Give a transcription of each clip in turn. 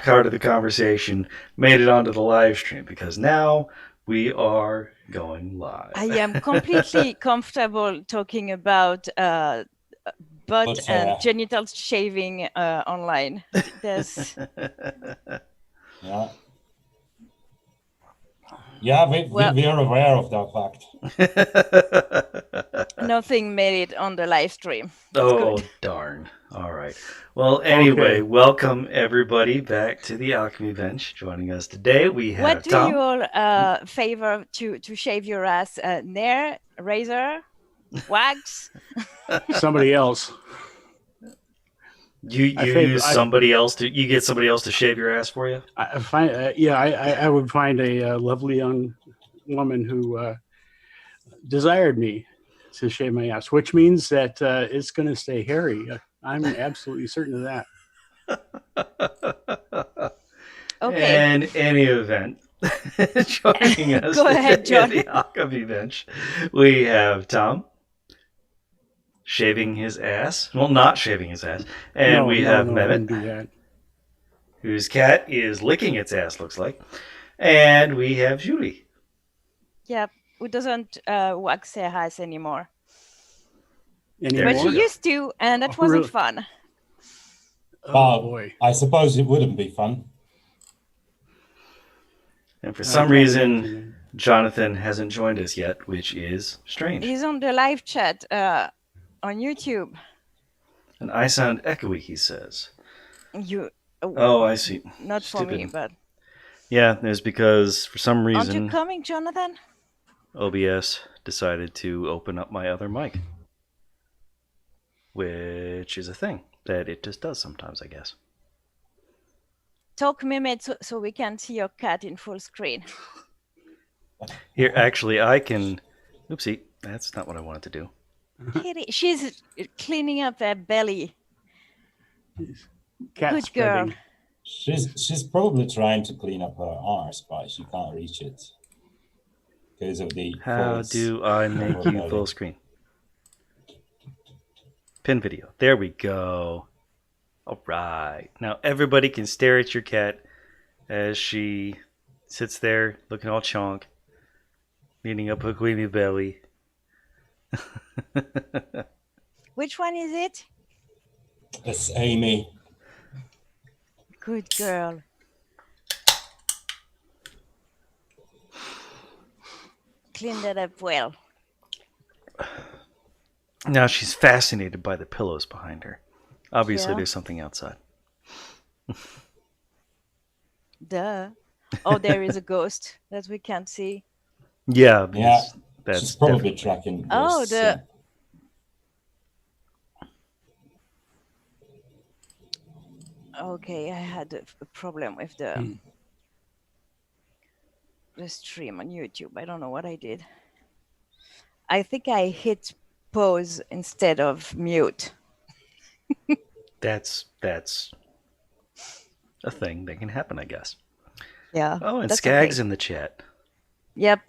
that part of the conversation made it onto the live stream because now we are going live. I am completely comfortable talking about butt and genital shaving online. There's... Yeah, we are aware of that fact. Nothing made it on the live stream. That's good. Darn. All right. Well, anyway, welcome everybody back to the Alchemy Bench. Joining us today, we have What do Tom. you all favor to shave your ass? Nair, razor, wax? Somebody else. You use somebody else to you get somebody else to shave your ass for you? I find I would find a lovely young woman who desired me to shave my ass, which means that it's going to stay hairy. I'm absolutely certain of that. Okay. In any event, joining us Go ahead, John. At the Alchemy Bench, we have Tom. Shaving his ass. Well, not shaving his ass. And we have Mehmet, whose cat is licking its ass, looks like. And we have Julie. Yep, who doesn't wax her ass anymore. But she used to, and that wasn't fun. Oh, boy. I suppose it wouldn't be fun. And for some reason, Jonathan hasn't joined us yet, which is strange. He's on the live chat. On YouTube. And I sound echoey, he says. Oh, I see. Not Stupid. For me, but... Yeah, it's because for some reason... Aren't you coming, Jonathan? OBS decided to open up my other mic. Which is a thing that it just does sometimes, I guess. Talk, Mehmet, so we can see your cat in full screen. Here, actually, I can... Oopsie, that's not what I wanted to do. Kitty, she's cleaning up her belly. Good girl. She's probably trying to clean up her arse, but she can't reach it because of the. How do I make you full screen? Pin video. There we go. All right. Now everybody can stare at your cat as she sits there looking all chonk, leaning up her creamy belly. Which one is it? It's Amy. Good girl. Clean that up well. Now she's fascinated by the pillows behind her. Obviously, there's something outside. Duh. Oh, there is a ghost that we can't see. Yeah. That's she's probably tracking. Oh, the. Okay, I had a problem with the stream on YouTube. I don't know what I did. I think I hit pause instead of mute. That's a thing that can happen, I guess. Yeah. Oh, and Skag's in the chat. Yep.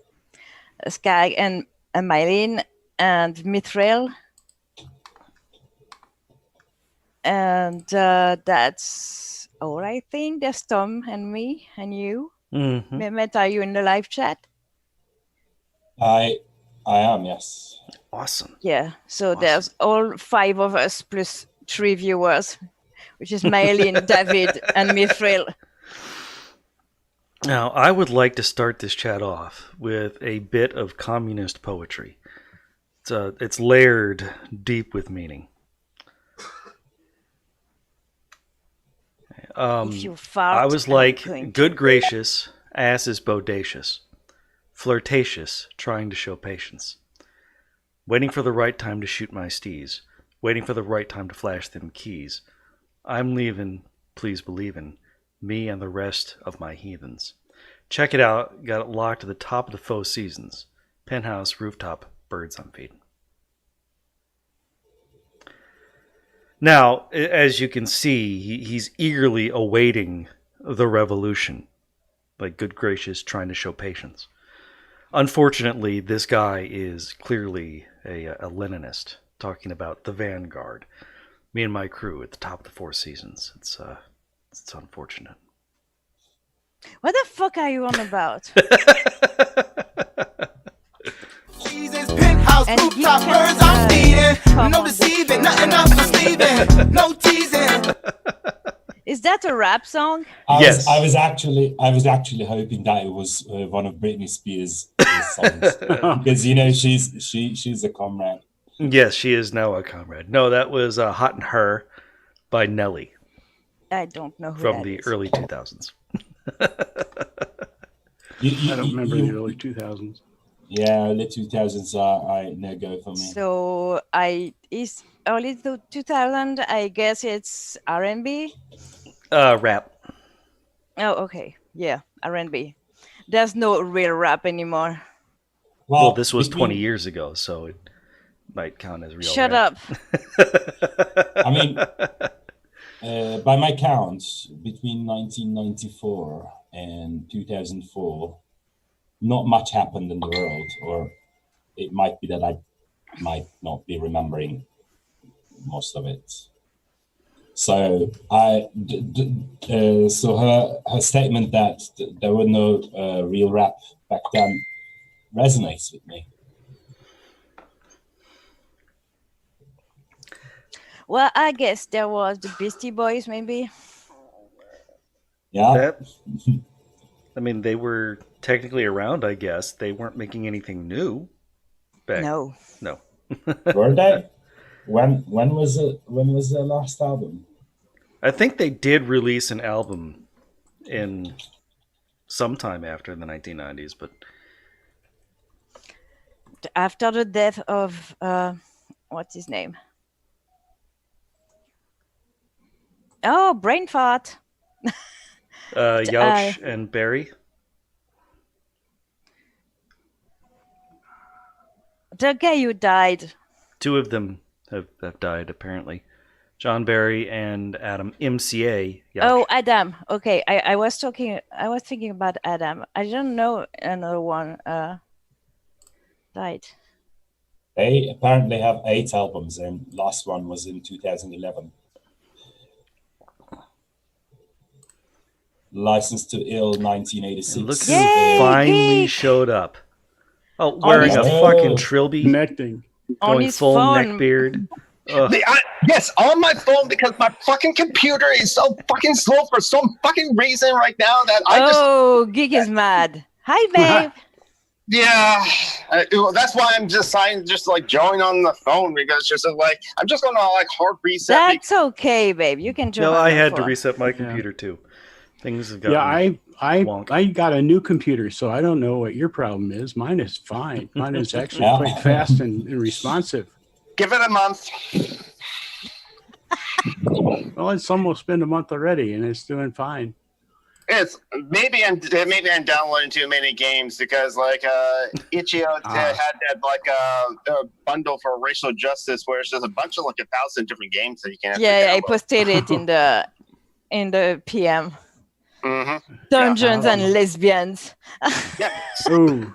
Skag and Mylene and Mithril. And that's all, I think. There's Tom and me and you. Mm-hmm. Mehmet, are you in the live chat? I am, yes. Awesome. Yeah, so there's all 5 of us plus 3 viewers, which is Mylene, David, and Mithril. Now, I would like to start this chat off with a bit of communist poetry. It's layered deep with meaning. If you fart, I was like, good gracious, ass is bodacious, flirtatious, trying to show patience, waiting for the right time to shoot my steez, waiting for the right time to flash them keys. I'm leaving, please believin', me and the rest of my heathens. Check it out, got it locked to the top of the faux seasons. Penthouse, rooftop, birds I'm feeding. Now, as you can see, he's eagerly awaiting the revolution. Like, good gracious, trying to show patience. Unfortunately, this guy is clearly a Leninist, talking about the vanguard. Me and my crew at the top of the Four Seasons. It's unfortunate. What the fuck are you on about? Penthouse, rooftop, birds, I'm feeding. No deceiving, nothing up my sleeving. No teasing. Is that a rap song? Yes. I was actually hoping that it was one of Britney Spears' songs because she's a comrade. Yes, she is now a comrade. No, that was "Hot and Her" by Nelly. I don't know who from that the is. early 2000s. I don't remember the early 2000s. Yeah, early 2000s are no go for me. So is early 2000. I guess it's R&B. Rap. Oh, okay. Yeah, R&B. There's no real rap anymore. Well, this was 20 years ago, so it might count as real Shut rap. up. I mean, by my count, between 1994 and 2004, not much happened in the world, or it might be that I might not be remembering most of it. So so her statement that there were no real rap back then resonates with me. Well, I guess there was the Beastie Boys, maybe. Yeah. I mean, they were technically around, I guess. They weren't making anything new. No. Were they? When was it? When was their last album? I think they did release an album in sometime after the 1990s, but after the death of what's his name? Oh, brain fart. Yauch and Barry. The guy who died. Two of them have died, apparently. John Barry and Adam MCA. Yauch. Oh, Adam. Okay, I was thinking about Adam. I don't know another one died. They apparently have 8 albums, and last one was in 2011. Licensed to Ill, 1986. And look who finally showed up. Oh, wearing a fucking trilby. Connecting. Going full neckbeard. Yes, on my phone because my fucking computer is so fucking slow for some fucking reason right now that I just... Oh, Geek is mad. Hi, babe. Yeah, that's why I'm just like join on the phone because just like I'm just gonna like hard reset. That's okay, babe. You can join. No, I had phone. to reset my computer too. Things have gotten I got a new computer, so I don't know what your problem is. Mine is fine. Mine is actually quite fast and responsive. Give it a month. Well, it's almost been a month already, and it's doing fine. It's maybe I'm downloading too many games because like Itch.io had that like a bundle for racial justice where it's just a bunch of like 1,000 different games that you can. Yeah, I posted it in the PM. Mm-hmm. Dungeons and lesbians. Yeah. Ooh.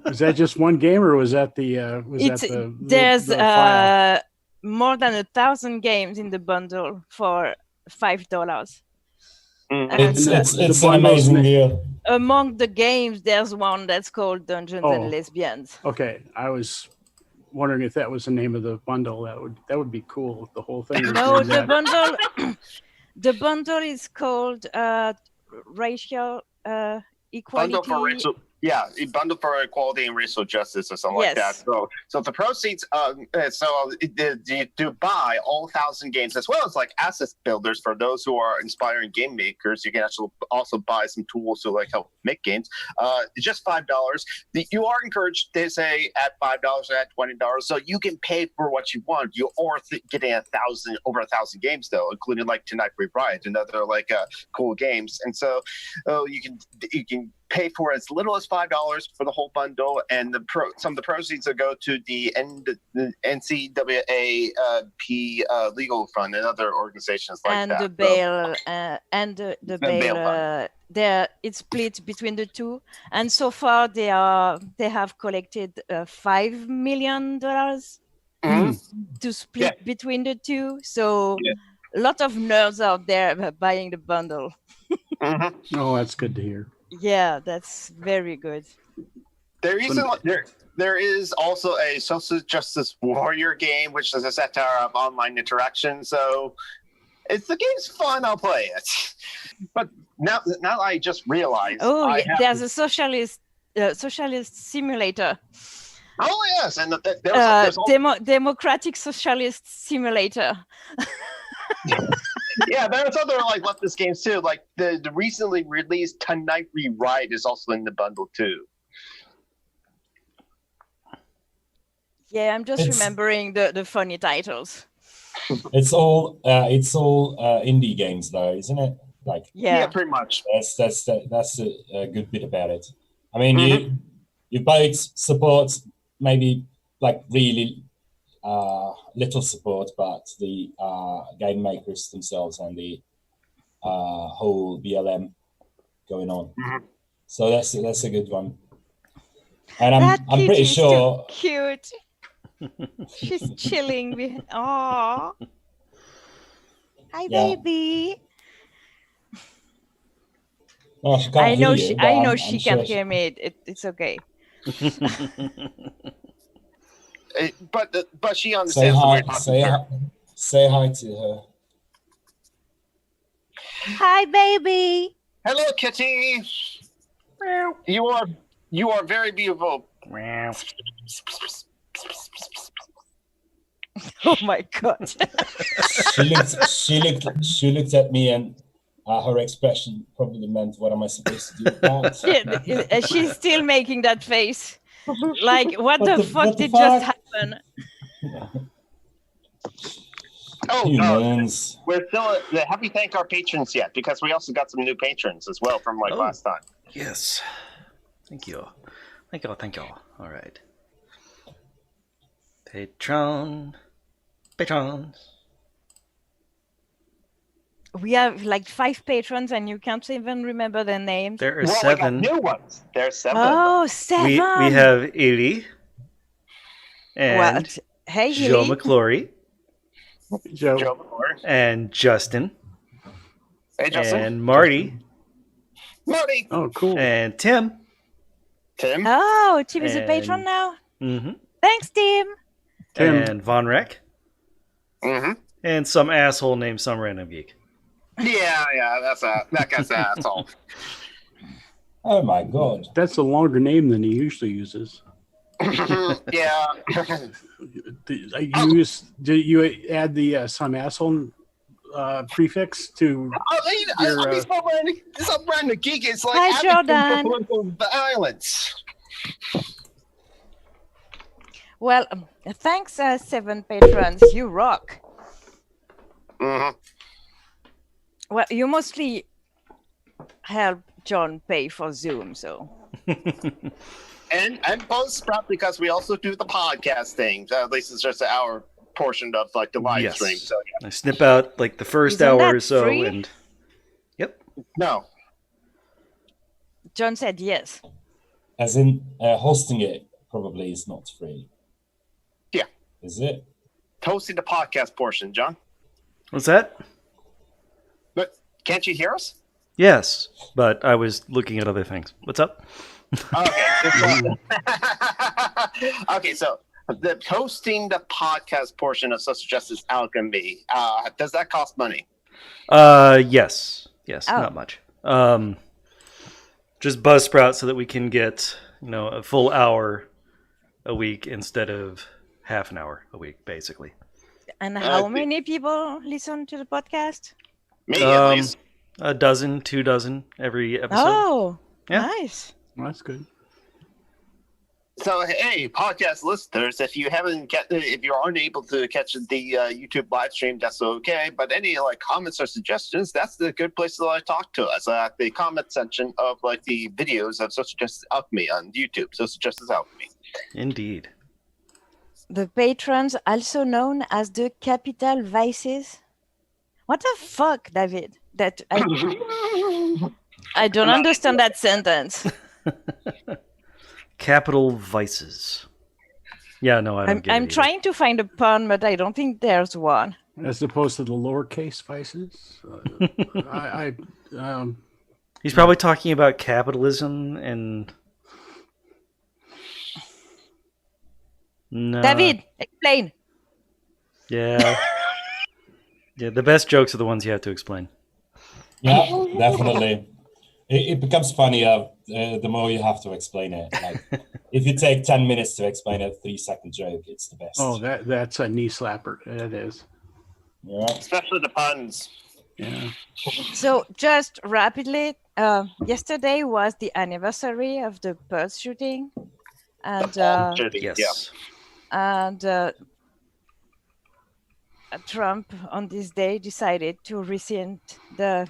Was that just one game, or was that the? There's file? More than 1,000 games in the bundle for $5. It's an amazing deal. Among the games, there's one that's called Dungeons and Lesbians. Okay, I was wondering if that was the name of the bundle. That would be cool if the whole thing. No, the bundle. The bundle is called racial equality. Bundle for racial. Yeah, a bundle for equality and racial justice or something like that. So the proceeds, to buy all 1,000 games as well as like asset builders for those who are inspiring game makers. You can actually also buy some tools to like help make games. It's just $5. You are encouraged to say at $5 or at $20, so you can pay for what you want. You are getting over 1,000 games though, including like Tonight We Ride and other like cool games. And so you can pay for as little as $5 for the whole bundle, and some of the proceeds will go to the NCAA legal fund and other organizations like and that. The bail, and the bail. It's split between the two, and so far they have collected $5 million to split between the two. So a lot of nerds out there buying the bundle. Mhm. Oh, that's good to hear. Yeah, that's very good. There is also a social justice warrior game, which is a satire of online interaction. So the game's fun. I'll play it. But now I just realized. Oh, there's a socialist simulator. Oh yes, and there's Democratic Socialist Simulator. yeah, there's other like leftist games too. Like the recently released Tonight We Ride is also in the bundle too. Yeah, I'm just remembering the funny titles. It's all indie games though, isn't it? Like Yeah, pretty much. that's a good bit about it. I mean, you both support maybe like really little support, but the game makers themselves and the whole BLM going on. So that's a good one. And I'm pretty sure. Cute. She's chilling. Aww. Hi, baby. Oh, she can't I know hear you, I know I'm she sure can hear me. It's okay. But she understands the weird say hi to her. Hi, baby. Hello, kitty. You are very beautiful. Oh my god. She looked at me and her expression probably meant, what am I supposed to do with that? She's still making that face. Like, what the fuck did just happen? Oh, Humans. we're still have we thanked our patrons yet? Because we also got some new patrons as well from last time. Yes. Thank you. Thank you. All right. Patrons. We have like 5 patrons and you can't even remember their names. There are 7. We got new ones. There's 7. Oh, 7. We have Edie and hey, Joe Hilly. McClory Joe McClure. and Justin. Hey, Justin. And Marty. Marty. Oh, cool. And Tim. Tim. Oh, Tim is a patron now. Mm-hmm. Thanks, Tim. And Von Reck. Mm-hmm. And some asshole named Some Random Geek. Yeah, that guy's an asshole. Oh my god. That's a longer name than he usually uses. Yeah. You add the some asshole prefix to Some random geek is like Hi, Jordan. political violence. Well, thanks, 7 patrons. You rock. Mm-hmm. Well, you mostly help John pay for Zoom, so. and Buzzsprout, because we also do the podcast thing. At least it's just our portion of like the live stream. So yeah. I snip out like the first Isn't hour that or so, free? and No. John said yes. As in hosting it probably is not free. Yeah. Is it? Hosting the podcast portion, John. what's that? But can't you hear us? Yes, but I was looking at other things. What's up? Okay. Okay, so the hosting the podcast portion of Social Justice Alchemy, does that cost money? Yes, Oh. not much. Just Buzzsprout so that we can get a full hour a week instead of half an hour a week, basically. And how many people listen to the podcast? Me, at least. A dozen, 2 dozen every episode. Oh, Yeah. nice. Well, that's good. So, hey, podcast listeners, if you aren't able to catch the YouTube live stream, that's okay. But any comments or suggestions, that's the good place to talk to us at the comment section of the videos of Social Justice Alchemy on YouTube. Social Justice Alchemy. Indeed. The patrons, also known as the capital vices. What the fuck, David? I don't understand that sentence. Capital vices. Yeah, no, I don't get it I'm either. trying to find a pun, but I don't think there's one. as opposed to the lowercase vices. He's probably talking about capitalism and. No. David, explain. Yeah. Yeah, the best jokes are the ones you have to explain. Yeah, definitely. It becomes funnier the more you have to explain it. Like, if you take 10 minutes to explain a 3-second joke, it's the best. Oh, that's a knee slapper. That is. Yeah. Especially the puns. Yeah. So just rapidly, yesterday was the anniversary of the Perth shooting, and Yes. and Trump on this day decided to rescind the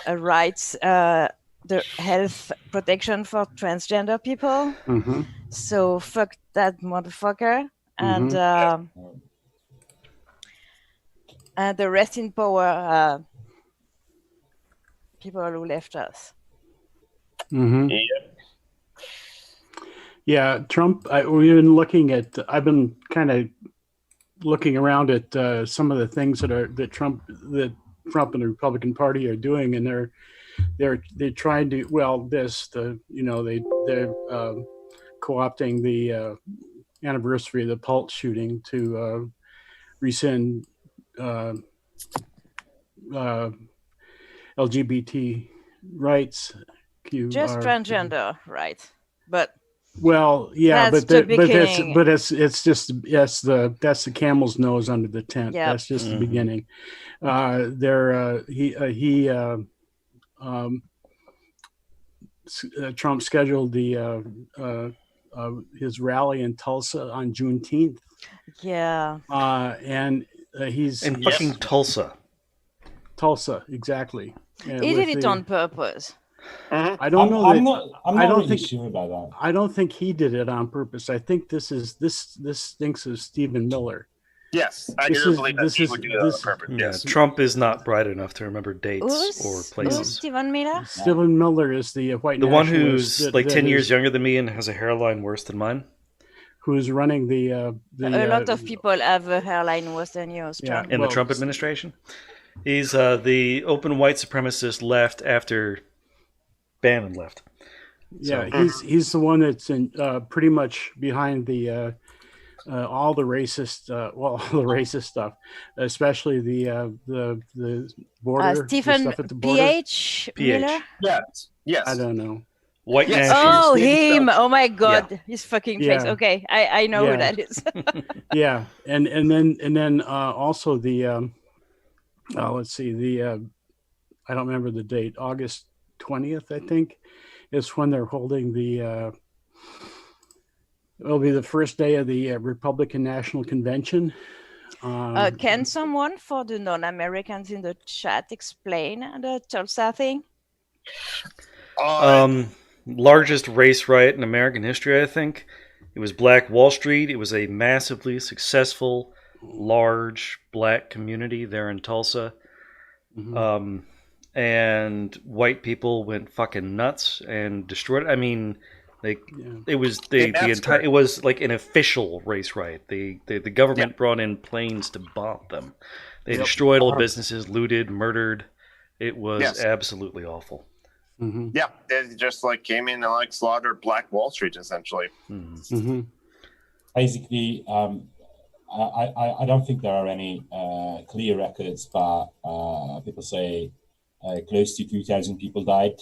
rights, the health protection for transgender people. Mm-hmm. So fuck that motherfucker, and the rest in power people who left us. Mm-hmm. Yeah, Trump. We've been looking at. I've been kind of looking around at some of the things that Trump and the Republican Party are doing, and they're trying to. Well, they're co-opting the anniversary of the Pulse shooting to rescind LGBT rights. Just transgender, right? But well, yeah, that's but the it's just that's the camel's nose under the tent. Yep. That's just the beginning. Trump scheduled his rally in Tulsa on Juneteenth. Yeah. And he's in fucking Tulsa. Tulsa, exactly. He did it on purpose. I don't know. I'm not really sure about that. I don't think he did it on purpose. I think this stinks of Stephen Miller. Yes, I do believe that he would do that on purpose. Yeah, Yes. Trump is not bright enough to remember dates or places. Stephen Miller? Stephen Miller is the white the one nationalist who's like 10 years younger than me and has a hairline worse than mine. Who's running the a lot of people have a hairline worse than yours, Trump. In the Trump administration? He's the open white supremacist left after Bannon left. Yeah, he's the one that's in pretty much behind the all the racist all the racist stuff, especially the border Stephen the stuff at the border. PH Miller. Yes. I don't know. White nationalist. Oh, him! Oh my God, his fucking face. Yeah. Okay, I know who that is. Yeah, and then also the let's see, the I don't remember the date. August 20th, I think, is when they're holding the. It'll be the first day of the Republican National Convention. Can someone for the non-Americans in the chat explain the Tulsa thing? Largest race riot in American history, I think. It was Black Wall Street. It was a massively successful, large black community there in Tulsa. Mm-hmm. And white people went fucking nuts and destroyed. I mean, it was the entire. It was like an official race riot. The government brought in planes to bomb them. They destroyed all businesses, looted, murdered. It was absolutely awful. Mm-hmm. Yeah, they just like came in and like slaughtered Black Wall Street essentially. Mm-hmm. Mm-hmm. Basically, I don't think there are any clear records, but people say close to 2,000 people died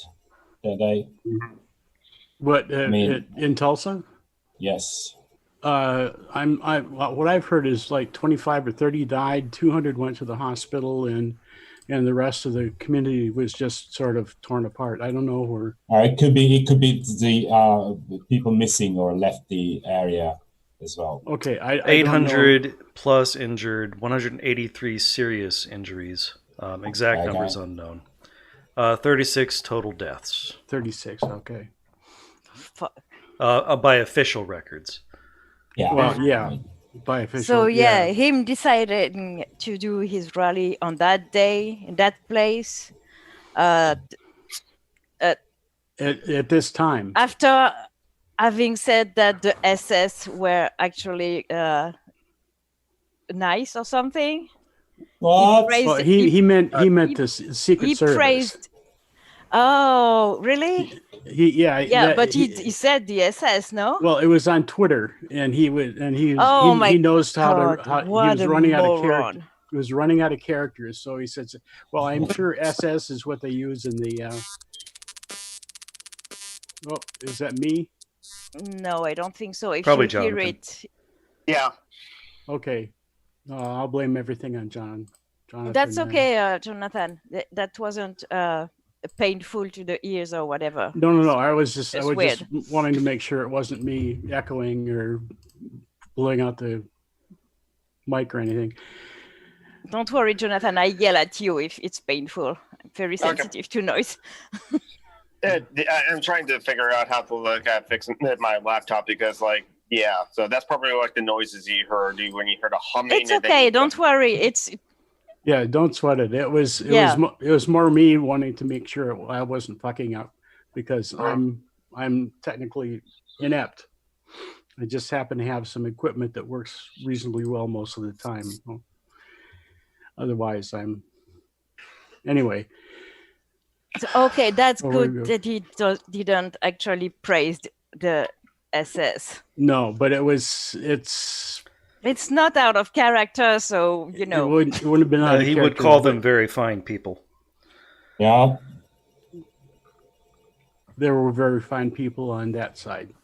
that day. What in Tulsa? Yes. What I've heard is like 25 or 30 died, 200 went to the hospital, and the rest of the community was just sort of torn apart. I don't know where. It could be the people missing or left the area as well. Okay, 800 plus injured, 183 serious injuries. Exact numbers unknown. 36 total deaths. 36. Okay. By official records. Yeah. Well, yeah. By official. So him decided to do his rally on that day in that place. At this time. After having said that the SS were actually nice or something. What? He meant the Secret Service. Praised. Oh, really? But he said the SS, no? Well, it was on Twitter, and he knows how he was running out of character. He was running out of characters, so he said, "Well, I'm sure SS is what they use in the." Oh, is that me? No, I don't think so. If Probably you hear Jonathan. it, Yeah. Okay, I'll blame everything on Jonathan. That's okay, Jonathan. That wasn't painful to the ears or whatever. No. I was just wanting to make sure it wasn't me echoing or blowing out the mic or anything. Don't worry, Jonathan. I yell at you if it's painful. I'm very sensitive to noise. I'm trying to figure out how to look at fixing my laptop because, so that's probably like the noises you heard when you heard a humming. It's okay. Don't worry. Yeah, don't sweat it. It was more me wanting to make sure I wasn't fucking up because I'm technically inept. I just happen to have some equipment that works reasonably well most of the time. Otherwise, anyway. Okay, that's good that he didn't actually praise the SS. No, but it's not out of character, so it wouldn't have been out of character. He would call them very fine people. Yeah. There were very fine people on that side.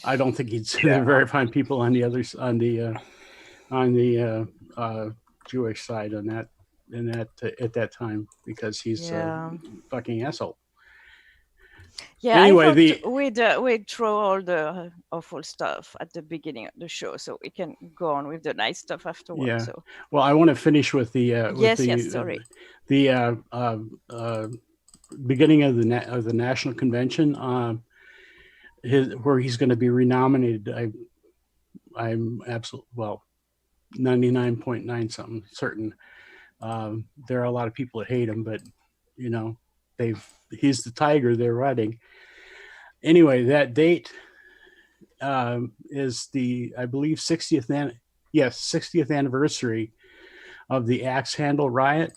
I don't think he'd say they're very fine people on the others on the Jewish side at that time because he's a fucking asshole. Yeah, anyway, we'd throw all the awful stuff at the beginning of the show, so we can go on with the nice stuff afterwards. Yeah. So. Well, I want to finish with the beginning of the national convention, where he's going to be renominated. I'm 99.9 something certain. There are a lot of people that hate him, but he's the tiger they're riding. Anyway, that date is I believe 60th anniversary of the Axe Handle riot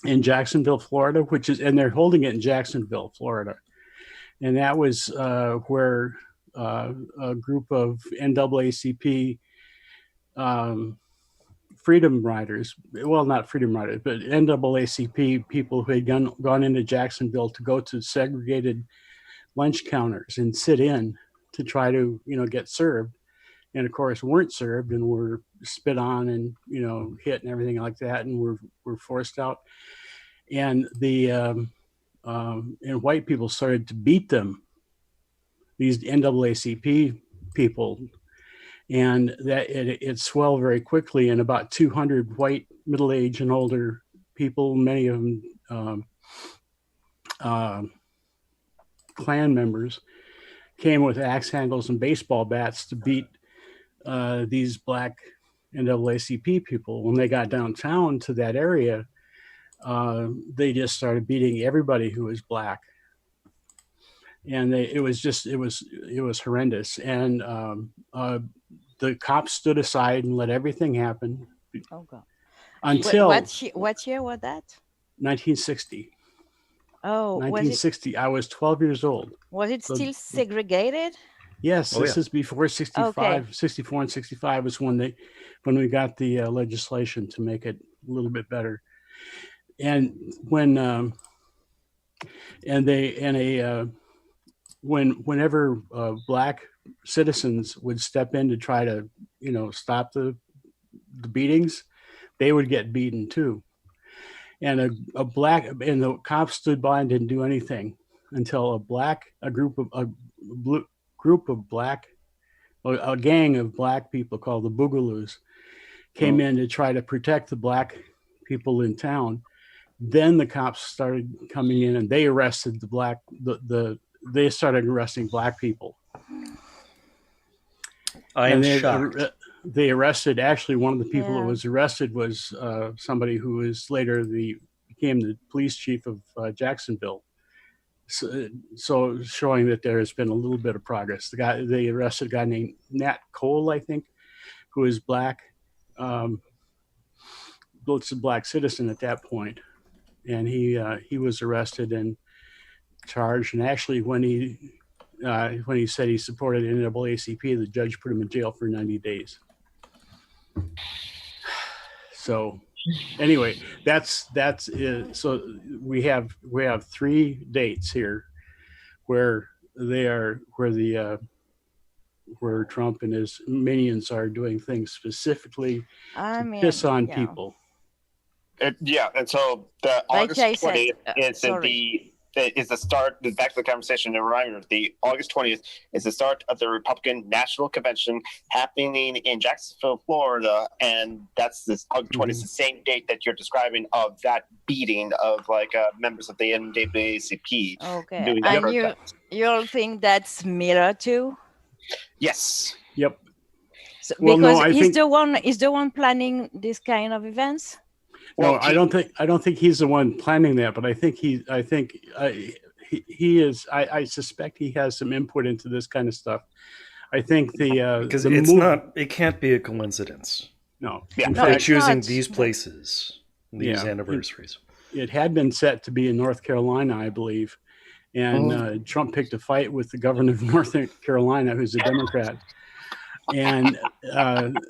in Jacksonville, Florida, and they're holding it in Jacksonville, Florida. And that was where a group of NAACP freedom riders, well, not freedom riders, but NAACP people who had gone into Jacksonville to go to segregated lunch counters and sit in to try to, get served. And of course weren't served and were spit on and, hit and everything like that. And were forced out. And and white people started to beat them, these NAACP people. And that it swelled very quickly, and about 200 white middle-aged and older people, many of them Klan members, came with axe handles and baseball bats to beat these black NAACP people. When they got downtown to that area, they just started beating everybody who was black, and it was horrendous. And the cops stood aside and let everything happen. Oh God! Until what year was that? 1960. Oh, 1960. I was 12 years old. Was it still segregated? Yes, this is before 65. Okay. 64 and 65 was when we got the legislation to make it a little bit better. And whenever black citizens would step in to try to, stop the beatings, they would get beaten too. And the cops stood by and didn't do anything until a gang of black people called the Boogaloos came in to try to protect the black people in town. Then the cops started coming in and they arrested they started arresting black people. I am shocked. They arrested, actually, one of the people that was arrested was somebody who was later became the police chief of Jacksonville. So showing that there has been a little bit of progress. They arrested a guy named Nat Cole, I think, who is black. black citizen at that point, and he was arrested and charged. And actually, when he said he supported NAACP, the judge put him in jail for 90 days. So anyway, that's it. So we have 3 dates here where where Trump and his minions are doing things specifically to piss on people. And so the August 20th is the start. Back to the conversation. A reminder: the August 20th is the start of the Republican National Convention happening in Jacksonville, Florida, and that's this August 20th, the same date that you're describing of that beating of members of the NAACP. Okay, doing and you'll think that's Miller too? Yes. Yep. So, because he's the one planning this kind of events. No, I don't think he's the one planning that, but I think he is. I suspect he has some input into this kind of stuff. I think because it can't be a coincidence. No, they're choosing these places, these anniversaries. It had been set to be in North Carolina, I believe, and Trump picked a fight with the governor of North Carolina, who's a Democrat, and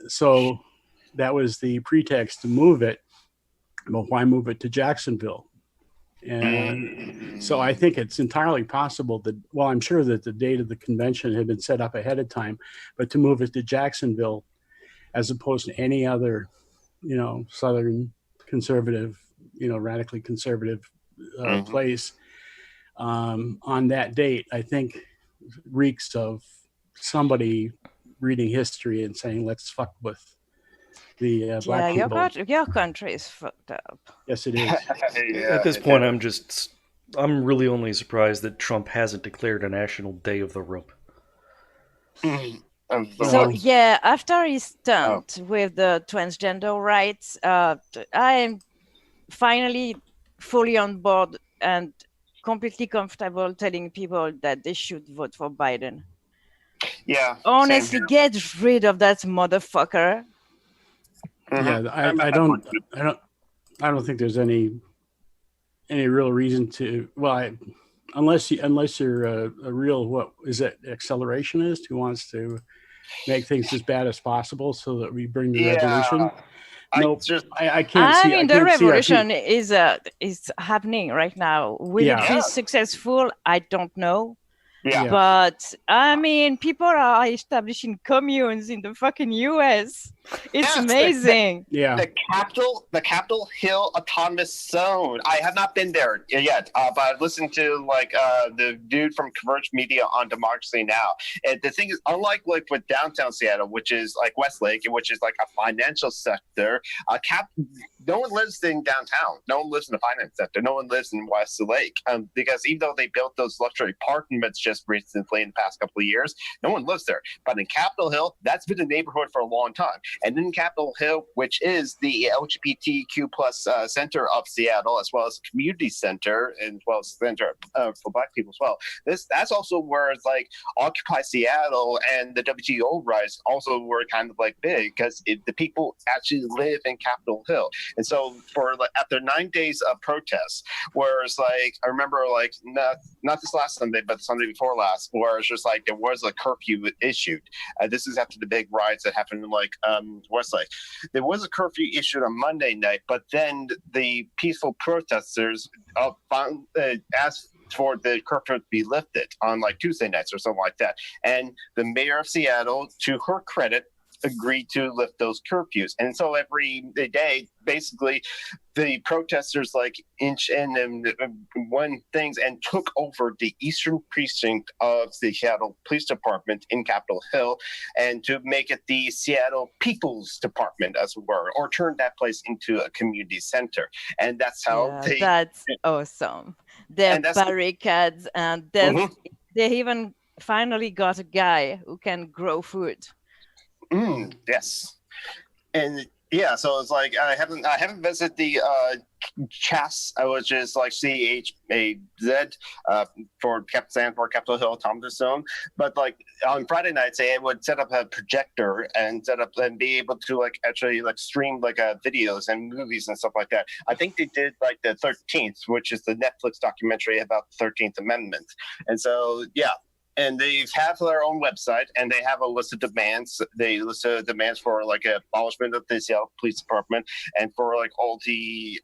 so that was the pretext to move it. But why move it to Jacksonville? And so I think it's entirely possible that, well, I'm sure that the date of the convention had been set up ahead of time, but to move it to Jacksonville as opposed to any other, Southern conservative, radically conservative place on that date, I think reeks of somebody reading history and saying, let's fuck with the black people. Your country is fucked up. Yes, it is. At this point, I'm really only surprised that Trump hasn't declared a national day of the rope. So after his stunt with the transgender rights, I am finally fully on board and completely comfortable telling people that they should vote for Biden. Yeah. Honestly, get rid of that motherfucker. Yeah, I don't think there's any real reason to. Well, unless you're a real, what is it, accelerationist who wants to make things as bad as possible so that we bring the revolution. Nope, I can't see. I mean, the revolution is happening right now. Will it be successful? I don't know. Yeah. But I mean, people are establishing communes in the fucking US. It's amazing. The Capitol Hill Autonomous Zone. I have not been there yet, but I've listened to the dude from Converge Media on Democracy Now. And the thing is, unlike with downtown Seattle, which is like Westlake, which is like a financial sector, no one lives in downtown. No one lives in the finance sector. No one lives in Westlake, because even though they built those luxury apartments just recently in the past couple of years, no one lives there. But in Capitol Hill, that's been a neighborhood for a long time. And in Capitol Hill, which is the LGBTQ plus center of Seattle, as well as community center, and as well as center for Black people as well. That's also where it's like Occupy Seattle and the WTO rise also were kind of like big, because the people actually live in Capitol Hill. And so after 9 days of protests, where it's like, I remember not this last Sunday, but the Sunday before last, where it's just like there was a curfew issued. This is after the big riots that happened in Westlake. There was a curfew issued on Monday night, but then the peaceful protesters asked for the curfew to be lifted on Tuesday nights or something like that. And the mayor of Seattle, to her credit, agreed to lift those curfews. And so every day, basically, the protesters inch in and won things and took over the eastern precinct of the Seattle Police Department in Capitol Hill, and to make it the Seattle People's Department, as it were, or turn that place into a community center. And that's how that's awesome. Their barricades, and they even finally got a guy who can grow food. Yes. And Yeah, so it's like I haven't visited the CHAS, which is like CHAZ for stands for Capitol Hill Autonomous Zone. But like on Friday nights, they would set up a projector and be able to like actually like stream like videos and movies and stuff like that. I think they did like the 13th, which is the Netflix documentary about the 13th Amendment. And so yeah. And they have their own website, and they have a list of demands. They list demands for like abolishment of the Seattle Police Department, and for like all the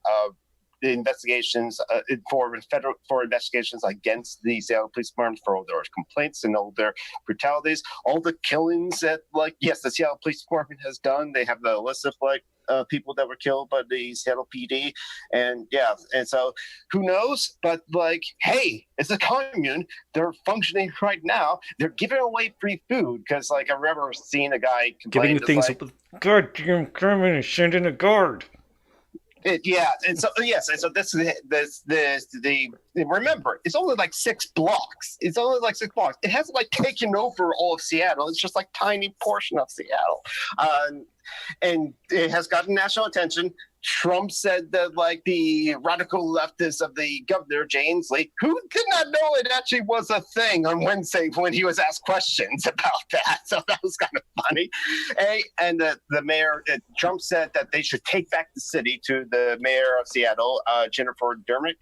investigations for investigations against the Seattle Police Department, for all their complaints and all their brutalities, all the killings that the Seattle Police Department has done. They have the list of like people that were killed by the Seattle PD, and so who knows? But like, hey, it's a commune. They're functioning right now. They're giving away free food because, like, I remember seeing a guy giving things. Like, goddamn communists, send in a guard. And so this remember, it's only like 6 blocks. It hasn't like taken over all of Seattle. It's just like tiny portion of Seattle, and it has gotten national attention. Trump said that like the radical leftists of the governor, Jay Inslee, who did not know it actually was a thing on Wednesday when he was asked questions about that. So that was kind of funny. And the mayor, Trump said that they should take back the city to the mayor of Seattle, Jennifer Dermick.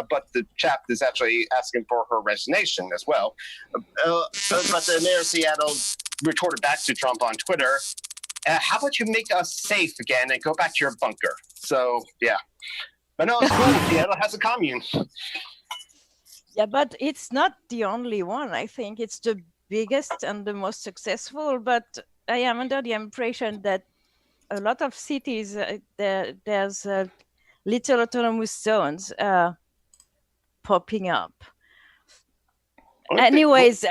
But the chap is actually asking for her resignation as well. But the mayor of Seattle retorted back to Trump on Twitter, how about you make us safe again and go back to your bunker? So, yeah. But no, it's cool. Seattle has a commune. Yeah, but it's not the only one. I think it's the biggest and the most successful. But I am under the impression that a lot of cities, there's little autonomous zones popping up. Okay. Anyways,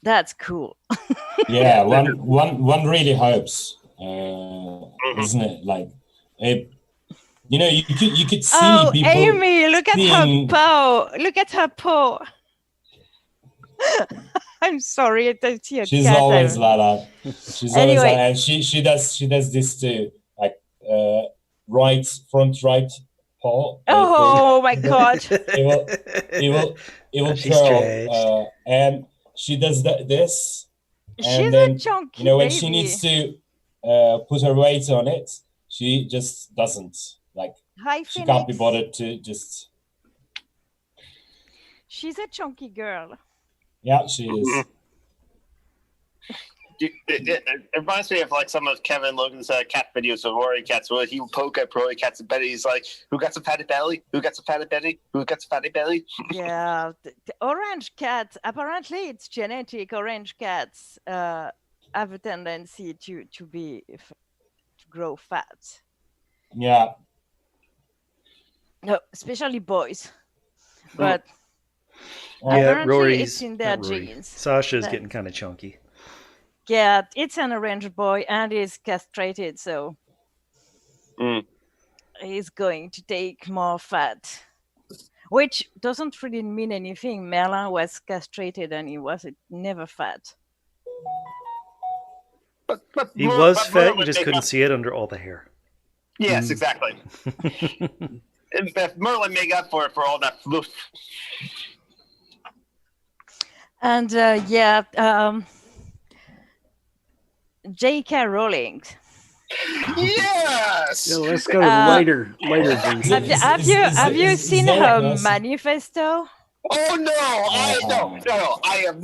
that's cool. Yeah, one really hopes, isn't it? Like, you could see oh, people. Amy, look at her paw. Look at her paw. I'm sorry, I don't see a cat. She's always like that. She's always like, and she does this too, like front right paw. Oh my god! It will curl, and she does this. And she's then, a chunky when baby. she needs to put her weight on it, she just doesn't. Like, Hi, she Phoenix. can't be bothered to just. She's a chunky girl. Yeah, she is. It reminds me of like some of Kevin Logan's cat videos of Rory cats, where he would poke at Rory cats and Betty. He's like, "Who got a fatty belly? Who got a fatty belly? Who got a fatty belly?" Yeah, the orange cats. Apparently, it's genetic. Orange cats have a tendency to grow fat. Yeah. No, especially boys. But Rory's it's in their genes. Sasha's getting kind of chunky. Yeah, it's an orange boy and he's castrated, so he's going to take more fat, which doesn't really mean anything. Merlin was castrated and he was never fat. But he was fat, you just couldn't see it under all the hair. Yes, exactly. Merlin made up for it for all that fluff. And J.K. Rowling. Yes. Yeah, let's go to lighter things. Have you seen her manifesto? Oh no, I have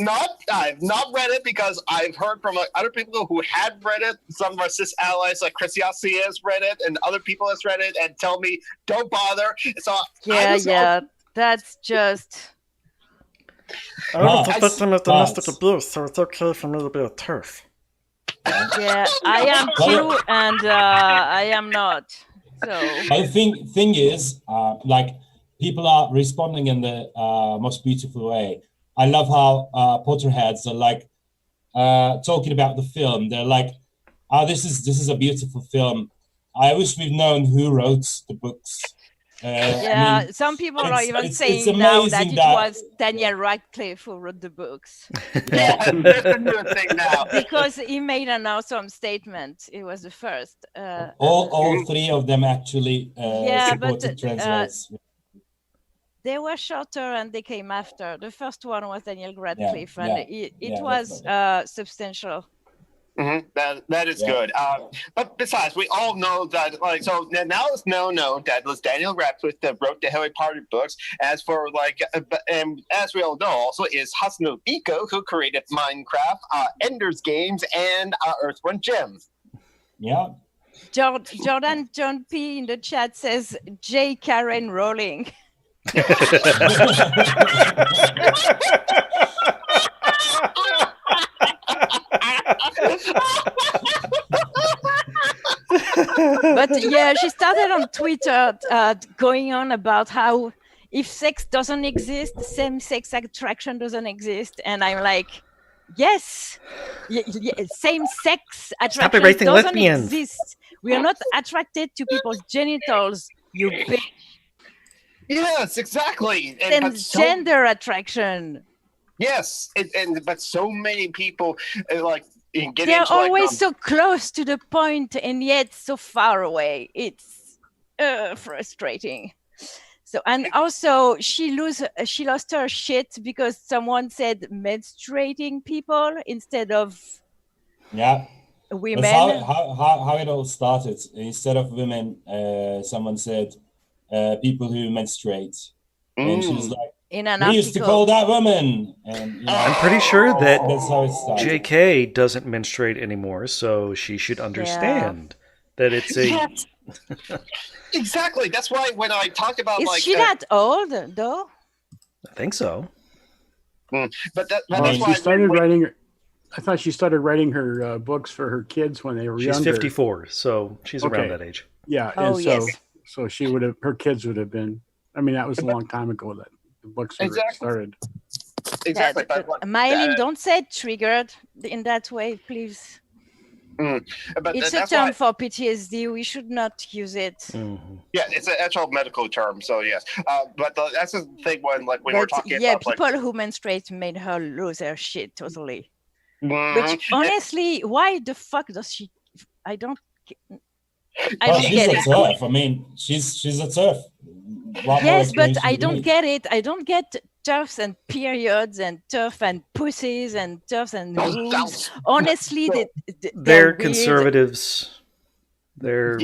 not read it because I've heard from other people who had read it. Some of our cis allies, like Chris Yossi, has read it, and other people has read it, and tell me don't bother. So that's just. I was a victim of domestic abuse, so it's okay for me to be a TERF. Yeah, I am too, and I am not. So. The thing is, like, people are responding in the most beautiful way. I love how Potterheads are like talking about the film. They're like, "Oh, this is a beautiful film. I wish we've known who wrote the books." Yeah, I mean, some people are even it's saying now that amazing it that- was Daniel Radcliffe who wrote the books Yeah, there's a new thing now. because he made an awesome statement. It was the first. all three of them actually Yeah, but, supported trans rights. They were shorter and they came after. The first one was Daniel Radcliffe, and it yeah, was definitely. substantial. That is good. But besides, we all know that, like, so now it's known that it was Daniel Radcliffe that wrote the Harry Potter books. As for and as we all know, also is Hasan Biko who created Minecraft, Ender's Games, and Earthworm Jim. Yeah. Jordan John P in the chat says J. Karen Rowling. But yeah, she started on Twitter going on about how if sex doesn't exist, same-sex attraction doesn't exist, and I'm like, yes, same-sex attraction erasing doesn't lesbians. exist. We are not attracted to people's genitals, you bitch. Yes, exactly. And Gender attraction. Yes, but so many people they're always so close to the point and yet so far away. It's frustrating. So, and also she lost her shit because someone said menstruating people instead of women. That's how it all started. Instead of women, someone said people who menstruate, and she was like, in an we article. used to call that women. And I'm pretty sure that that's how it started. JK doesn't menstruate anymore, so she should understand that it's a. Yes. Exactly. That's why when I talk about is she that old though? I think so. But that's why she started writing. I thought she started writing her books for her kids when they were younger. She's 54, so she's around that age. Yeah, and so she would have. Her kids would have been. I mean, that was a long time ago that the books were started. Exactly. Mylene, don't say triggered in that way, please. But it's a term for PTSD. We should not use it. Mm-hmm. Yeah, it's an actual medical term. So yes, but that's the thing when we're talking about people who menstruate made her lose her shit totally. Which honestly, why the fuck does she? I don't she's get a it. TERF. I mean, she's a TERF. Yes, but I don't get it. I don't get TERFs and periods and TERF and pussies and TERFs and boobs. Honestly, they're weird. conservatives. They're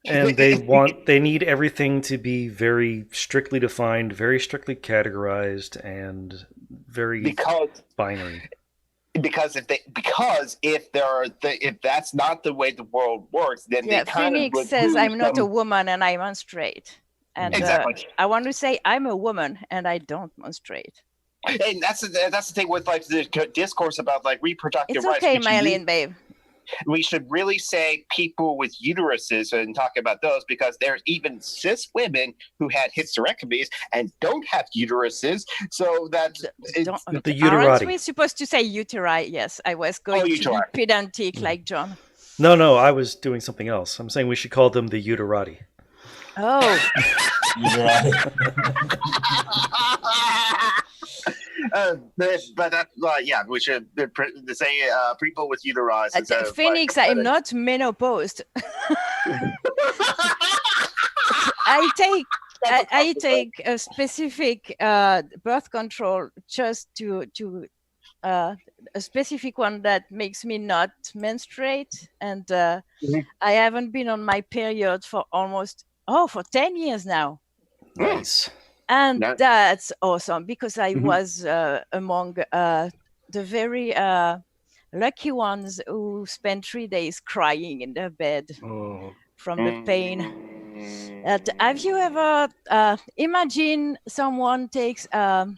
and they need everything to be very strictly defined, very strictly categorized, and very binary. Because if that's not the way the world works, then they kind Phoenix of says I'm not a woman and I menstruate, and exactly. I want to say I'm a woman and I don't menstruate. And that's the thing with like the discourse about like reproductive rights. It's okay, Mylene, babe. We should really say people with uteruses and talk about those, because there's even cis women who had hysterectomies and don't have uteruses. So that the uterati. Aren't we supposed to say uteri? Yes, I was going to be pedantic like John. No, I was doing something else. I'm saying we should call them the uterati. Oh. But we should say people with uteri. Phoenix, I'm not menopaused. I take a specific birth control just to a specific one that makes me not menstruate, and I haven't been on my period for for 10 years now. Nice. And that's awesome, because I was among the very lucky ones who spent 3 days crying in their bed from the pain. Have you ever imagine someone takes the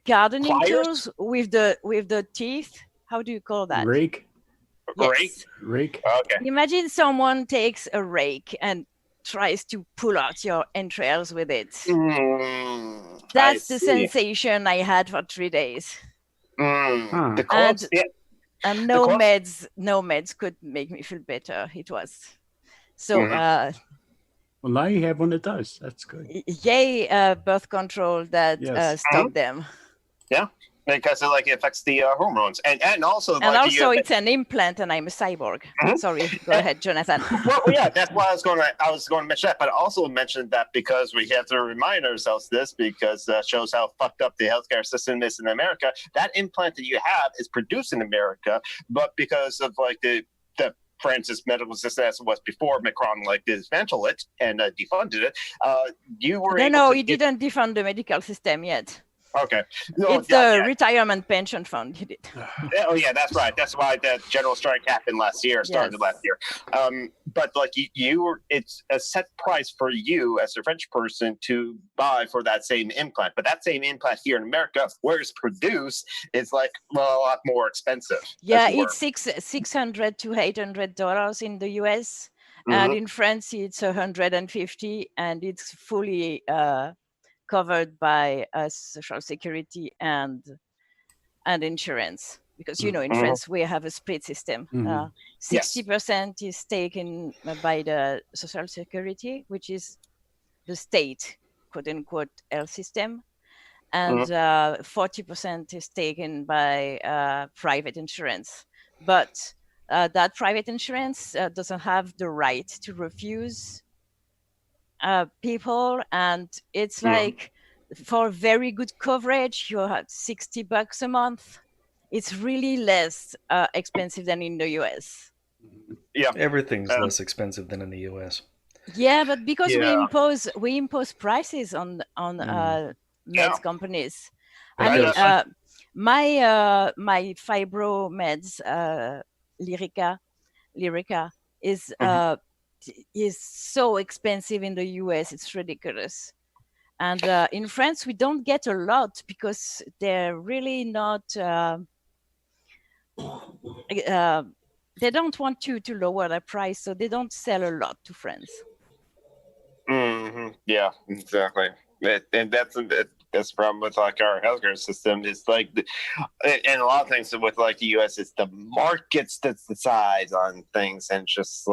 gardening tools with the teeth? How do you call that? Rake. Yes. Rake. Okay. Imagine someone takes a rake and tries to pull out your entrails with it. That's the sensation I had for 3 days. And no meds could make me feel better. It was So Well, now you have one that does. That's good. yay, birth control that Yes. stop them. Yeah, because it affects the hormones, and also And also, it's an implant, and I'm a cyborg. Sorry, go ahead, Jonathan. Well, yeah, that's why I was going to mention that, but also mention that because we have to remind ourselves this, because shows how fucked up the healthcare system is in America. That implant that you have is produced in America, but because of the France's medical system as it was before Macron dismantled it and defunded it, you were He didn't defund the medical system yet. Okay. It's the retirement pension fund did it. Oh yeah, that's right. That's why the general strike happened last year, started last year. But it's a set price for you as a French person to buy for that same implant. But that same implant here in America, where it's produced, is a lot more expensive. Yeah, it's $600 to $800 in the US, and in France it's 150, and it's fully covered by Social Security and insurance, because in France we have a split system. 60% is taken by the Social Security, which is the state quote unquote health system, and 40% is taken by private insurance. But that private insurance doesn't have the right to refuse people, and it's for very good coverage you have $60 a month. It's really less expensive than in the US. Yeah, everything's less expensive than in the US. Yeah, but because we impose prices on meds companies. I mean, my fibro meds, Lyrica is so expensive in the US, it's ridiculous. And in France, we don't get a lot because they're really not, they don't want to lower their price, so they don't sell a lot to France. Yeah, exactly. And that's the problem with our healthcare system. Is and a lot of things with the US, it's the markets that decide on things, and just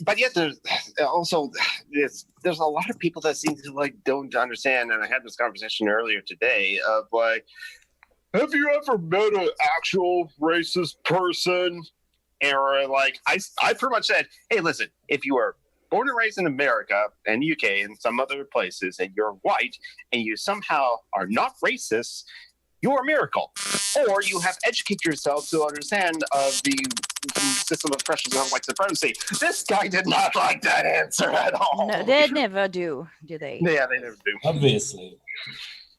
but yet there's also there's a lot of people that seem to don't understand. And I had this conversation earlier today of have you ever met an actual racist person? Or I pretty much said, hey, listen, if you were born and raised in America and UK and some other places, and you're white and you somehow are not racist, you're a miracle. Or you have educated yourself to understand the system of pressures of white supremacy. This guy did not like that answer at all. No, they never do they? Yeah, they never do. Obviously.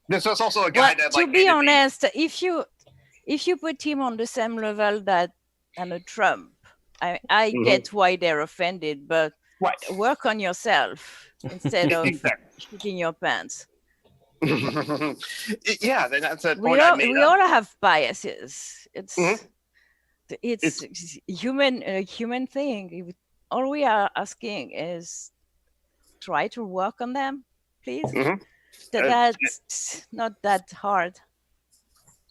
This was also a guy that to be honest, if you put him on the same level that Trump, I get why they're offended, but work on yourself instead of shitting your pants. Yeah, that's a point we all have biases. It's human thing. All we are asking is try to work on them, please. That's not that hard.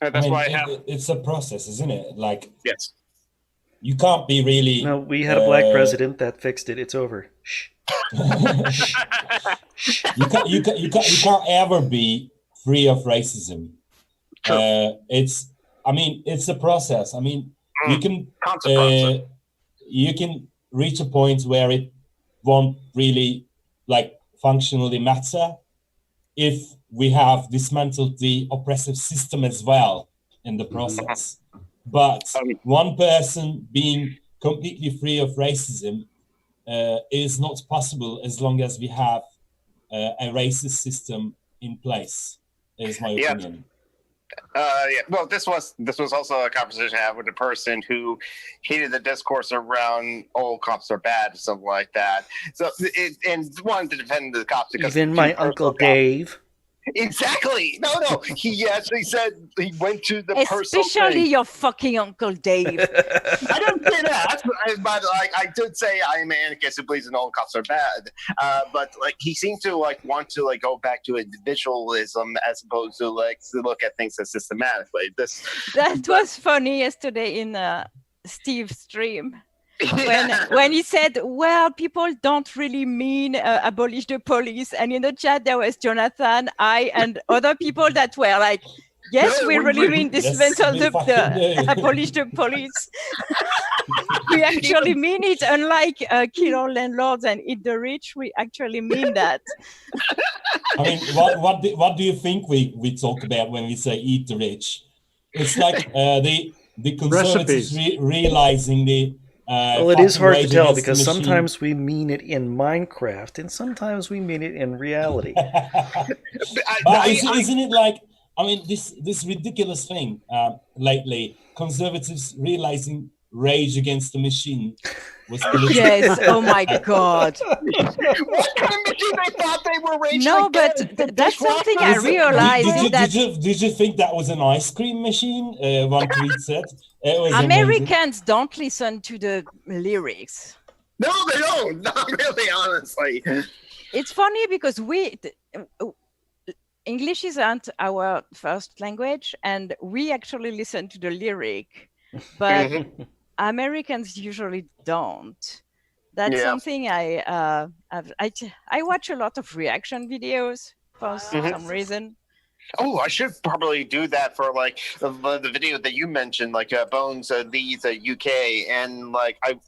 That's why it's a process, isn't it? Yes. You can't be really. No, we had a black president that fixed it. It's over. Shh. You can't ever be free of racism. It's a process. I mean, you can reach a point where it won't really functionally matter if we have dismantled the oppressive system as well in the process. But one person being completely free of racism is not possible as long as we have a racist system in place, is my opinion. Well, this was also a conversation I had with a person who hated the discourse around all cops are bad or something like that. So and wanted to defend the cops because even my Uncle Dave. Exactly. No. He actually said he went to the personal especially thing. your fucking Uncle Dave. I didn't say that, but I did say I am an anarchist who believes in all cops are bad. But he seemed to want to go back to individualism as opposed to to look at things as systematically. That was funny yesterday in Steve's stream. When he said, well, people don't really mean abolish the police. And in the chat, there was Jonathan, I, and other people that were like, yes, we really mean dismantle abolish the police. We actually mean it. Unlike kill all landlords and eat the rich, we actually mean that. I mean, what do you think we talk about when we say eat the rich? It's like the conservatives realizing the well, it is hard to tell because sometimes we mean it in Minecraft and sometimes we mean it in reality. Isn't it like, I mean, this ridiculous thing lately, conservatives realizing Rage Against the Machine was yes, oh my God. What kind of machine they thought they were raging? No, but that's something I realized. Did you think that was an ice cream machine? One tweet said. Americans don't listen to the lyrics. No, they don't. Not really, honestly. It's funny because English isn't our first language, and we actually listen to the lyric, but Americans usually don't. That's something I watch a lot of reaction videos for some reason. Oh, I should probably do that for like the video that you mentioned, like Bones Lee's UK, and like I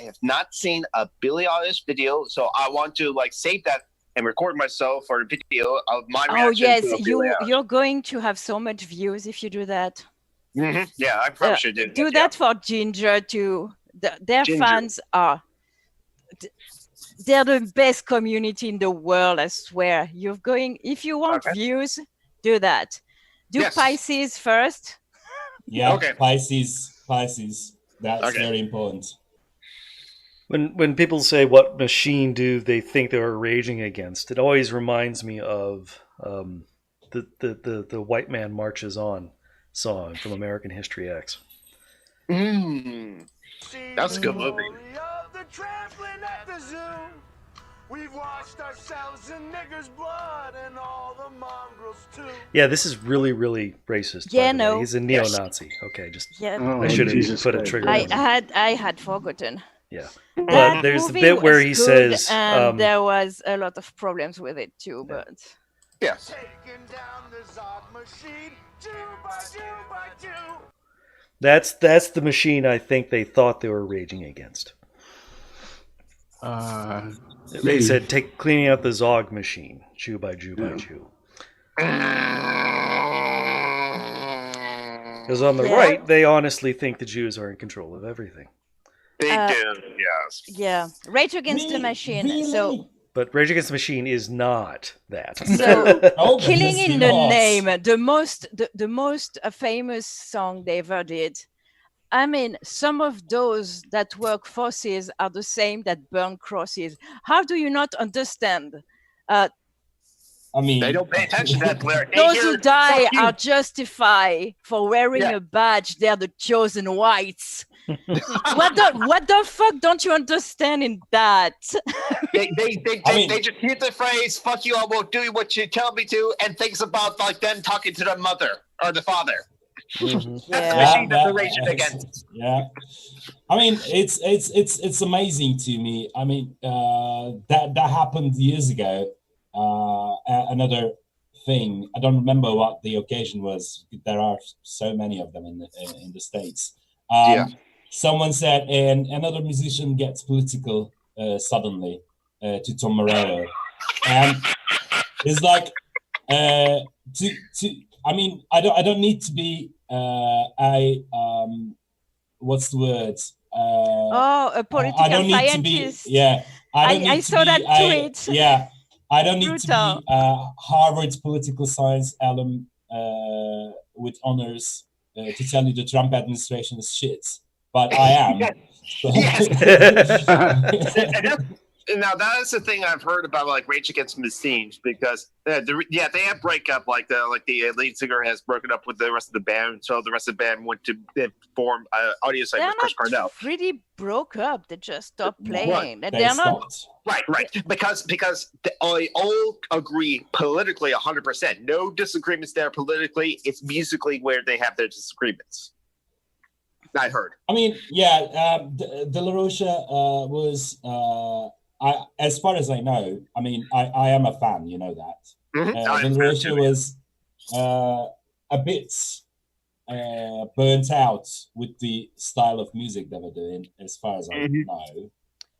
have not seen a Billie Eilish video, so I want to like save that and record myself for a video of my reaction. Oh yes, to you're going to have so much views if you do that. Yeah, I probably should do that for Ginger too. Their fans are. They're the best community in the world, I swear. If you want views, do that. Do Pisces first. Yeah, Pisces. That's very important. When people say what machine do they think they were raging against, it always reminds me of the White Man Marches On song from American History X. That's a good movie. We've washed ourselves in niggers' blood and all the mongrels too. Yeah, this is really, really racist. Yeah, no. He's a neo-Nazi. Okay, just I should have put a trigger. I had forgotten. Yeah, but there's the bit where he says, and there was a lot of problems with it too. But yes, that's the machine I think they thought they were raging against. They said, cleaning out the Zog machine, Jew by Jew by Jew. Because on the right, they honestly think the Jews are in control of everything. They do, yes. Yeah, Rage Against the Machine. Really? So, but Rage Against the Machine is not that. So, Killing in the Name, the most famous song they ever did. I mean, some of those that work forces are the same that burn crosses. How do you not understand? I mean, they don't pay attention to that, Claire. Those who die are justified for wearing a badge. They're the chosen whites. What the fuck don't you understand in that? They just hear the phrase "fuck you, I won't do what you tell me to," and thinks about like them talking to the mother or the father. That's the machine that they're raging against. Yeah, I mean it's amazing to me. I mean that happened years ago. Another thing, I don't remember what the occasion was. There are so many of them in the States. Someone said, and another musician gets political suddenly to Tom Morello, and it's like I mean, I don't need to be what's the word? A political scientist. I saw that tweet. I don't need to be Harvard political science alum with honors to tell you the Trump administration is shit, but I am. Now that is the thing I've heard about, like Rage Against the Machines, because they have breakup, like the lead singer has broken up with the rest of the band, so the rest of the band went to form audio site with Chris Cornell. Really broke up. They just stopped playing. Right. They're not right because they all agree politically 100%. No disagreements there politically. It's musically where they have their disagreements. I heard. I mean, yeah, De La Rocha was, as far as I know, I mean, I am a fan, you know that. De La Rocha was a bit burnt out with the style of music they were doing, as far as I know.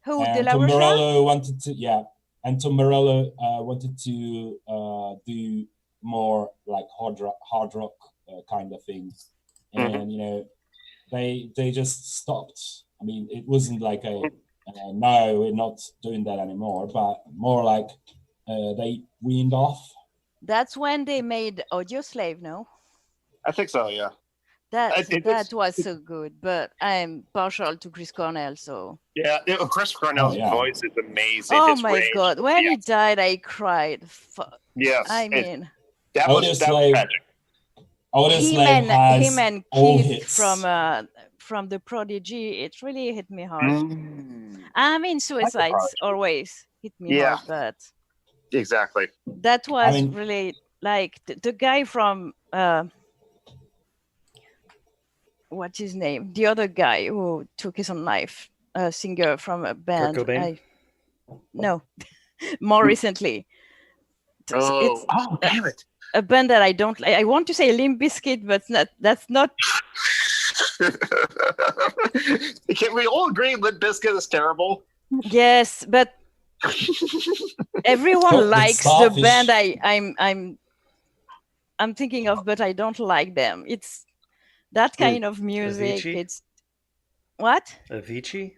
Who, De And La Tom Rocha? Morello wanted to, and Tom Morello wanted to do more like hard rock kind of thing, and you know, they just stopped. I mean, it wasn't like no, we're not doing that anymore, but more like they weaned off. That's when they made Audio Slave, no? I think so, yeah. That was so good, but I'm partial to Chris Cornell, so. Yeah, Chris Cornell's voice is amazing. Oh His my range, God, when he died, I cried. Yes. I mean. That was tragic. Him and Keith from The Prodigy, it really hit me hard. I mean, Suicides always hit me hard, but exactly. That was really like the guy from what's his name? The other guy who took his own life, a singer from a band. Kurt Cobain? No, more recently. Damn it. A band that I don't like. I want to say Limp Bizkit, but that's not. Can we all agree Limp Bizkit is terrible? Yes, but everyone likes the band I'm thinking of, but I don't like them. It's that kind of music. Avicii? It's what? Avicii?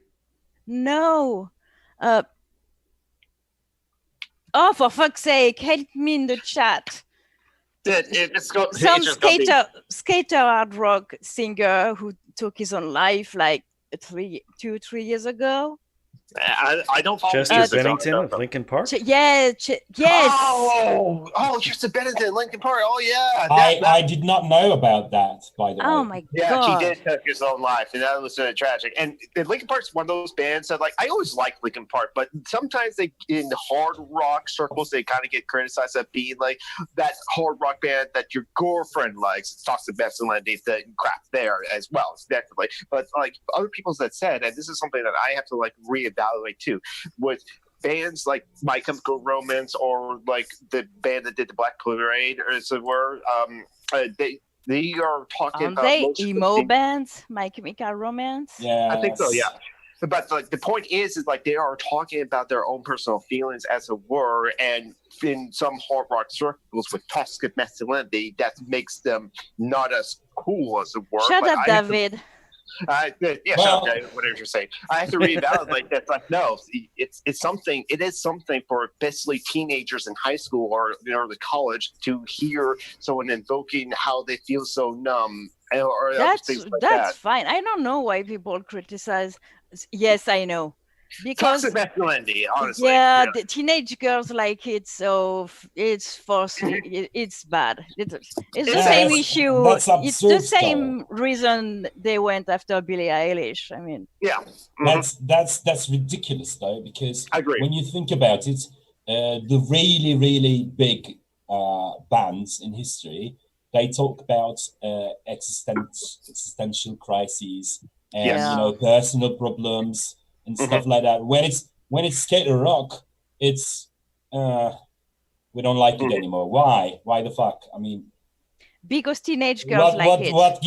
No. Oh, for fuck's sake, help me in the chat. Some skater hard rock singer who took his own life like 3 years ago. I don't follow Chester Bennington of Linkin Park. Yes. Oh, Chester Bennington, Linkin Park. Oh yeah. I did not know about that, by the way. Oh my God. Yeah, he did take his own life, and that was tragic. And Linkin Park's one of those bands that, like, I always liked Linkin Park, but sometimes they, in hard rock circles, they kind of get criticized as being like that hard rock band that your girlfriend likes. It talks to Best and Lendy, the crap there as well, definitely. But like other people that said, and this is something that I have to like reevaluate too, with bands like My Chemical Romance or like the band that did the Black Parade, or as it were, they are talking about they emo bands, My Chemical Romance. Yeah, I think so. Yeah, but like the point is like they are talking about their own personal feelings, as it were, and in some hard rock circles with toxic masculinity, that makes them not as cool, as it were. Shut up, David. Whatever you're saying. I have to reevaluate that. Like, no, it's something. It is something for basically teenagers in high school or early college to hear someone invoking how they feel so numb. Or that's fine. I don't know why people criticize. Yes, I know. Because toxic masculinity, honestly. Yeah, the teenage girls like it, so it's forceful. It's bad. It's the same issue. It's the same reason they went after Billie Eilish. I mean, yeah, that's ridiculous though, because I agree. When you think about it, the really big bands in history, they talk about existential crises and personal problems and stuff like that. When it's skater rock, it's we don't like it anymore. Why? Why the fuck? I mean, because teenage girls like it. What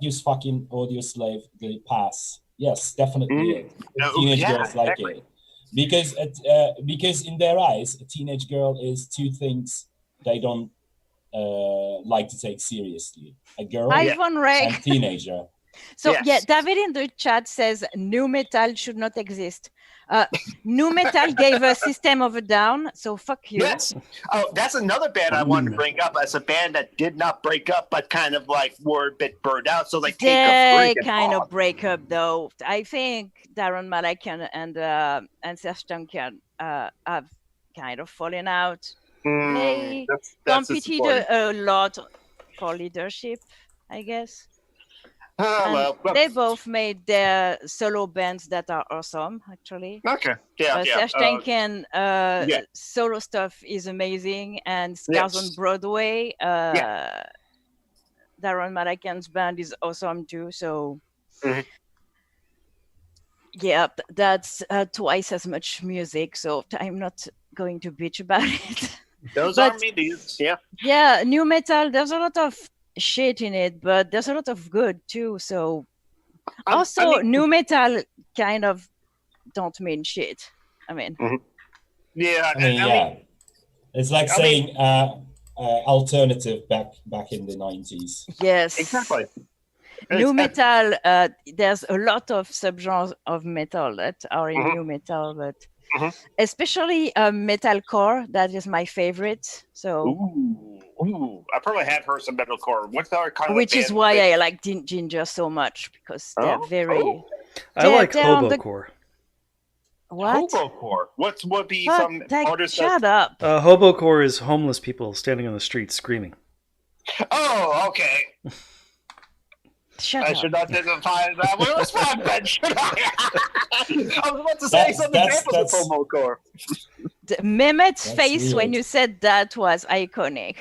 gives fucking Audio Slave the pass? Yes, definitely it. Teenage girls like it. Because in their eyes, a teenage girl is two things they don't like to take seriously: a girl and a teenager. So David in the chat says new metal should not exist. New metal gave a System of a Down, so fuck you. Yes. Oh, that's another band I wanted to bring up as a band that did not break up, but kind of like were a bit burned out. So like they kind of break up though. I think Darren Malakian and Serge Tankian have kind of fallen out. They competed a lot for leadership, I guess. They both made their solo bands that are awesome, actually. Okay, Serge Tankian solo stuff is amazing, and Scars on Broadway. Darren Malakian's band is awesome too. So Mhm. Yeah, that's twice as much music, so I'm not going to bitch about it. Those But- are me dudes. Yeah. Yeah, new metal, there's a lot of shit in it, but there's a lot of good too. So also, new metal kind of don't mean shit. I mean, Yeah. I mean, yeah, it's like I saying alternative back in the 90s. yes, Exactly. New It's- metal. There's a lot of subgenres of metal that are in Mhm. new metal, but Mhm. especially metalcore. That is my favorite. So, Ooh, I probably have heard some metalcore. What's our kind which of is why I like Ginger so much, because they're very. I They're- like they're on the- hobocore. What? Hobocore. What would be Fuck, some artist? shut up. Hobocore is homeless people standing on the street screaming. Oh, okay. Shut I up. should not identify that with a response then, should I? I was about to say some That's- examples of homocore. Mehmet's That's face when weird. you said that was iconic.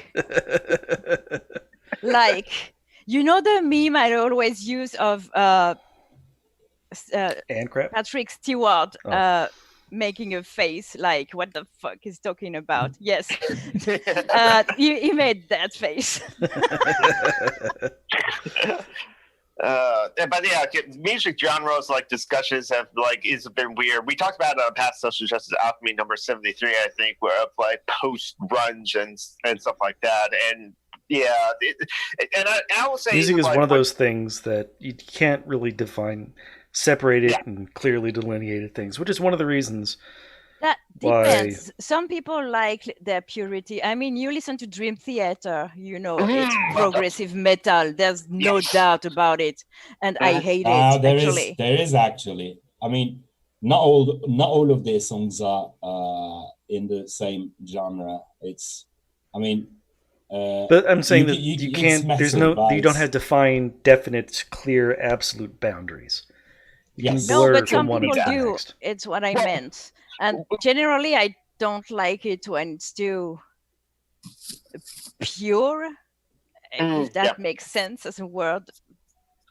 Like, you know the meme I always use of And crap. Patrick Stewart Oh. making a face like, what the fuck is talking about? Yes. He made that face. But yeah, music genres like discussions have it's been weird. We talked about past social justice alchemy number 73, I think, where of like post grunge and stuff like that. And yeah, I will say Music is like, one of those things that you can't really define, separate it, and clearly delineated things, which is one of the reasons. That Why? depends. Some people like their purity. I mean, you listen to Dream Theater, you know, it's progressive metal. There's no doubt about it. And I hate it, actually. There is actually. I mean, not all of their songs are in the same genre. It's, I mean, But I'm saying that you it's can't. There's metal, no. You don't but have to define definite, clear, absolute boundaries. You Yes. can No, blur but some from one people to the do. next. It's what I Well- meant. And generally, I don't like it when it's too pure, if that makes sense as a word,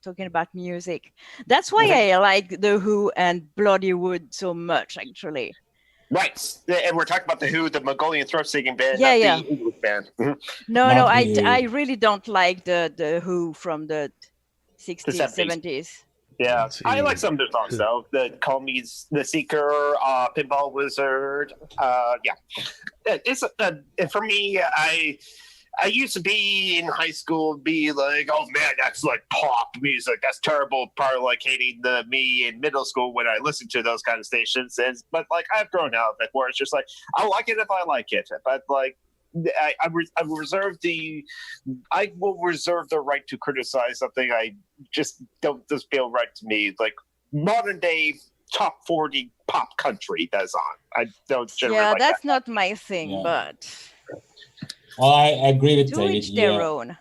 talking about music. That's why I like The Who and Bloody Wood so much, actually. right. And we're talking about the Who, the Mongolian throat singing band, Yeah, not yeah. the English band. No, Not I really. really don't like the Who from the 60s, 70s. 70s. Yeah, Let's I see. like some of their songs though. The Call Me's The Seeker, Pinball Wizard. Yeah, it's and for me, I used to be in high school, be like, oh man, that's like pop music. That's terrible. Probably like hating me in middle school when I listened to those kind of stations. But like I've grown out of it, where it's just like I like it if I like it, but like. I will reserve the right to criticize something I just doesn't feel right to me. Like modern day top 40 pop country that's on. I don't generally Yeah, like that's that. not my thing, Yeah. but well, I agree with to David. each their Yeah. own.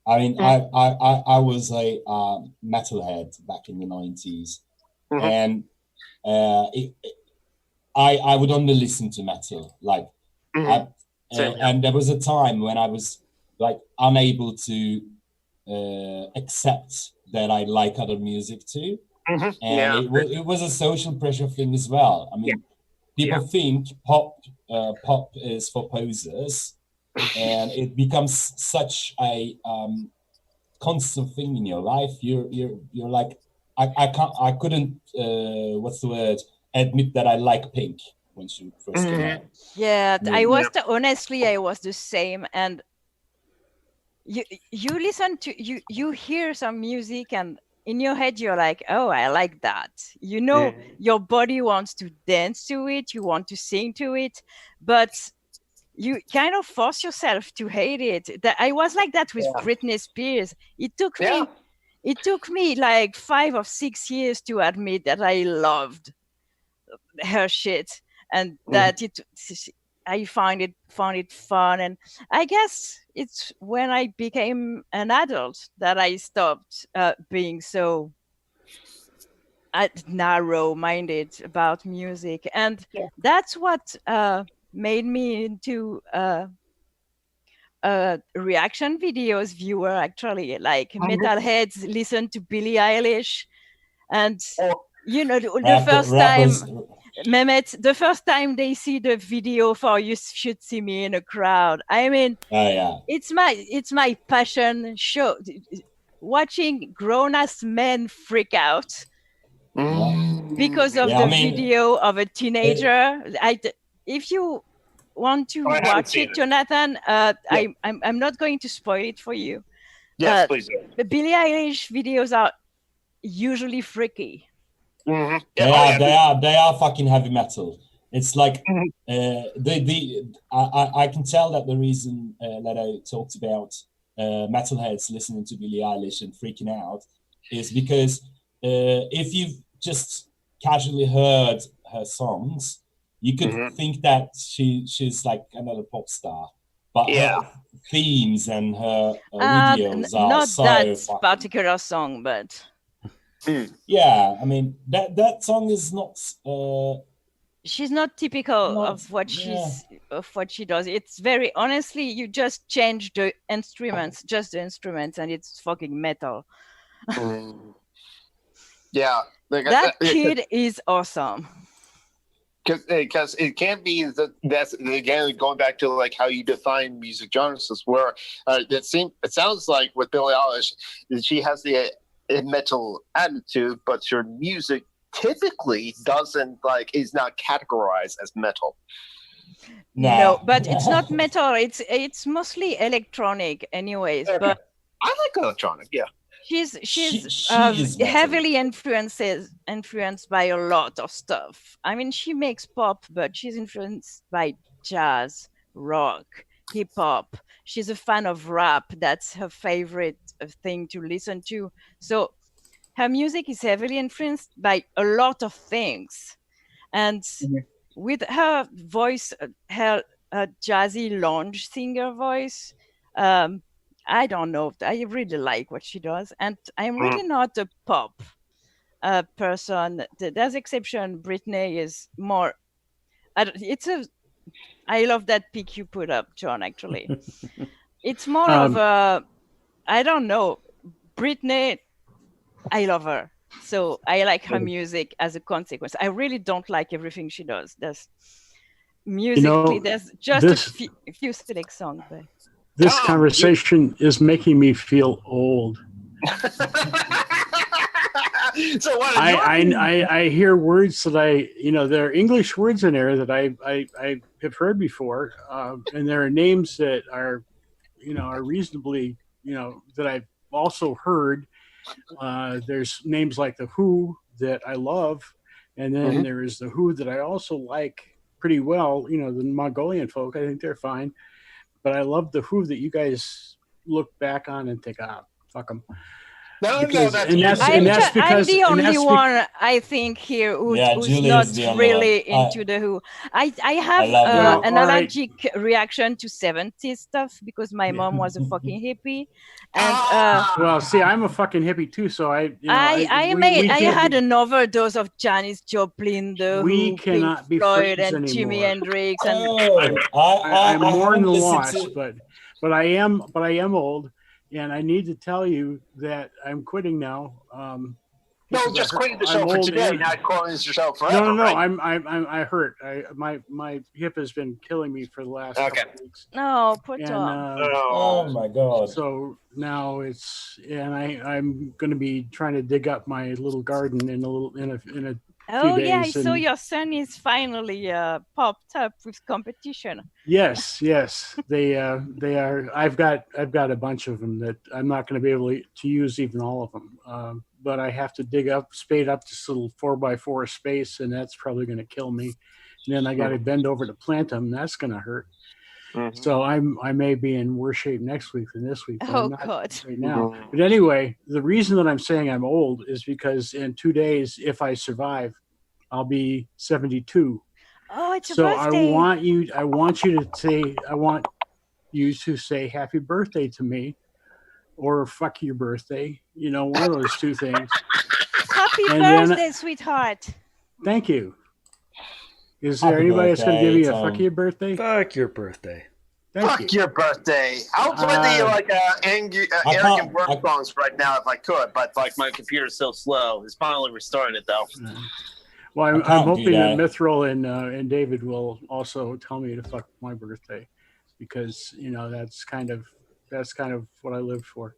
I mean, I was a metalhead back in the 90s, Mhm. and I would only listen to metal. Like, Mhm. Same here. and there was a time when I was like unable to accept that I like other music too, Mhm. and Yeah. it was a social pressure thing as well. I mean, people think pop is for posers, and it becomes such a constant thing in your life. You're like, I couldn't what's the word, admit that I like Pink when she first came out. Yeah, Yeah. I was honestly, I was the same. And you listen to you hear some music, and in your head you're like, oh, I like that. You know, your body wants to dance to it, you want to sing to it, but you kind of force yourself to hate it. That I was like that with Britney Spears. It took me like 5 or 6 years to admit that I loved her shit, and that I found it fun. And I guess it's when I became an adult that I stopped being so narrow-minded about music, and that's what made me into reaction videos viewer, actually. Like metalheads listen to Billie Eilish, And Oh. you know, the Rapper- first rappers- time, Mehmet, the first time they see the video for "You Should See Me in a Crowd," I mean, Oh yeah. it's my passion show. Watching grown-ass men freak out because of Yeah, the I mean, video of a teenager. If you want to I haven't watch seen it, it. Jonathan, I'm not going to spoil it for you. Yes, please do. The Billie Eilish videos are usually freaky. Mhm. They Yeah, oh, yeah. they are fucking heavy metal. It's like I can tell that the reason that I talked about metalheads listening to Billie Eilish and freaking out is because if you've just casually heard her songs, you could think that she's like another pop star, but Yeah. her themes and her videos are Not so that fucking- particular song, but Yeah, I mean that song is not. she's not typical Not- of what yeah. she does. It's very honestly, you just change the instruments, just the instruments, and it's fucking metal. Yeah. That kid is awesome. Because it can't be that's again going back to like how you define music genres, where it sounds like with Billie Eilish, she has the metal attitude, but her music typically is not categorized as metal. Nah. No, but it's not metal. It's mostly electronic, anyways. Okay. But I like electronic. Yeah. she's She is metal. heavily influenced by a lot of stuff. I mean, she makes pop, but she's influenced by jazz, rock, hip hop. She's a fan of rap. That's her favorite thing to listen to. So her music is heavily influenced by a lot of things. And with her voice, her jazzy lounge singer voice, I don't know. I really like what she does. And I'm really not a pop person. There's exception. Britney is more. I love that pic you put up, John, actually. It's more of a, I don't know. Britney, I love her. So I like her music as a consequence. I really don't like everything she does. There's musically, there's just a few select songs. But this conversation is making me feel old. So what? I hear words that there are English words in there that I have heard before, and there are names that are reasonably that I've also heard. There's names like the Who that I love, and then there is the Who that I also like pretty well. The Mongolian folk, I think they're fine, but I love the Who that you guys look back on and think, fuck them. No, I'm the only one I think here who's not really into the Who. I have an allergic reaction to 70s stuff because my mom was a fucking hippie, and well, see, I'm a fucking hippie too, so I had an overdose of Janis Joplin, the we Who, cannot Pink be Floyd, friends and anymore. Jimi Hendrix, and I'm more than lost, but I am old. And I need to tell you that I'm quitting now. No, just quitting the show for today, not quitting the show forever. No. Right? I hurt. My hip has been killing me for the last couple of weeks. No, put on. Oh my god! So now I'm going to be trying to dig up my little garden in a. Oh yeah, I saw your son is finally popped up with competition. Yes, they are. I've got a bunch of them that I'm not going to be able to use even all of them. But I have to spade up this little 4x4 space, and that's probably going to kill me. And then I got to bend over to plant them. That's going to hurt. Mm-hmm. So I may be in worse shape next week than this week. Oh God! Right now, but anyway, the reason that I'm saying I'm old is because in 2 days, if I survive, I'll be 72. Oh, it's so a birthday. I want you to say happy birthday to me, or fuck your birthday. One of those two things. Happy birthday, sweetheart. Thank you. Is there anybody that's going to give me a fuck your birthday? Fuck your birthday. Thank you. Fuck your birthday. I'll play the arrogant work songs right now if I could, but like my computer's so slow. It's finally restarting it though. Well, I'm hoping that Mithril and David will also tell me to fuck my birthday, because that's kind of what I lived for.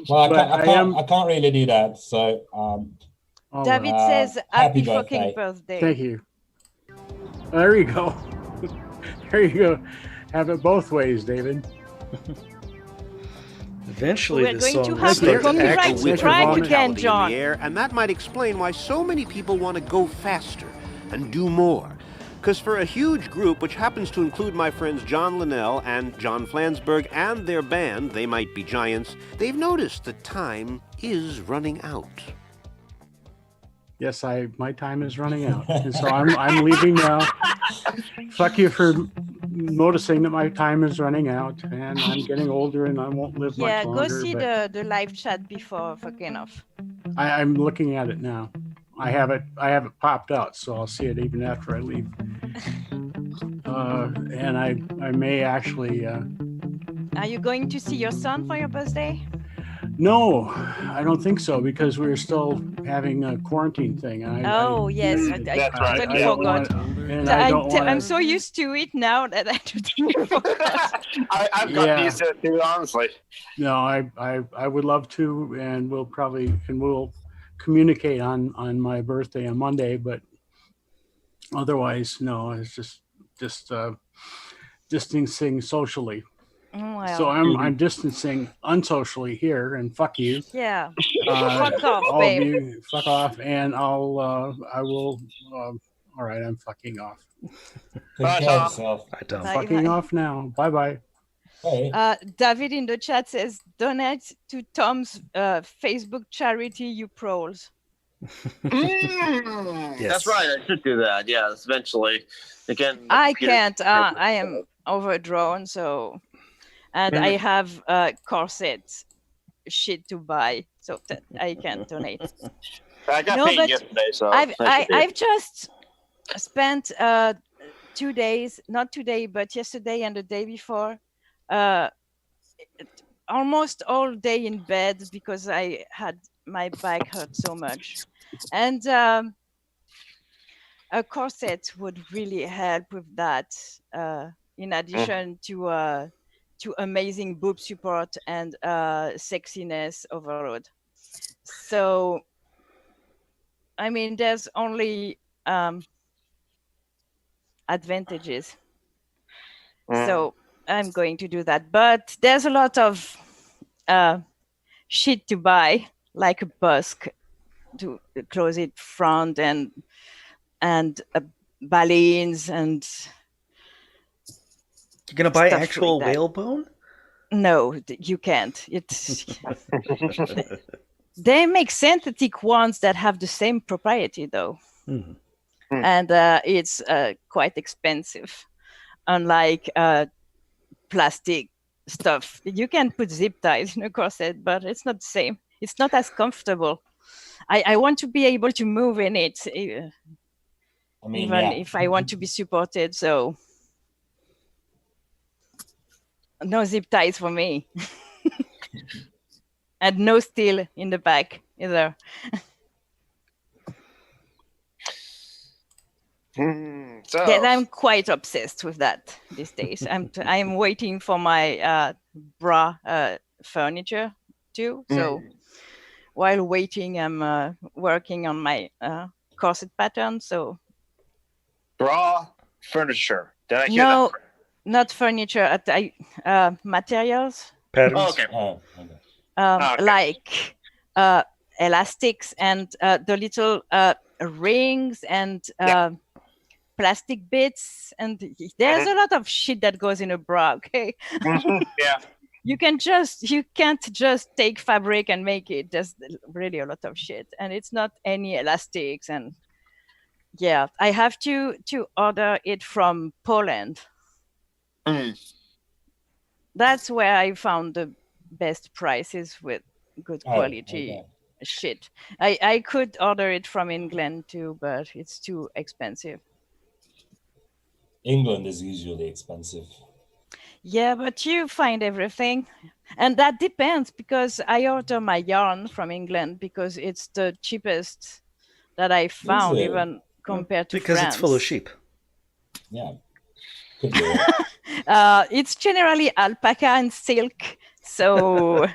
Well, I can't really do that. So, David says, "Happy fucking birthday!" Thank you. There you go. There you go. Have it both ways, David. Eventually, we're this going song to have the copyright strike again, John. And that might explain why so many people want to go faster and do more. Because for a huge group, which happens to include my friends John Linnell and John Flansburgh and their band, They Might Be Giants, they've noticed that time is running out. Yes, my time is running out, and so I'm leaving now. Fuck you for noticing that my time is running out, and I'm getting older, and I won't live much longer. Yeah, go see the live chat before fucking off. I'm looking at it now. I have it popped out, so I'll see it even after I leave. And I may actually. Are you going to see your son for your birthday? No, I don't think so, because we're still having a quarantine thing. Yes, I totally forgot. I'm so used to it now that I totally forgot. I've gotten used to it too, honestly. No, I would love to, and we'll communicate on my birthday on Monday, but otherwise, no, it's just distancing socially. Wow. So I'm distancing unsocially here, and fuck you. Yeah. Fuck off, babe. Fuck off, and I will. All right, I'm fucking off. Bye, Tom. I'm fucking off now. Bye bye. Hey. David in the chat says, donate to Tom's Facebook charity, you pros. Yes. That's right. I should do that. Yeah, eventually. Again, I can't. I am overdrawn, so. And I have corset shit to buy, so that I can't donate. I got paid yesterday, so I've just spent 2 days, not today, but yesterday and the day before, almost all day in bed because I had my back hurt so much, and a corset would really help with that. In addition to amazing boob support and sexiness overload. So, I mean, there's only advantages. So I'm going to do that. But there's a lot of shit to buy, like a busk to close it front and baleines and... You're gonna buy stuff actual like that. whalebone? No, you can't. They make synthetic ones that have the same propriety, though, and it's quite expensive. Unlike plastic stuff, you can put zip ties in a corset, but it's not the same. It's not as comfortable. I want to be able to move in it, if I want to be supported. So. No zip ties for me. And no steel in the back either. Yeah, I'm quite obsessed with that these days. I'm waiting for my bra furniture too. So while waiting, I'm working on my corset pattern. So bra furniture. Did I hear that? No. Not furniture, materials. Patterns. Oh, okay. Like elastics and the little rings and plastic bits. And there's a lot of shit that goes in a bra, okay? Yeah. You can't just take fabric and make it. There's really a lot of shit. And it's not any elastics. And yeah, I have to order it from Poland. That's where I found the best prices with good quality shit. I could order it from England too, but it's too expensive. England is usually expensive. Yeah, but you find everything. And that depends because I order my yarn from England because it's the cheapest that I found, it? even compared to Because France. it's full of sheep. Yeah. Could be it. It's generally alpaca and silk. So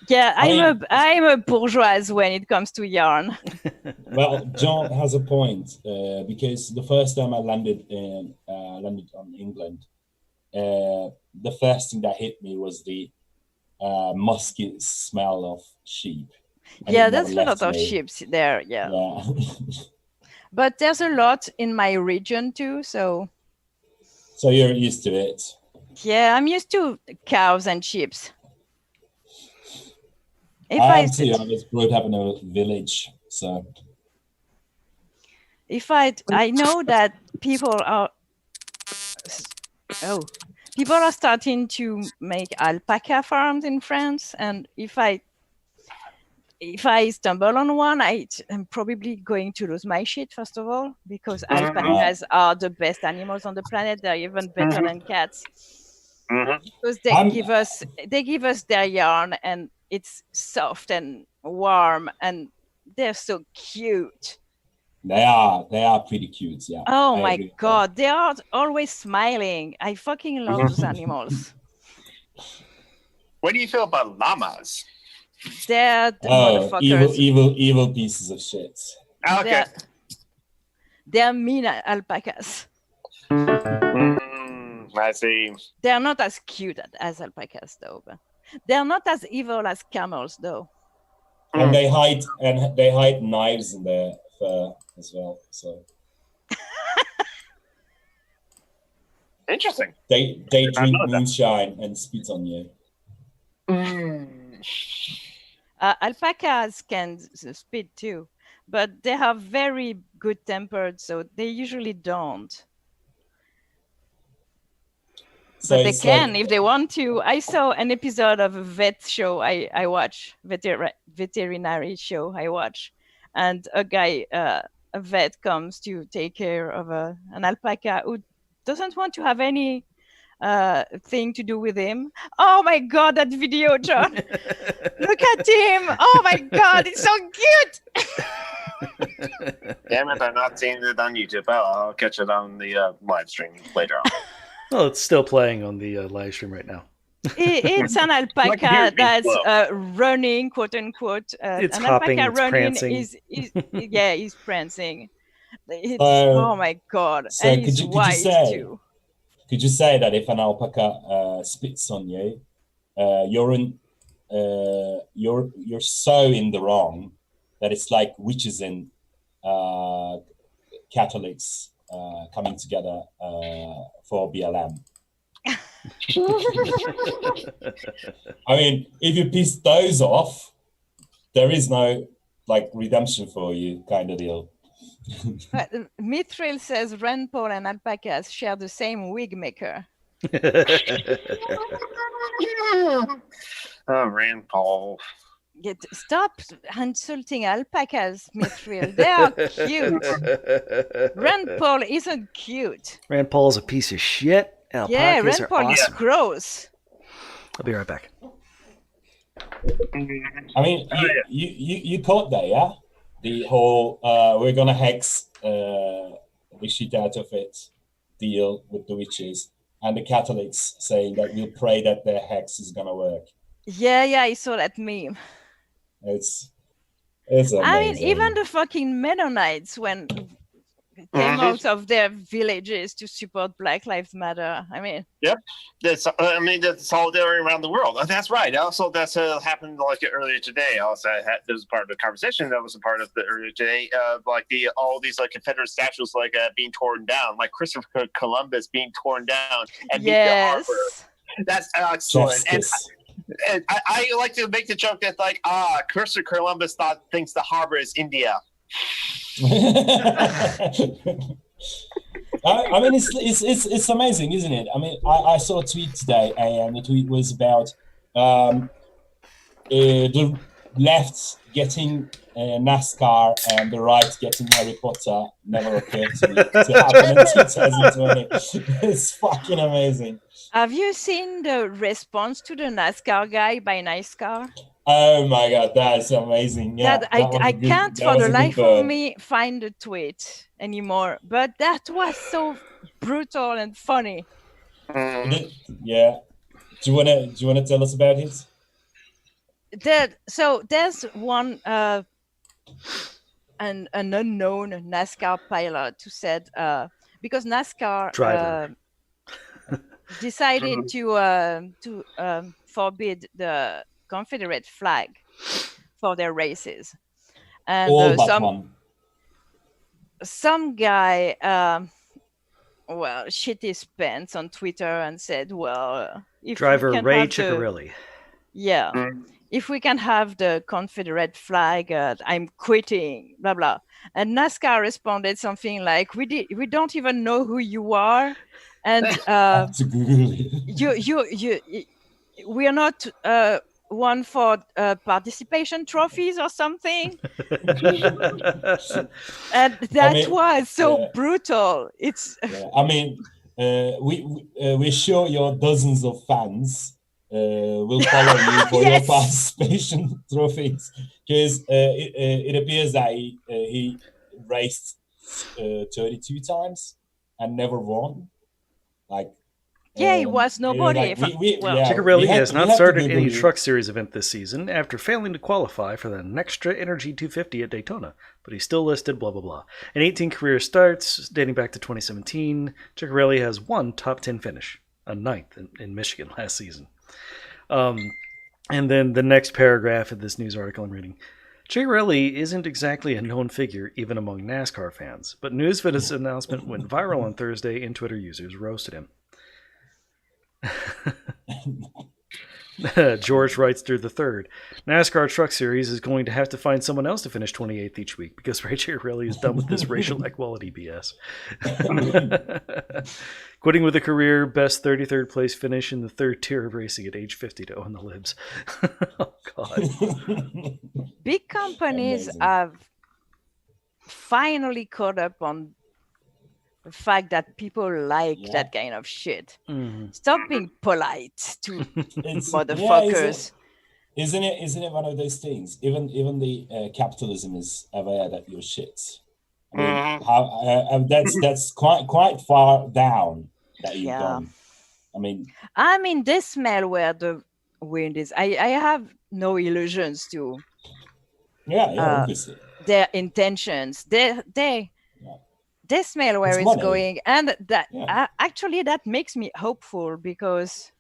yeah, I'm a bourgeoise when it comes to yarn. Well, John has a point because the first time I landed on England, the first thing that hit me was the musky smell of sheep. And Yeah, it never there's a lot left of me. sheep there. Yeah. But there's a lot in my region too. So So you're used to it. yeah, I'm used to cows and sheep. If I was brought up in a village, so I know that people are starting to make alpaca farms in France, and if I stumble on one, I'm probably going to lose my shit first of all, because alpacas are the best animals on the planet. They're even better than cats because they give us their yarn, and it's soft and warm, and they're so cute. they are pretty cute. Yeah. Oh my god, they are always smiling. I fucking love those animals. What do you feel about llamas? They're the motherfuckers. Evil pieces of shit. Okay. They're mean alpacas. I see. They're not as cute as alpacas though. But they're not as evil as camels though. And they hide knives in their fur as well. So interesting. They drink moonshine and spit on you. Alpacas can spit too, but they are very good tempered, so they usually don't. So but they can if they want to. I saw an episode of a vet show I watch, veterinary show I watch, and a guy, a vet comes to take care of an alpaca who doesn't want to have any thing to do with him. Oh my god, that video, John! Look at him! Oh my god, it's so cute! Damn it, I'm not seeing it on YouTube. I'll catch it on the live stream later on. Well, it's still playing on the live stream right now. It's an alpaca that's running, quote unquote. It's an hopping, alpaca it's running prancing. He's prancing. Oh my god! So and he's white too. Could you say that if an alpaca spits on you, you're so in the wrong that it's like witches and Catholics coming together for BLM? I mean, if you piss those off, there is no like redemption for you, kind of deal. Mithril says Rand Paul and alpacas share the same wig maker. Oh, Rand Paul. Stop insulting alpacas, Mithril. They are cute. Rand Paul isn't cute. Rand Paul's a piece of shit. Alpacas yeah, Rand Paul are awesome. is gross. I'll be right back. I mean, you caught that, yeah? The whole we're gonna hex the shit out of it deal with the witches, and the Catholics saying that we'll pray that their hex is gonna work. Yeah, I saw that meme. It's amazing. I mean, even the fucking Mennonites, when came out of their villages to support Black Lives Matter. I mean, yep, that's solidarity around the world. That's right. Also, that's happened like earlier today. Also, there was part of the conversation that was a part of the earlier today, like all these like Confederate statues like being torn down, like Christopher Columbus being torn down and being the harbor. That's excellent. And I like to make the joke that like Christopher Columbus thinks the harbor is India. I mean, it's amazing, isn't it? I mean, I saw a tweet today, and the tweet was about the left getting NASCAR and the right getting Harry Potter never occurred to me to happen in 2020. It's fucking amazing. Have you seen the response to the NASCAR guy by NASCAR? Oh my god, that's amazing. Yeah, That I can't for the life of me find the tweet anymore, but that was so brutal and funny. Yeah. Do you wanna tell us about it? So there's one an unknown NASCAR pilot who said because NASCAR decided to forbid the Confederate flag for their races, and some guy shit his pants on Twitter and said, well, if driver Ray Ciccarelli. If we can have the Confederate flag, I'm quitting, blah blah. And NASCAR responded something like, we don't even know who you are, and we are not one for participation trophies or something. And that was so brutal. It's we're sure your dozens of fans will follow you for your participation trophies, because it appears that he raced 32 times and never won. He was nobody. Ciccarelli has not started any Truck Series event this season after failing to qualify for the Nextra Energy 250 at Daytona, but he's still listed, blah, blah, blah. In 18 career starts, dating back to 2017, Ciccarelli has one top 10 finish, a 9th in Michigan last season. And then the next paragraph of this news article I'm reading. Ciccarelli isn't exactly a known figure even among NASCAR fans, but news of his announcement went viral on Thursday and Twitter users roasted him. George writes through the third. NASCAR Truck Series is going to have to find someone else to finish 28th each week because Ray Ciccarelli is done with this racial equality BS. Quitting with a career best 33rd place finish in the third tier of racing at age 50 to own the libs. Oh God. Big companies have finally caught up on the fact that people like that kind of shit. Mm-hmm. Stop being polite to motherfuckers. Isn't it one of those things? Even the capitalism is aware that you're shit. I mean, that's quite far down that you've gone. I mean, they smell where the wind is. I have no illusions to their intentions. They smell where it's going, and that actually that makes me hopeful because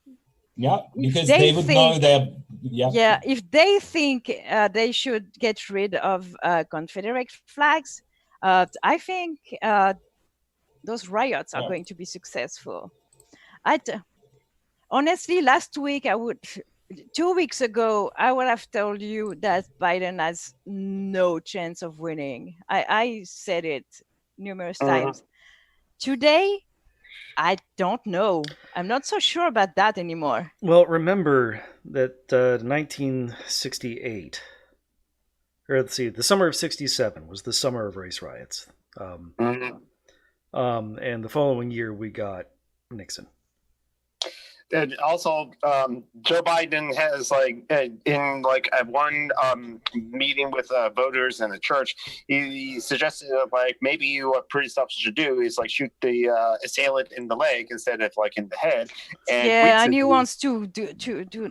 they would know they're if they think they should get rid of Confederate flags, I think those riots are going to be successful. Honestly, last week 2 weeks ago, I would have told you that Biden has no chance of winning. I said it numerous times. Today, I don't know. I'm not so sure about that anymore. Well, remember that 1968, or let's see, the summer of 67 was the summer of race riots. And the following year we got Nixon. And also, Joe Biden has in one meeting with voters in a church, he suggested maybe what pretty stuff should do is shoot the assailant in the leg instead of in the head. And he wants to do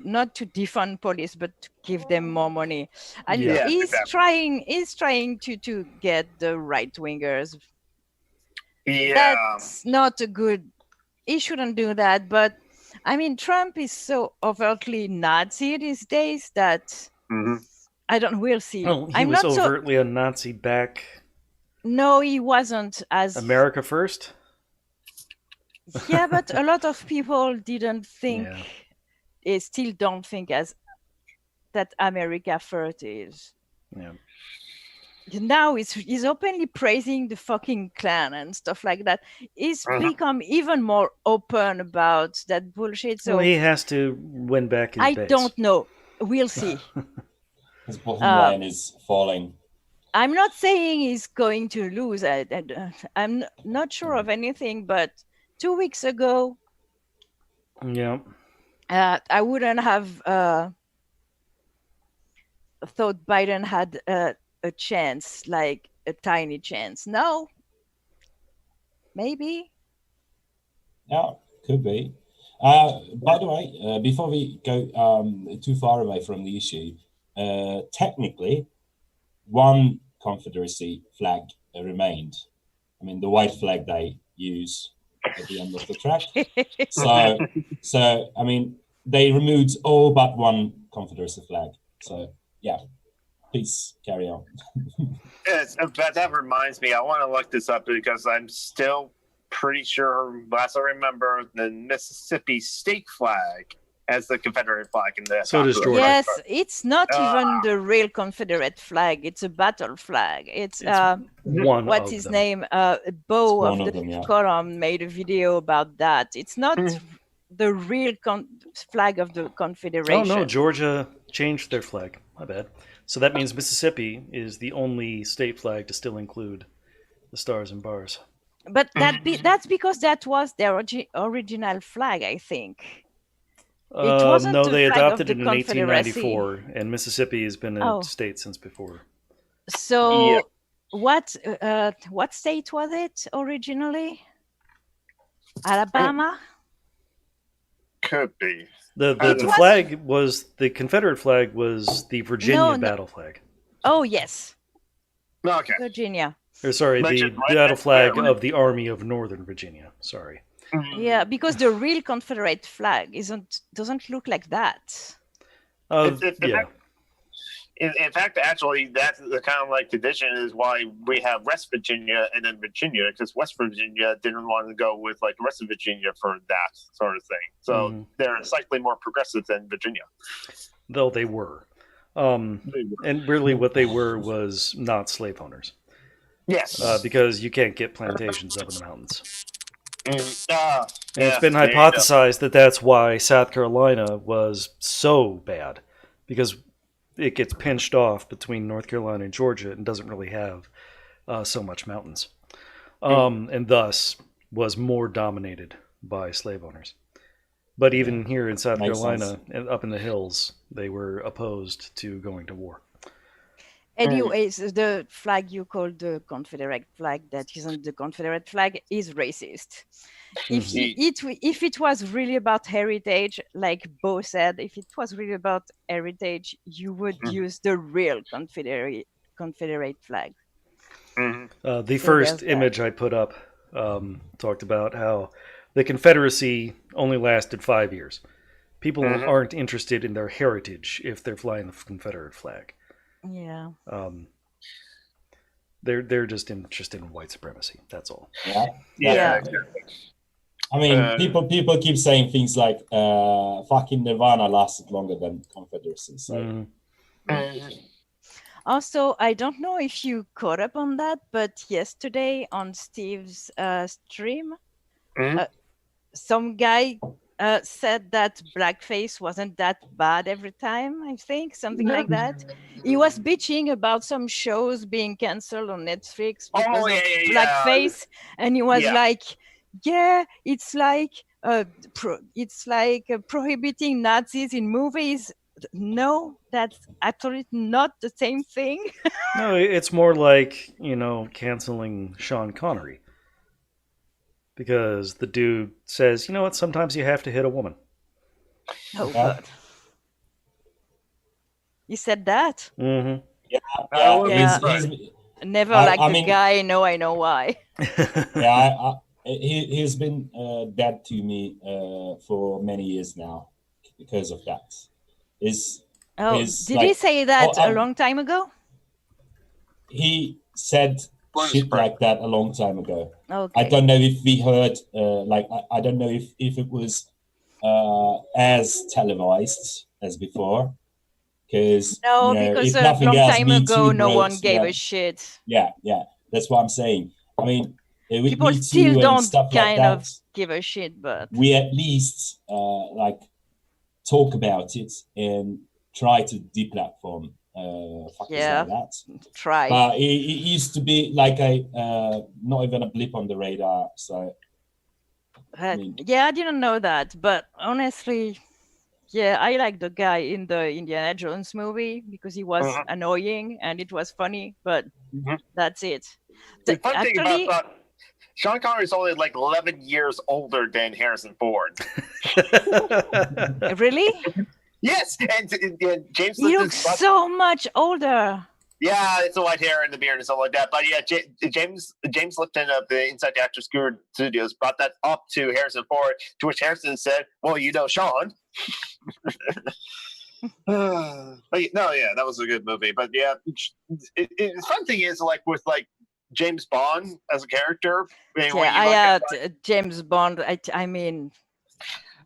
not to defund police, but to give them more money. And he's trying to get the right wingers. Yeah, that's not a good. He shouldn't do that, but. I mean, Trump is so overtly Nazi these days that we'll see. Oh, he was overtly a Nazi back. No, he wasn't as America first. Yeah, but a lot of people didn't think, they still don't think as that America first is. Yeah. Now he's openly praising the fucking Klan and stuff like that. He's become even more open about that bullshit. So he has to win back his base. I don't know. We'll see. His bottom line is falling. I'm not saying he's going to lose. I'm not sure of anything, but 2 weeks ago, Yeah. I wouldn't have thought Biden had a chance, like a tiny chance. No, maybe. Yeah, could be. By the way, before we go too far away from the issue, technically, one Confederacy flag remained. I mean, the white flag they use at the end of the track. So I mean, they removed all but one Confederacy flag. So yeah, please carry on. Yes, but that reminds me, I want to look this up because I'm still pretty sure, last I remember, the Mississippi state flag as the Confederate flag in the So does Georgia. Yes, it's not even the real Confederate flag. It's a battle flag. It's one what's of his them. name? Bo one of of the them, yeah. column made a video about that. It's not the real flag of the Confederation. Oh no, Georgia changed their flag. My bad. So that means Mississippi is the only state flag to still include the stars and bars. But that's because that was their original flag, I think. It wasn't No, the they flag adopted of it the in Confederacy. 1894, and Mississippi has been a Oh. state since before. So what state was it originally? Alabama? Could be. The was- flag was, the Confederate flag was the Virginia No. battle flag. Oh, yes, Okay. Virginia. Or sorry, Which the is right battle there, flag right? of the Army of Northern Virginia. Sorry. Yeah, because the real Confederate flag doesn't look like that. Yeah. In fact, actually, that's the kind of like division is why we have West Virginia and then Virginia, because West Virginia didn't want to go with like the rest of Virginia for that sort of thing. So they're slightly more progressive than Virginia. Though they were. And really what they were was not slave owners. Yes. Because you can't get plantations up in the mountains. And it's yeah, been there you go. hypothesized that that's why South Carolina was so bad, because it gets pinched off between North Carolina and Georgia and doesn't really have so much mountains, and thus was more dominated by slave owners. But even here in South Makes Carolina, and up in the hills, they were opposed to going to war. Anyways, the flag you call the Confederate flag that isn't the Confederate flag is racist. If it was really about heritage, like Bo said, if it was really about heritage, you would use the real Confederate flag. The So first there's that. image I put up talked about how the Confederacy only lasted 5 years. People aren't interested in their heritage if they're flying the Confederate flag. Yeah. They're just interested in white supremacy. That's all. Yeah. I mean, people keep saying things like fucking Nirvana lasted longer than Confederacy. So Also, I don't know if you caught up on that, but yesterday on Steve's stream, some guy said that blackface wasn't that bad every time, I think, something like that. He was bitching about some shows being canceled on Netflix because of blackface, and he was like, yeah, it's like prohibiting Nazis in movies. No, that's absolutely not the same thing. No, it's more like, canceling Sean Connery. Because the dude says, you know what, sometimes you have to hit a woman. Oh, God. You said that? Mm-hmm. Never I liked the mean- guy. No, I know why. He's been dead to me for many years now because of that. Did he say that a long time ago? He said shit like that a long time ago. Okay. I don't know if we heard, I don't know if it was as televised as before. Because because if a nothing long else, time Me ago, Too no bros, one gave a shit. Yeah, that's what I'm saying. I mean, with People Me Too still and don't stuff like kind that, of give a shit, but we at least talk about it and try to deplatform fuckers Yeah. like that. Try. But it used to be like a not even a blip on the radar. So Yeah, I didn't know that, but honestly, yeah, I like the guy in the Indiana Jones movie because he was annoying and it was funny, but that's it. The fun Actually, thing about Sean Connery is only like 11 years older than Harrison Ford. really? Yes, and James He looks so much older. Yeah, it's the white hair and the beard and stuff like that. But yeah, James Lipton of the Inside the Actors Studios brought that up to Harrison Ford, to which Harrison said, "Well, you know, Sean." No, yeah, that was a good movie. But yeah, the fun thing is like with like James Bond as a character. James Bond. I mean,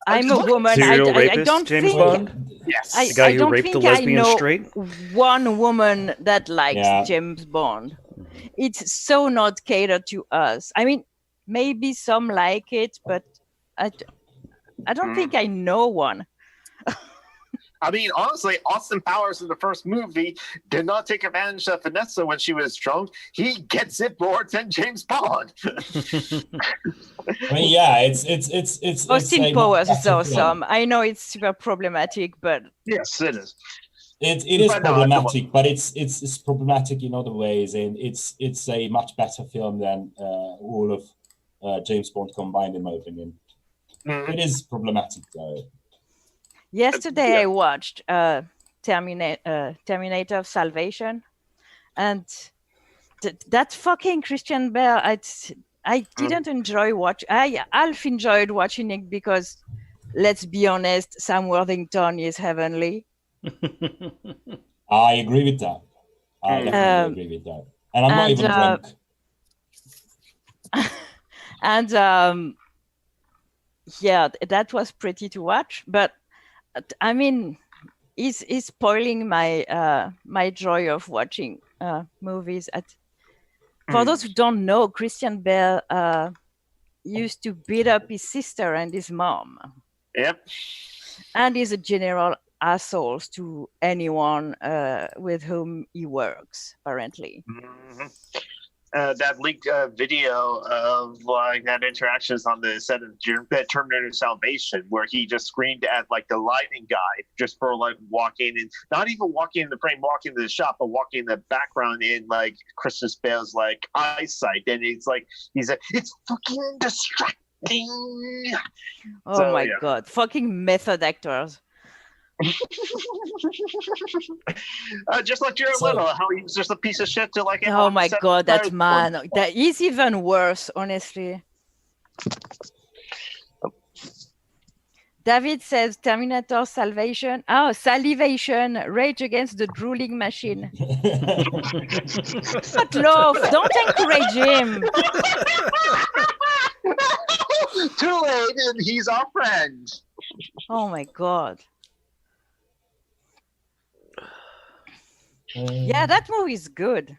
I'm a woman. Serial I rapist, don't James think. Bond? Yes. The guy who raped the lesbian straight? One woman that likes James Bond. It's so not catered to us. I mean, maybe some like it, but I don't think I know one. I mean, honestly, Austin Powers in the first movie did not take advantage of Vanessa when she was drunk. He gets it more than James Bond. I mean, yeah, it's Austin Powers is awesome. I know it's super problematic, but yes, it is. It is problematic, but it's problematic in other ways, and it's a much better film than all of James Bond combined, in my opinion. It is problematic, though. Yesterday I watched Terminator Salvation, and that fucking Christian Bale. I didn't enjoy watching. I half enjoyed watching it because, let's be honest, Sam Worthington is heavenly. I agree with that. I definitely agree with that, and I'm not even drunk. And yeah, that was pretty to watch, but. I mean, is spoiling my my joy of watching movies. For those who don't know, Christian Bale used to beat up his sister and his mom. Yep. And he's a general asshole to anyone with whom he works, apparently. That leaked video of like that interactions on the set of Terminator Salvation, where he just screamed at like the lighting guy just for like walking in, not even walking in the frame, walking in the shot, but walking in the background in like Christian Bale's like eyesight, and it's like it's fucking distracting. Oh my god, fucking method actors. Just like Jared Leto, how he was just a piece of shit to like. Oh my god, that man! That is even worse, honestly. David says Terminator Salvation. Oh, Salivation, Rage Against the Drooling Machine. Not love. Don't encourage him. Too late, and he's our friend. Oh my god. Yeah, that movie is good.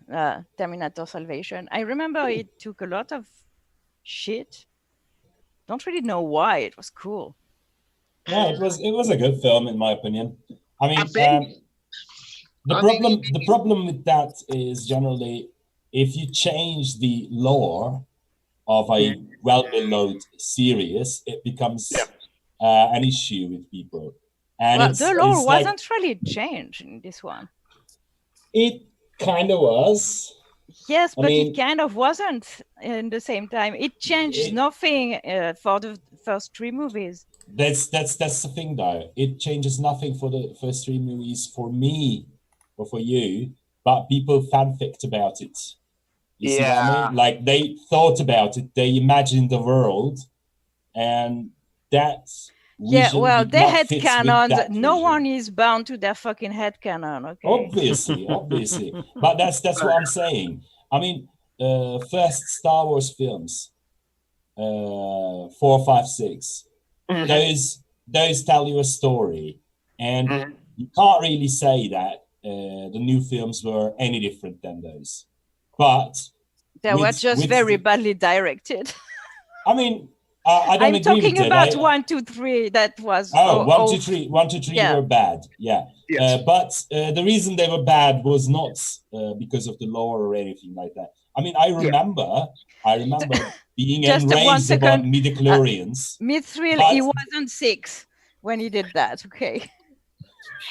Terminator Salvation. I remember it took a lot of shit. Don't really know why. It was cool. Yeah, it was a good film in my opinion. I mean, the problem with that is generally if you change the lore of a well-beloved series, it becomes an issue with people. And the lore wasn't really changed in this one. It kind of was. Yes, but it kind of wasn't in the same time. It changed nothing for the first three movies. That's the thing, though. It changes nothing for the first three movies for me or for you, but people fanficked about it. You see what I mean? Like they thought about it, they imagined the world, and that's. Yeah, well, their head canon. No one is bound to their fucking head canon. Okay. Obviously, but that's what I'm saying. I mean, first Star Wars films, 4, 5, 6. Those tell you a story, and you can't really say that the new films were any different than those. But they were just very badly directed. I mean. I don't I'm agree talking with it. about 1, 2, 3. That was One, two, three. 1, 2, 3 Yeah. were bad. Yeah. Yes. But the reason they were bad was not because of the lore or anything like that. I mean, I remember being Just 1 enraged about second. midichlorians. Mithril, But- he wasn't 6 when he did that. Okay.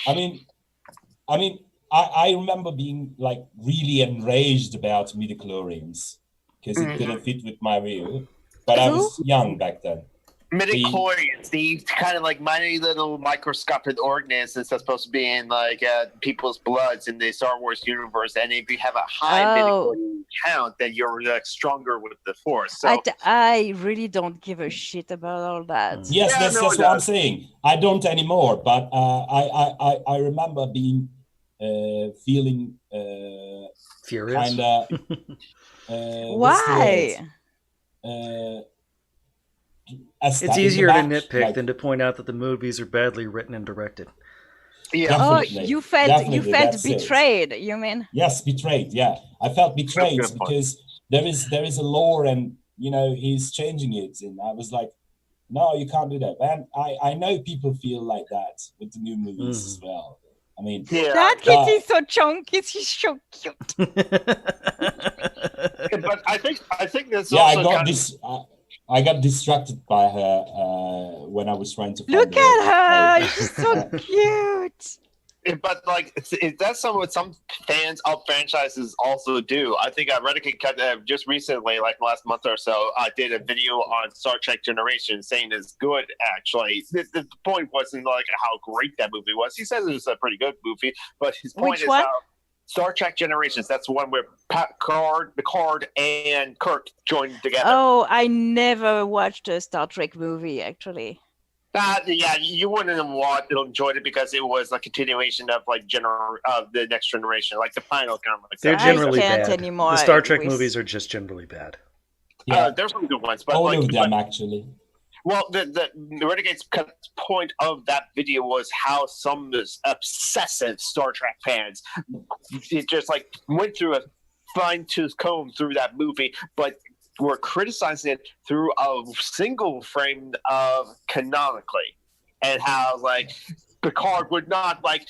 I mean, I remember being like really enraged about midichlorians because it couldn't fit with my view. But I was young back then. Midichlorians, the kind of like mighty little microscopic organisms that's supposed to be in like people's bloods in the Star Wars universe, and if you have a high midichlorian count, then you're like stronger with the Force. So I really don't give a shit about all that. Yes, Yeah, that's no, what it I'm does. saying. I don't anymore, but I remember being feeling Furious. kind of. Why? It's easier to nitpick than to point out that the movies are badly written and directed. yeah, Oh, Definitely. you felt Definitely, that's it. betrayed. You mean? Yes, betrayed. Yeah, I felt betrayed That's a good point. because there is a lore, and he's changing it, and I was like, no, you can't do that. And I know people feel like that with the new movies as well. I mean, yeah. That kid is so chunky. He's so cute. But I think that's yeah, also kind of, I got distracted by her when I was trying to find Look the at her. right- She's so cute. but like that's what some fans of franchises also do. I think Redican cut just recently, like last month or so, did a video on Star Trek Generations saying it's good. Actually, the point wasn't like how great that movie was. He says it was a pretty good movie, but his point Which is one? how Star Trek Generations. That's the one where Picard, and Kirk joined together. Oh, I never watched a Star Trek movie, actually. Yeah, you wouldn't have enjoyed it because it was a continuation of like the Next Generation, like the final kind of like They're that. generally I can't bad. anymore The Star Trek with- movies are just generally bad. Yeah, There's some good ones, but all like, of them actually. well, the Renegade's point of that video was how some obsessive Star Trek fans it just like went through a fine-tooth comb through that movie, but were criticizing it through a single frame of canonically, and how like Picard would not like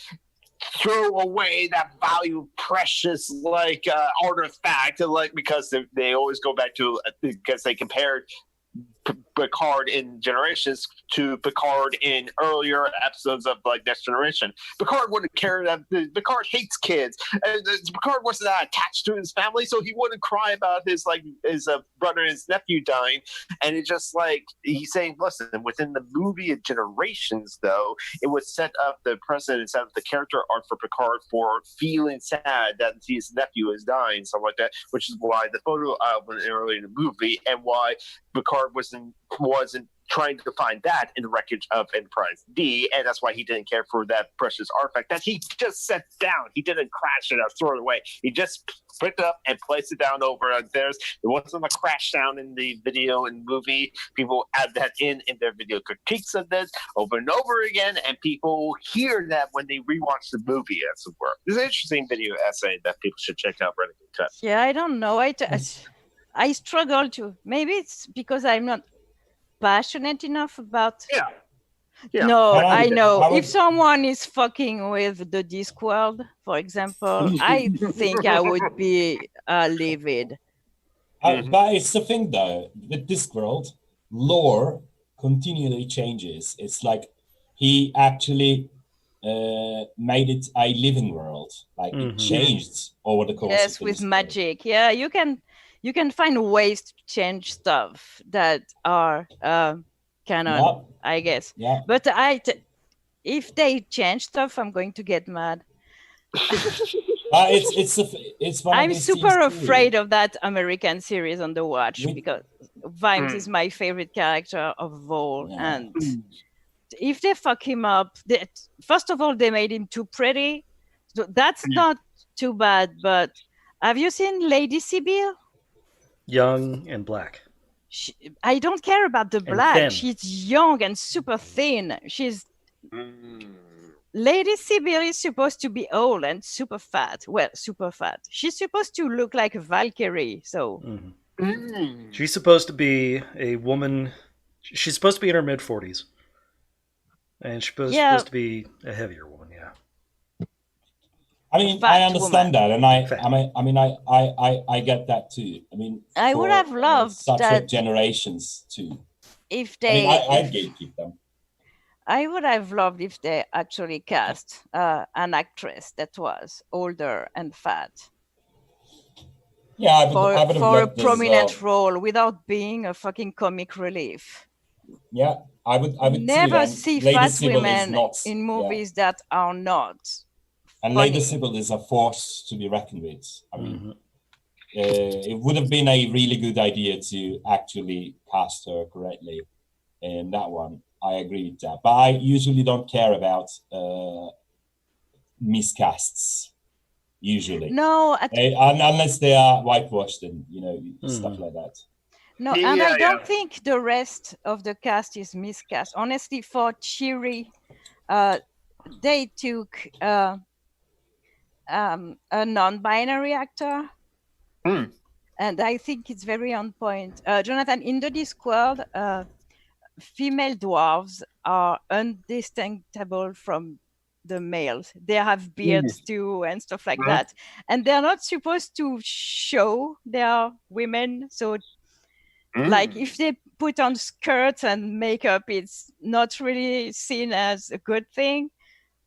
throw away that value precious like artifact like because they always go back to because they compared Picard in Generations to Picard in earlier episodes of like Next Generation. Picard wouldn't care that Picard hates kids, and Picard wasn't that attached to his family, so he wouldn't cry about his brother and his nephew dying. And it just like he's saying, listen, within the movie of Generations, though, it would set up the precedent and set up the character arc for Picard for feeling sad that his nephew is dying, something like that, which is why the photo album early in the movie and why Picard wasn't trying to find that in the wreckage of Enterprise D, and that's why he didn't care for that precious artifact that he just set down. He didn't crash it or throw it away. He just picked it up and placed it down over theirs. It wasn't a crash down in the video and movie. People add that in their video critiques of this over and over again, and people hear that when they rewatch the movie, as it were. It's an interesting video essay that people should check out. Renegade Cut. Yeah, I don't know. I struggle to. Maybe it's because I'm not passionate enough about. Yeah. Yeah. No, How I would- know. how would- If someone is fucking with the Discworld, for example, I think I would be livid. But it's the thing though, with Discworld, lore continually changes. It's like he actually made it a living world. Like it changed over the course Yes, of the with Discworld. magic. Yeah, you can find ways to change stuff that are canon, Yeah. I guess. Yeah. But if they change stuff, I'm going to get mad. It's one of I'm these super things too. afraid of that American series on the watch We- because Vimes is my favorite character of all. Yeah. And if they fuck him up, first of all, they made him too pretty. So that's not too bad. But have you seen Lady Sibyl? Young and black. I don't care about the black. thin. She's young and super thin. Lady Sibyl is supposed to be old and super fat. Well, super fat. She's supposed to look like a Valkyrie. So She's supposed to be a woman She's supposed to be in her mid-40s. And she's supposed to be a heavier woman, yeah. I mean, I understand that, and I get that too. I mean, I would have loved subsequent generations too. If they, I'd gatekeep them. I would have loved if they actually cast an actress that was older and fat. Yeah, I would for a prominent role without being a fucking comic relief. Yeah, I would never see fat women in movies that are not. And funny. Lady Sybil is a force to be reckoned with. I mean, it would have been a really good idea to actually cast her correctly in that one. I agree with that, but I usually don't care about miscasts. Usually, no, unless they are whitewashed and stuff like that. No, and I don't think the rest of the cast is miscast. Honestly, for Cheery, they took a non-binary actor, and I think it's very on point. Jonathan, in the Discworld, female dwarves are undistinguishable from the males. They have beards too and stuff like that, and they're not supposed to show they are women. So, like, if they put on skirts and makeup, it's not really seen as a good thing.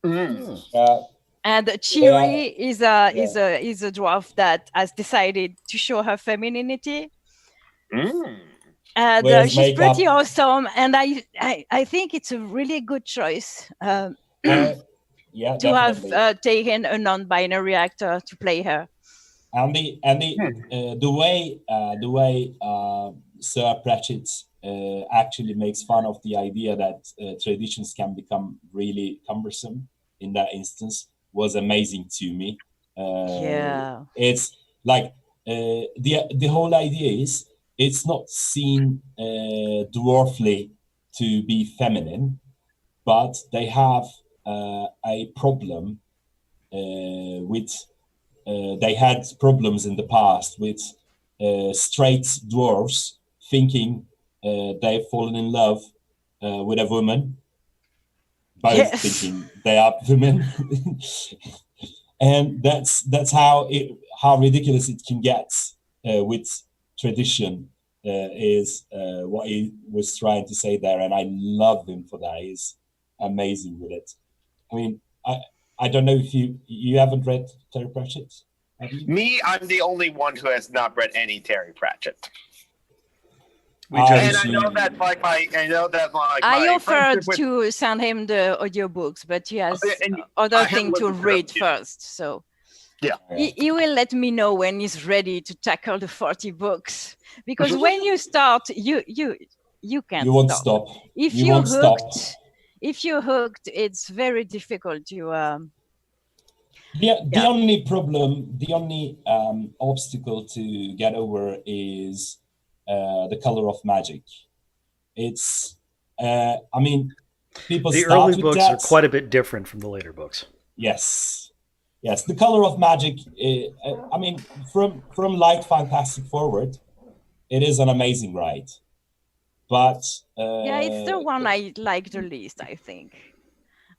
And Cheery is a dwarf that has decided to show her femininity. And she's pretty awesome, and I think it's a really good choice to have taken a non-binary actor to play her. And the way Sir Pratchett actually makes fun of the idea that traditions can become really cumbersome in that instance was amazing to me. It's like the whole idea is it's not seen dwarfly to be feminine, but they have a problem with. They had problems in the past with straight dwarves thinking they've fallen in love with a woman, both thinking they are women, and that's how ridiculous it can get with tradition. Is what he was trying to say there, and I love him for that. He's amazing with it. I mean, I don't know if you haven't read Terry Pratchett. Me, I'm the only one who has not read any Terry Pratchett. I offered to send him the audiobooks, but he has other things to read first. So he will let me know when he's ready to tackle the 40 books. Because when you start, you can't. You won't stop. If you're hooked, it's very difficult to. The only problem, the only obstacle to get over is the color of magic. It's, I mean, people. The early books are quite a bit different from the later books. Yes. The color of magic. I mean, from light fantastic forward, it is an amazing ride. But it's the one I like the least, I think.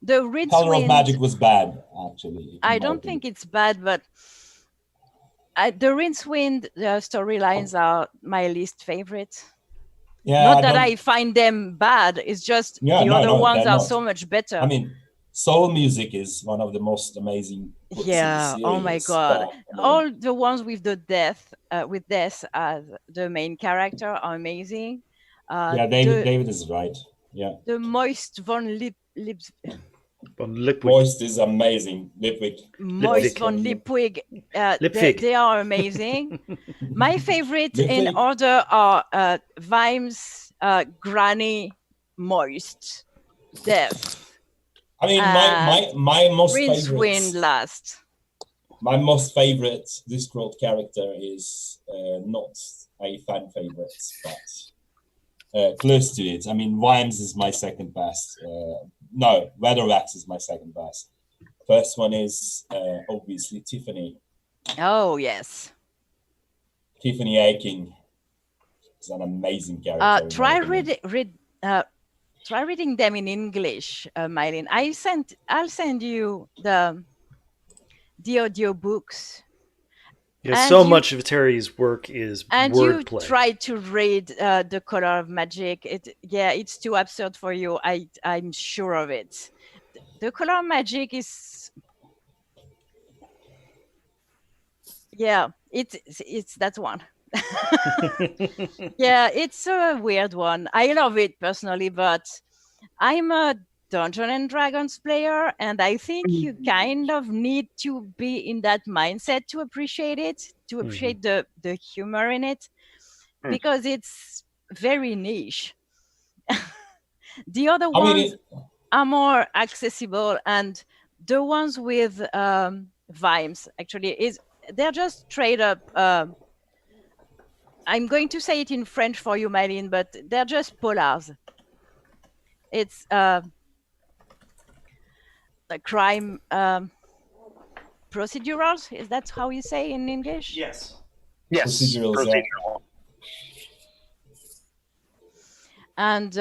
The Rincewind, Color of Magic was bad, actually. I don't think it's bad, but the Rincewind storylines are my least favorite. Not that I find them bad, it's just the other ones are so much better. I mean, Soul Music is one of the most amazing books in the series. Oh my god. All the ones with the Death as the main character are amazing. David is right. Yeah. The Moist von Lipwig. Moist is amazing. Moist von Lipwig. They are amazing. My favorite in order are Vimes, Granny, Moist, Death. I mean, my most Rincewind last. My most favorite Discworld character is not a fan favorite, but close to it. I mean, Vimes is my second best. No, Weatherwax is my second best. First one is obviously Tiffany. Oh, yes. Tiffany Aching is an amazing character. Try try reading them in English, Mylene. I'll send you the audio books. Yeah, And so much of Terry's work is and you wordplay. try to read The Color of Magic. It's too absurd for you. I'm sure of it. The Color of Magic is, it's that one. Yeah, it's a weird one. I love it personally, but I'm a Dungeons and Dragons player, and I think you kind of need to be in that mindset to appreciate it, to appreciate the humor in it, because it's very niche. The other ones are more accessible, and the ones with vibes actually they're just straight up. I'm going to say it in French for you, Mylene, but they're just polars. It's the crime procedurals. Is that how you say in English? Yes. Yes. Procedurals, yeah. Procedural. And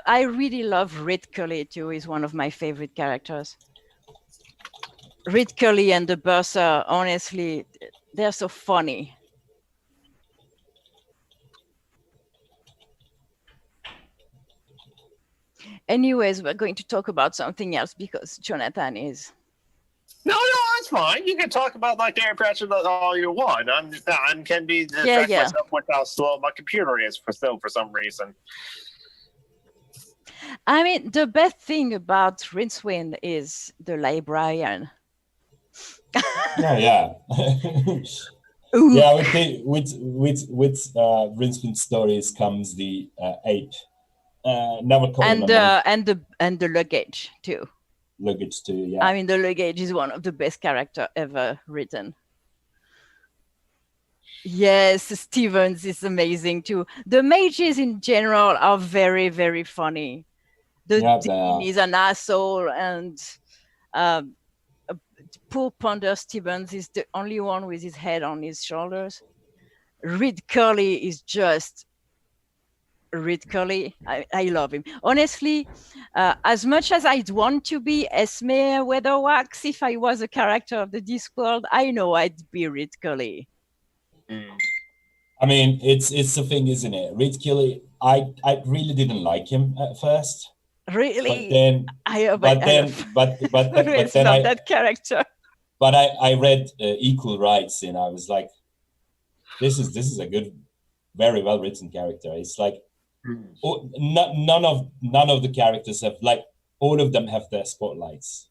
I really love Rit Curly too. He's one of my favorite characters. Rit Curly and the Bursar, honestly, they're so funny. Anyways, we're going to talk about something else because Jonathan is. No, that's fine. You can talk about like Gary Pratchett all you want. I can be distract myself with how slow my computer is for some reason. I mean, the best thing about Rincewind is the librarian. Yeah. Yeah, with Rincewind stories comes the ape. Never call him and the luggage too. Luggage too, yeah. I mean, the luggage is one of the best character ever written. Yes, Stevens is amazing too. The mages in general are very, very funny. The Dean is an asshole, and poor Ponder Stevens is the only one with his head on his shoulders. Rid Curly is just Rid Curly. I love him. Honestly, as much as I'd want to be Esme Weatherwax if I was a character of the Discworld, I know I'd be Rid Curly. I mean, it's the thing, isn't it? Rid Curly, I really didn't like him at first. Really? But then I love that character. But I read Equal Rights, and I was like, this is a good, very well written character. It's like none of the characters have, like, all of them have their spotlights.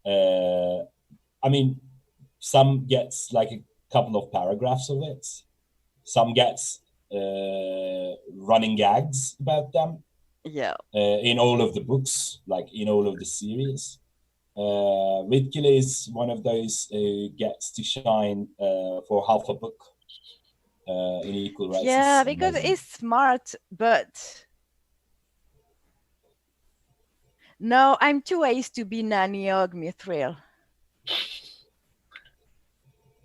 I mean, some gets like a couple of paragraphs of it. Some gets running gags about them. Yeah. In all of the books, like in all of the series. Rid Curly is one of those who gets to shine for half a book in Equal Rights. Yeah, because he's smart, but no, I'm too ace to be Nanny Ogg Mithril.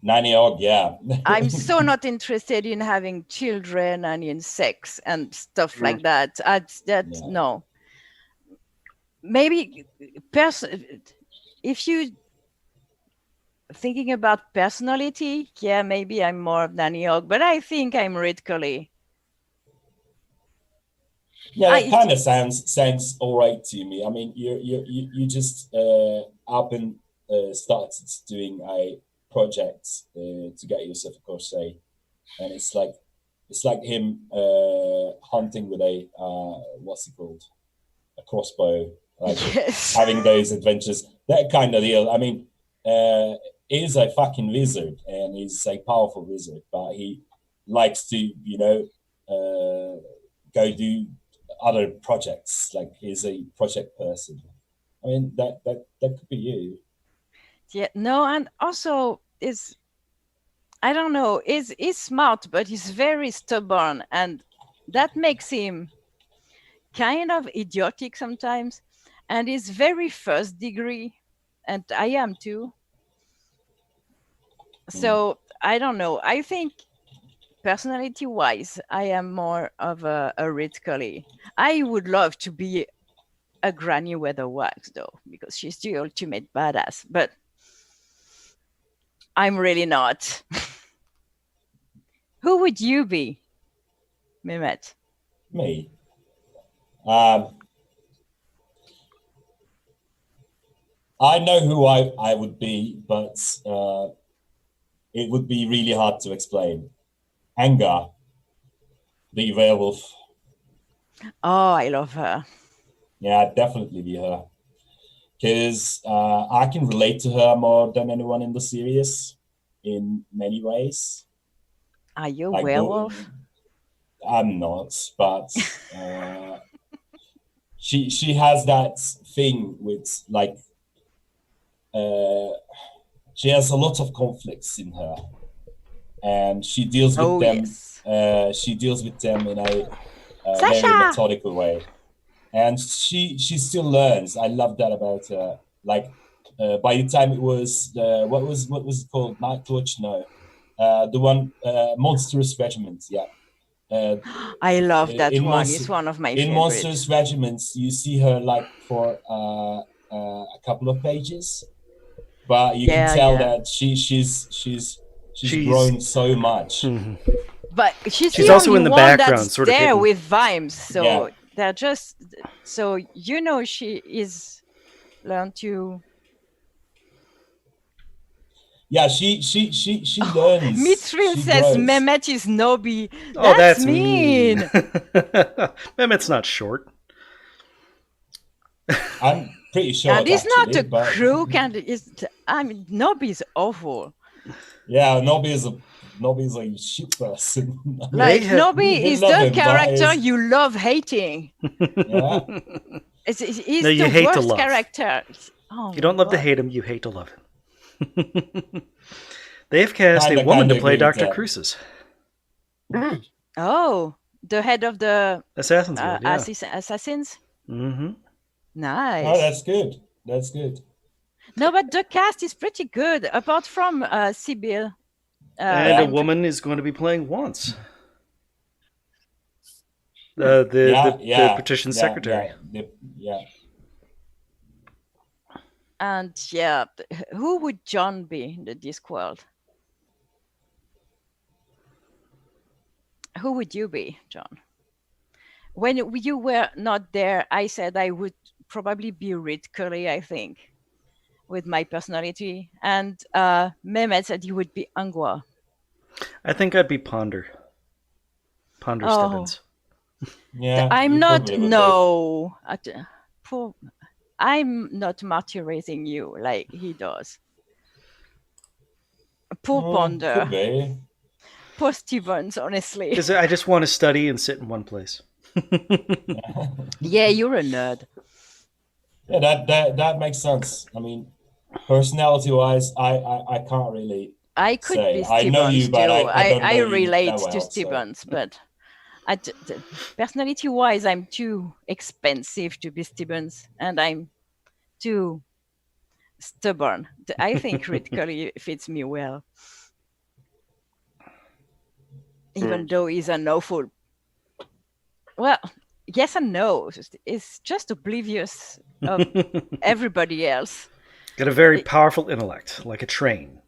Nanny Ogg, yeah. I'm so not interested in having children and in sex and stuff like that. No. Maybe if you thinking about personality, yeah, maybe I'm more of Nanny Ogg, but I think I'm Rid Curly. Yeah, that kind of sounds all right to me. I mean, you just up and started doing a project to get yourself a crochet, and it's like him hunting with a what's it called, a crossbow, like having those adventures, that kind of deal. I mean, he's a fucking wizard, and he's a powerful wizard, but he likes to go do other projects. Like, he's a project person. I mean, that could be you. Yeah, no, and also I don't know, he's smart, but he's very stubborn, and that makes him kind of idiotic sometimes, and he's very first degree, and I am too. So I don't know. I think personality-wise, I am more of a Rit Cully. I would love to be a Granny Weatherwax, though, because she's the ultimate badass. But I'm really not. Who would you be, Mehmet? Me. I know who I would be, but it would be really hard to explain. Anga, the werewolf. Oh, I love her. Yeah, definitely be her. Because I can relate to her more than anyone in the series in many ways. Are you a Like, werewolf? I'm not, but she has that thing with like she has a lot of conflicts in her, and she deals with them. Yes. She deals with them in a Sasha! very methodical way, and she still learns. I love that about her. Like by the time it was what was it called? Night Torch? No, the one Monstrous Regiment. Yeah. I love that in one. It's one of my in favorites. Monstrous Regiments, you see her like for a couple of pages, but you can tell that she's grown so much. Mhm. But she's the also only in the one background, that's sort of there hidden. with Vimes. So Yeah. they're just so she is learned to. Yeah, she learns. Mithril she says grows. Mehmet is Nobi. Oh, that's mean. Mehmet's not short. I'm pretty sure. And he's not a but, crook, and Nobi is awful. Yeah, Nobby is a shit person. Like Nobi you is love the him, but character it's- you love hating. Yeah. He's No, you the hate to worst love. character. Oh, You don't love to God. hate him, you hate to love him. They have cast a Kinda woman to agree play with Dr. that. Cruces. Oh, the head of the Assassin's Guild, yeah. assassins. Mm-hmm. Nice. Oh, that's good. That's good. No, but the cast is pretty good, apart from Sibyl. And a woman is going to be playing Once. The petition secretary. Yeah. And yeah, who would John be in the Discworld? Who would you be, John? When you were not there, I said I would probably be Rit Cully, I think, with my personality. And Mehmet said you would be Angua. I think I'd be Ponder. Ponder Oh. Stebbins. Yeah. I'm you not. probably would No, I'm not martyrizing you like he does. Poor be. Ponder. Could be. Poor Stevens, honestly. Because I just want to study and sit in one place. Yeah, you're a nerd. Yeah, that makes sense. I mean, personality-wise, I can't really. I could say. be I know Stevens you, but too. I don't know I you relate that well, to so. Stevens, but personality-wise, I'm too expensive to be Stevens, and I'm too stubborn. I think Rit Cully fits me well, even though he's an awful. Well, yes and no. It's just oblivious of everybody else. Got a very powerful intellect, like a train.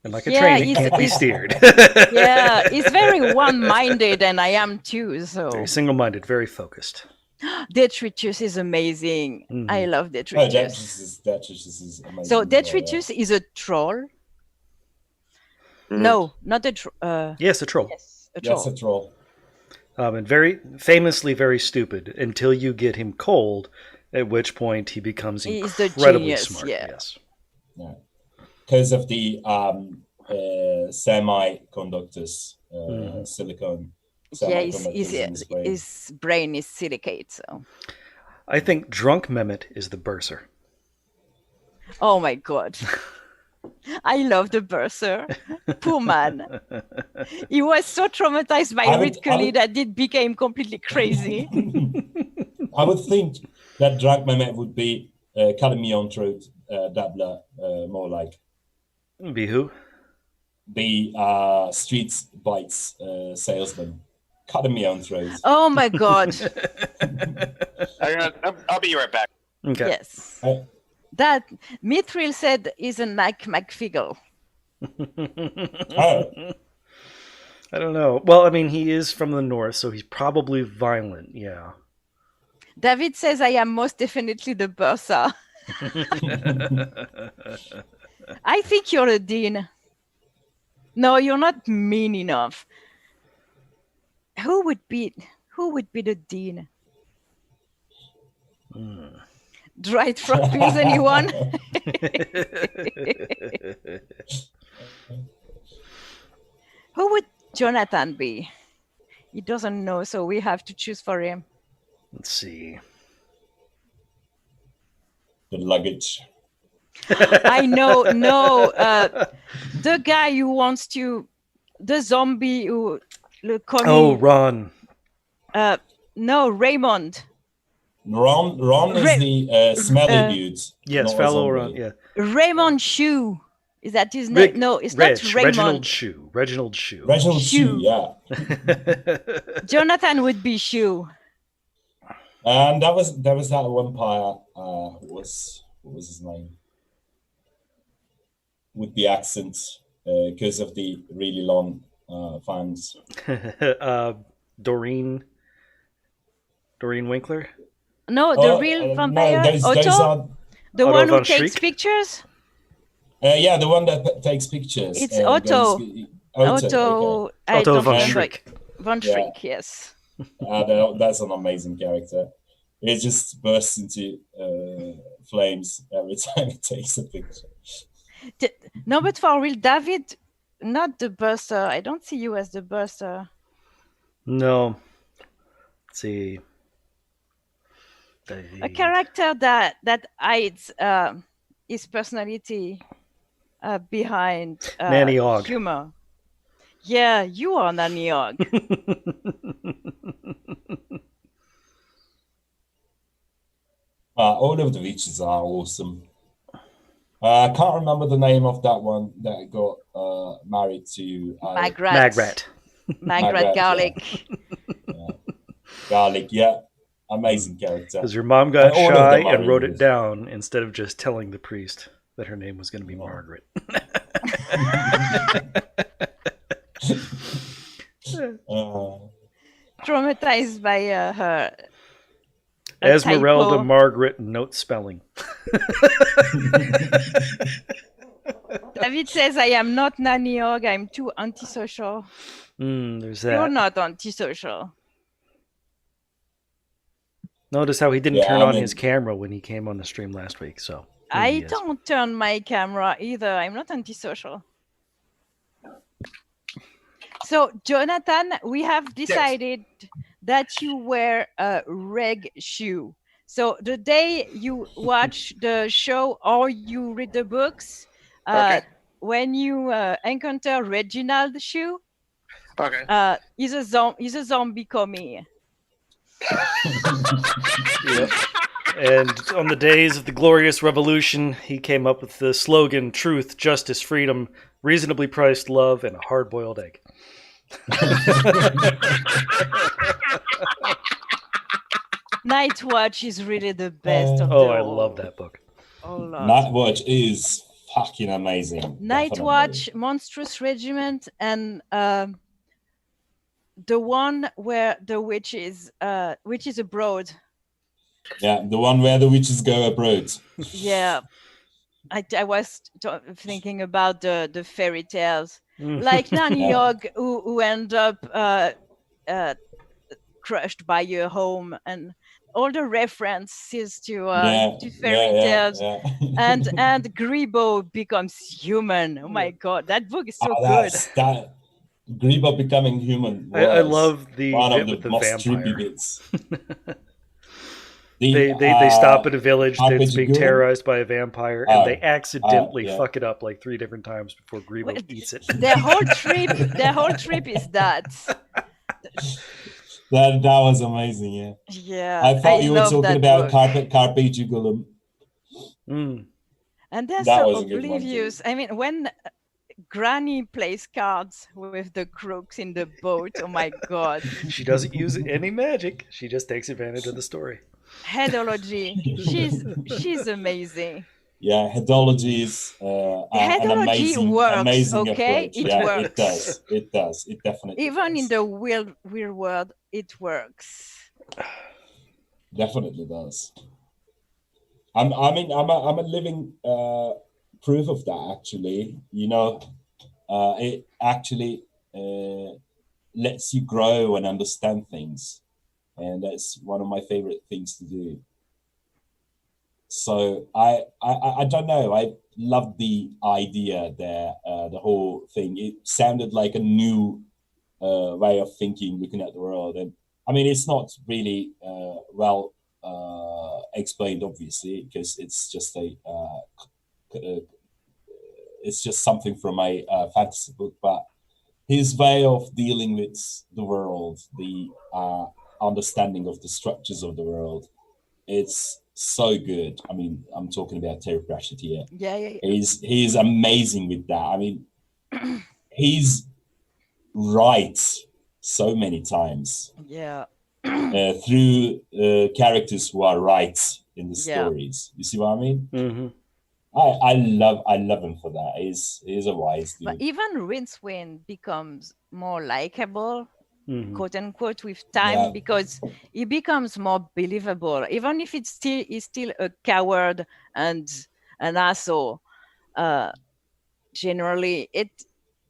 And like a Yeah, train, it he's- can't be he's- steered. Yeah, he's very one-minded, and I am too. So Very single-minded, very focused. Detritus is amazing. I love Oh, Detritus. that just is amazing. So as well, Detritus is a troll. No, not a troll. Yes, a troll. Yes, a yeah. troll. That's a troll. And very famously very stupid until you get him cold, at which point he becomes He's the incredibly genius, smart. yeah. Yes. Yeah. Because of the semiconductors, silicon. Yeah, semiconductors in his brain. his brain is silicate. So, I think drunk Mehmet is the bursar. oh my god, I love the bursar. Poor man. He was so traumatized by Rit Cully that it became completely crazy. I would think that drunk Mehmet would be Cadmion Truth Dabbler, more like. Be who? the street bites salesman cutting my own throat. Oh my God. I'll be right back. Okay. Yes. That Mithril said is a McFiggle. Oh, I don't know. Well, I mean, he is from the north, so he's probably violent. Yeah. David says I am most definitely the Bursa. I think you're a dean. No, you're not mean enough. Who would be the dean? Dried frog pills, anyone? Who would Jonathan be? He doesn't know, so we have to choose for him. Let's see. the luggage. I know, no. The guy who wants to, the zombie who, Oh, Ron. No, Raymond. Ron is the smelly dude. Yes, not a fellow zombie. Ron. Yeah. Raymond Shue. Is that his name? No, it's not Raymond. Reginald Shue. Reginald Shue. Reginald Shue, Shue. yeah. Jonathan would be Shue. And there was that vampire. What was his name? With the accent, because of the really long fangs. Doreen Winkler. No, the real vampire. No, those Otto, the Otto one who von takes Schreck? pictures. Yeah, the one that takes pictures. It's and Otto. Otto. Okay. I Otto don't von remember. Schreck. Von Yeah. Schreck, yes. That's an amazing character. It just bursts into flames every time it takes a picture. No, but for real, David, not the burster. I don't see you as the burster. No. Let's see. A character that hides his personality behind Nanny Og. humor. Yeah, you are Nanny Og. All of the witches are awesome. I can't remember the name of that one that got married to Magrat. Magrat Garlic. Yeah. Garlic, yeah. Amazing character. Because your mom got All of shy them are and wrote really it down instead of just telling the priest that her name was going to be Margaret. Traumatized by her. Esmeralda typo. Margaret note spelling. David says, I am not Nanny Og, I'm too antisocial. There's You're that. not antisocial. Notice how he didn't Yeah, turn I on mean- his camera when he came on the stream last week. So I he is. don't turn my camera either. I'm not antisocial. So, Jonathan, we have decided that you wear a reg shoe. So, the day you watch the show or you read the books, when you encounter Reginald Shoe, he's a zombie coming. Yep. And on the days of the Glorious Revolution, he came up with the slogan, truth, justice, freedom, reasonably priced love, and a hard-boiled egg. Night Watch is really the best of Oh, the I all. love that book. Oh, Lord. Night Watch is fucking amazing. Night Definitely. Watch, Monstrous Regiment, and the one where the witch is abroad. Yeah, the one where the witches go abroad. Yeah, I was thinking about the fairy tales, like Nanny Og, who end up crushed by your home, and all the references to fairy tales. Yeah. And Grebo becomes human. Oh my God, that book is so good. That Grebo becoming human. I was love the one bit of the with the most vampire. trippy bits. They stop at a village that's RPG being Guru? terrorized by a vampire, and they accidentally yeah. fuck it up like 3 different times before Grebo Well, eats it. Their whole trip is that. That was amazing, yeah. Yeah, I thought you were love talking that about book. Carpe Jugulum. Mm. And they're That so was a good one, too. oblivious. I mean, when Granny plays cards with the crooks in the boat. Oh my god. She doesn't use any magic. She just takes advantage of the story. Headology. She's amazing. Yeah, headology is an Headology amazing, works, amazing okay? approach. It Yeah, works. it does. It does. It definitely Even does. in the weird world, it works. Definitely does. I'm a living proof of that. Actually, it actually lets you grow and understand things, and that's one of my favorite things to do. So I don't know. I loved the idea there, the whole thing. It sounded like a new way of thinking, looking at the world. And I mean, it's not really well explained, obviously, because it's just it's just something from a fantasy book. But his way of dealing with the world, the understanding of the structures of the world, it's so good. I mean, I'm talking about Terry Pratchett here. Yeah. He's amazing with that. I mean, he's right so many times. Yeah. Through characters who are right in the stories. You see what I mean? Mm-hmm. I love him for that. He's a wise dude. But even Rincewind becomes more likable, quote unquote, with time, because he becomes more believable, even if he's still a coward and an asshole. Generally,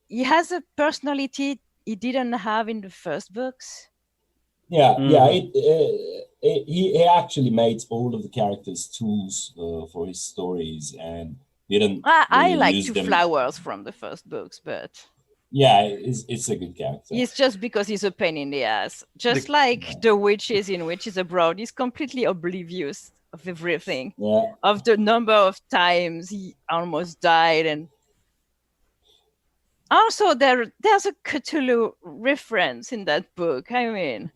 he has a personality he didn't have in the first books. He actually made all of the characters tools for his stories, and didn't. I like use Two them. Flowers from the first books, but yeah, it's a good character. it's just because he's a pain in the ass. Just like the witches in Witches Abroad, he's completely oblivious of everything, of the number of times he almost died, and also there's a Cthulhu reference in that book. I mean,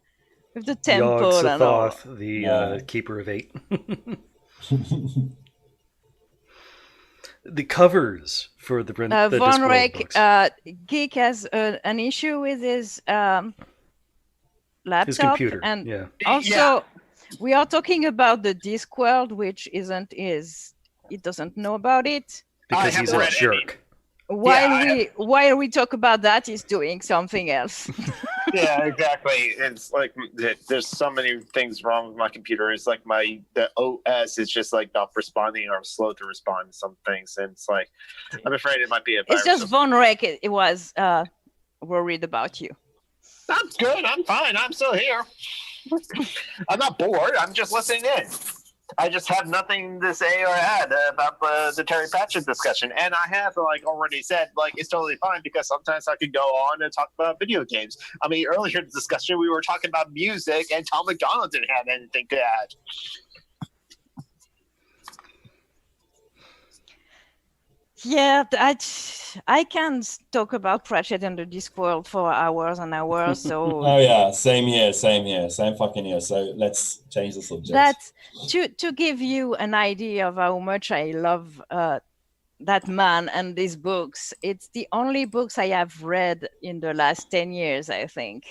with the temple and all. Yog-Sothoth, the Keeper of Eight. The covers for the Von Discworld books. Geek has an issue with his laptop, his computer, and also we are talking about the Discworld, which isn't his. He doesn't know about it because he's a jerk. While we talk about that, he's doing something else. Yeah, exactly. It's like there's so many things wrong with my computer. It's like the OS is just like not responding, or I'm slow to respond to some things, and it's like I'm afraid it might be a virus. It's just Von Rek. It was worried about you. I'm good. I'm fine. I'm still here. I'm not bored. I'm just listening in. I just have nothing to say or add about the Terry Pratchett discussion. And I have already said, it's totally fine, because sometimes I could go on and talk about video games. I mean, earlier in the discussion, we were talking about music, and Tom McDonald didn't have anything to add. Yeah, I can talk about Pratchett and the Discworld for hours and hours. So oh yeah, same here, same fucking here. So let's change the subject. That's to give you an idea of how much I love that man and these books. It's the only books I have read in the last 10 years, I think.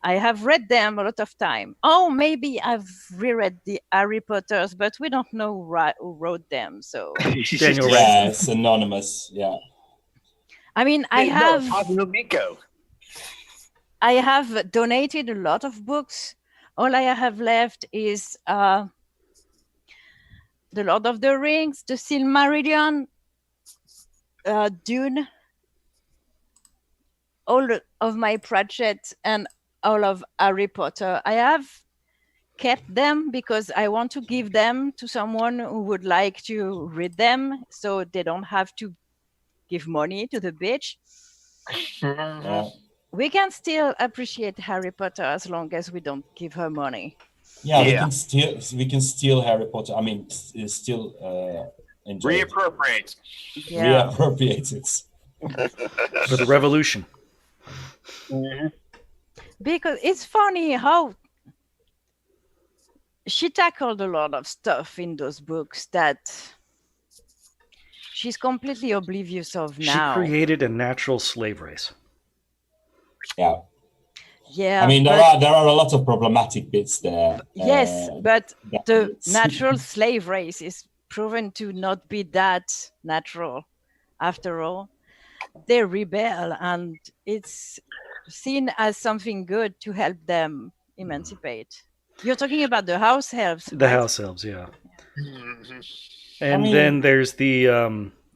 I have read them a lot of time. Oh, maybe I've reread the Harry Potters, but we don't know who wrote them. So Daniel it's anonymous. Yeah. I mean, I have donated a lot of books. All I have left is The Lord of the Rings, The Silmarillion, Dune, all of my Pratchett, and all of Harry Potter. I have kept them because I want to give them to someone who would like to read them, so they don't have to give money to the bitch. We can still appreciate Harry Potter as long as we don't give her money. Yeah, we can steal Harry Potter. I mean, still enjoy reappropriate. Reappropriate it for the revolution. Mm-hmm. Because it's funny how she tackled a lot of stuff in those books that she's completely oblivious of She now. created a natural slave race. Yeah. Yeah, I mean, there are a lot of problematic bits there. Yes, but the it's- natural slave race is proven to not be that natural. After all, they rebel, and it's seen as something good to help them emancipate. You're talking about the house elves, The right? house elves, yeah. And I mean- then there's the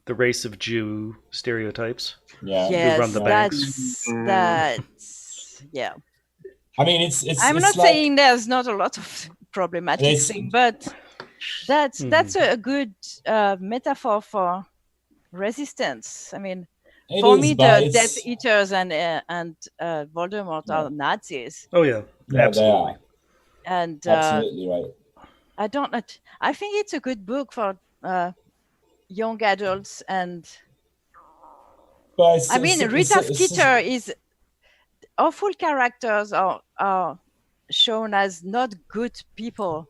race of Jew stereotypes. Yeah. Yes, run the banks. that's yeah. I mean, it's. I'm it's not like, saying there's not a lot of problematic There's- thing, but that's a good metaphor for resistance. I mean, it for is, me, but the it's- Death Eaters and Voldemort are Nazis, Oh yeah, Yeah, absolutely. they and are. Absolutely right. I think it's a good book for young adults, and But it's, I mean, it's- Rita it's- Skeeter is awful characters are shown as not good people.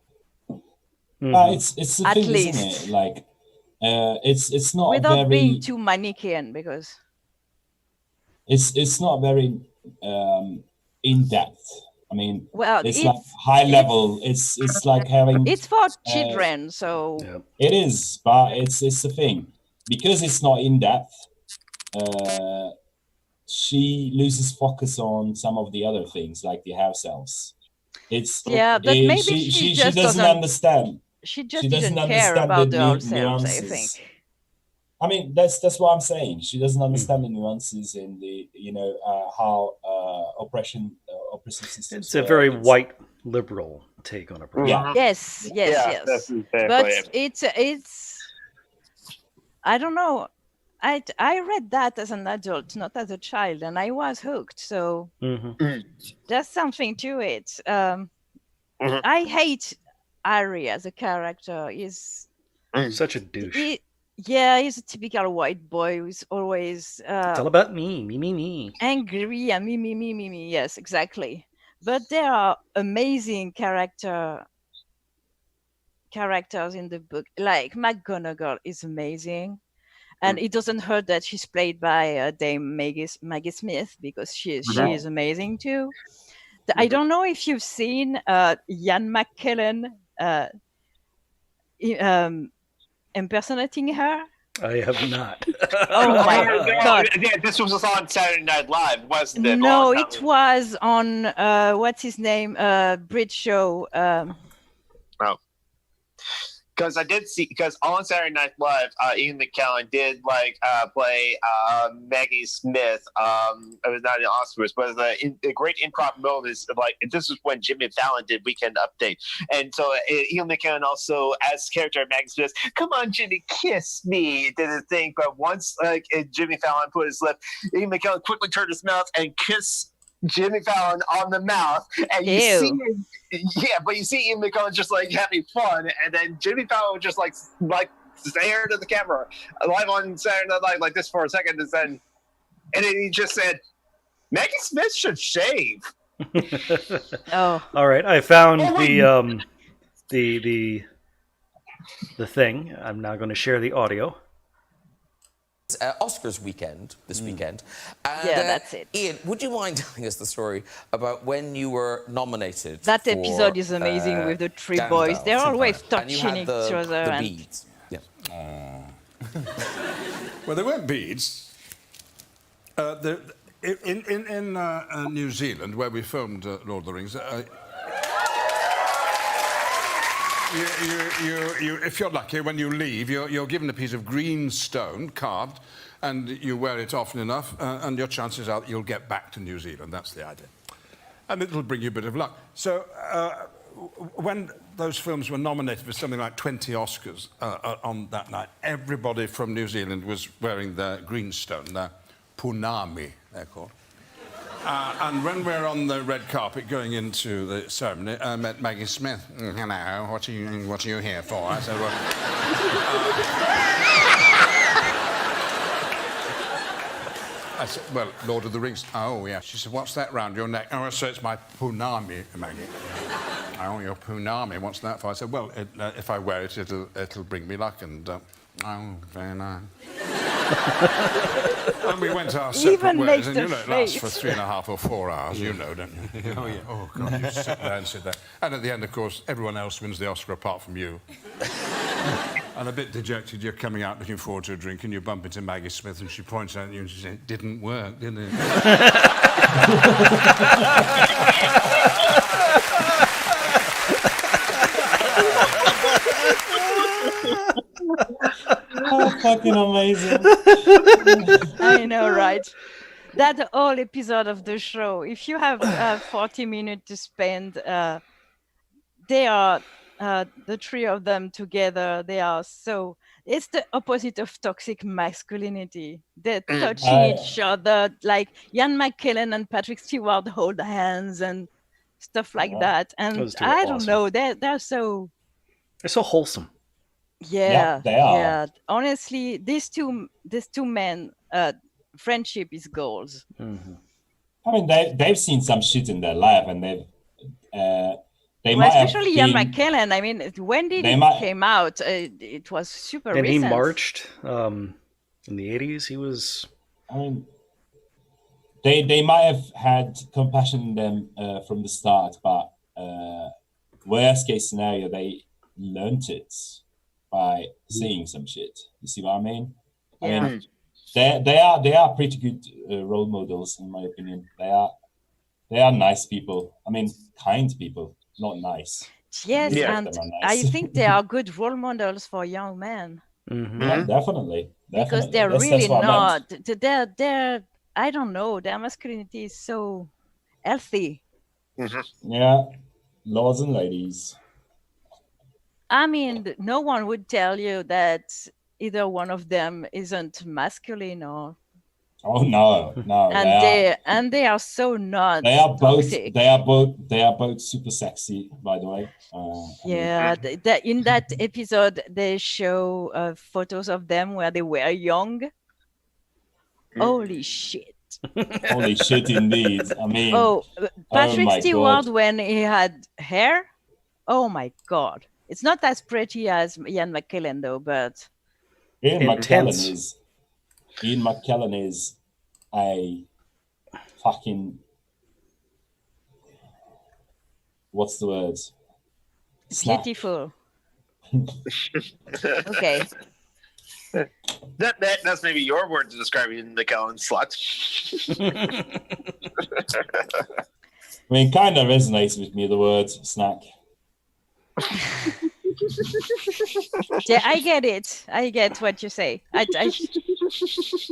Mhm. It's the At thing, least. isn't it? Like, it's not Without very. being too Manichaean, because It's not very in depth. I mean, well, it's like high level. It's like having. it's for children, so Yeah. It is, but it's the thing, because it's not in depth. She loses focus on some of the other things, like the house elves. It's Yeah, but maybe she just doesn't doesn't- understand. she just She doesn't didn't care understand about the the elves, I nuances. think. I mean, that's what I'm saying. She doesn't understand the nuances in the how oppressive systems. It's a work. very It's- white liberal take on a problem. Yeah. Yes, yes, Yeah, yes. that's exactly But it. it's I don't know. I read that as an adult, not as a child, and I was hooked. So Mhm. there's something to it. Mhm. I hate Harry as a character. He's Such a douche. he's a typical white boy who's always It's all about me. angry and me. Yes, exactly. But there are amazing characters in the book. Like McGonagall is amazing, and it doesn't hurt that she's played by Dame Maggie Smith, because she is amazing too. I don't know if you've seen Ian McKellen impersonating her. I have not. Oh my God. Yeah, this was on Saturday Night Live, wasn't it? No, it was on what's his name? Bridge show. Because I did see, because on Saturday Night Live, Ian McKellen did play Maggie Smith. It was not an Oscars, but a great improv moment is like, this is when Jimmy Fallon did Weekend Update, and so Ian McKellen also, as character Maggie Smith, come on Jimmy, kiss me, did a thing. But once Jimmy Fallon put his lip, Ian McKellen quickly turned his mouth and kissed Jimmy Fallon on the mouth, and you see him, but you see Ian McKellen just like having fun, and then Jimmy Fallon just like stared at the camera live on Saturday Night Live like this for a second, and then he just said, "Maggie Smith should shave." Oh, All right, I found the thing. I'm now going to share the audio. Oscars weekend this weekend. And, yeah, that's it. Ian, would you mind telling us the story about when you were nominated? That for, episode is amazing with the three boys. They're always touching each other. The And beads. Yeah. Well, they weren't beads. In New Zealand, where we filmed Lord of the Rings, if you're lucky, when you leave, you're given a piece of green stone carved, and you wear it often enough, and your chances are that you'll get back to New Zealand. That's the idea. And it'll bring you a bit of luck. So when those films were nominated for something like 20 Oscars on that night, everybody from New Zealand was wearing their green stone, their punami, they're called. And when we're on the red carpet going into the ceremony, I met Maggie Smith. Hello, what are you here for? I said, well, Lord of the Rings. Oh, yeah. She said, what's that round your neck? Oh, so it's my punami, Maggie. Oh, your punami, what's that for? I said, well, if I wear it, it'll bring me luck. And Oh, very nice. And we went our separate Even ways, makes and the you know it lasts for face. 3.5 or 4 hours, you know, don't you? Oh, yeah. Oh, God, you sit there and sit there. And at the end, of course, everyone else wins the Oscar apart from you. And a bit dejected, you're coming out looking forward to a drink, and you bump into Maggie Smith, and she points out at you and she says, "It didn't work, did it?" Oh, fucking amazing. I know, right? That whole episode of the show, if you have 40 minutes to spend, they are, the three of them together, they are so, it's the opposite of toxic masculinity. They're touching each other, like Ian McKellen and Patrick Stewart hold hands and stuff like that. And Those two are I don't awesome. know, they're so, They're so wholesome. yeah, they are. yeah. Honestly, these two men, friendship is goals. I mean, they've seen some shit in their life, and they Well, might have especially Ian been- McKellen. I mean, when did They it might- came out? It was super And recent. he marched in the 80s. He was... I mean, they might have had compassion in them from the start, but worst case scenario, they learnt it by seeing some shit. You see what I mean? I mean, they are pretty good role models, in my opinion. They are nice people. I mean, kind people, not nice. Yes, Most of and them are I nice. think they are good role models for young men Yeah, definitely. because they're That's really what I meant. not. They're I don't know. Their masculinity is so healthy. Yeah, lords and ladies. I mean, no one would tell you that either one of them isn't masculine or. Oh no. And they are so not. They are both. toxic. They are both super sexy, by the way. Yeah, in that episode, they show photos of them where they were young. Holy shit. Holy shit, indeed. I mean, Patrick my Stewart God. when he had hair. Oh my God. It's not as pretty as Ian McKellen, though, but. Ian Intense. McKellen is a fucking. What's the word? Snap. Beautiful. Okay. That's maybe your word to describe McKellen slut. I mean, kind of resonates with me, the word snack. Yeah, I get it. I get what you say.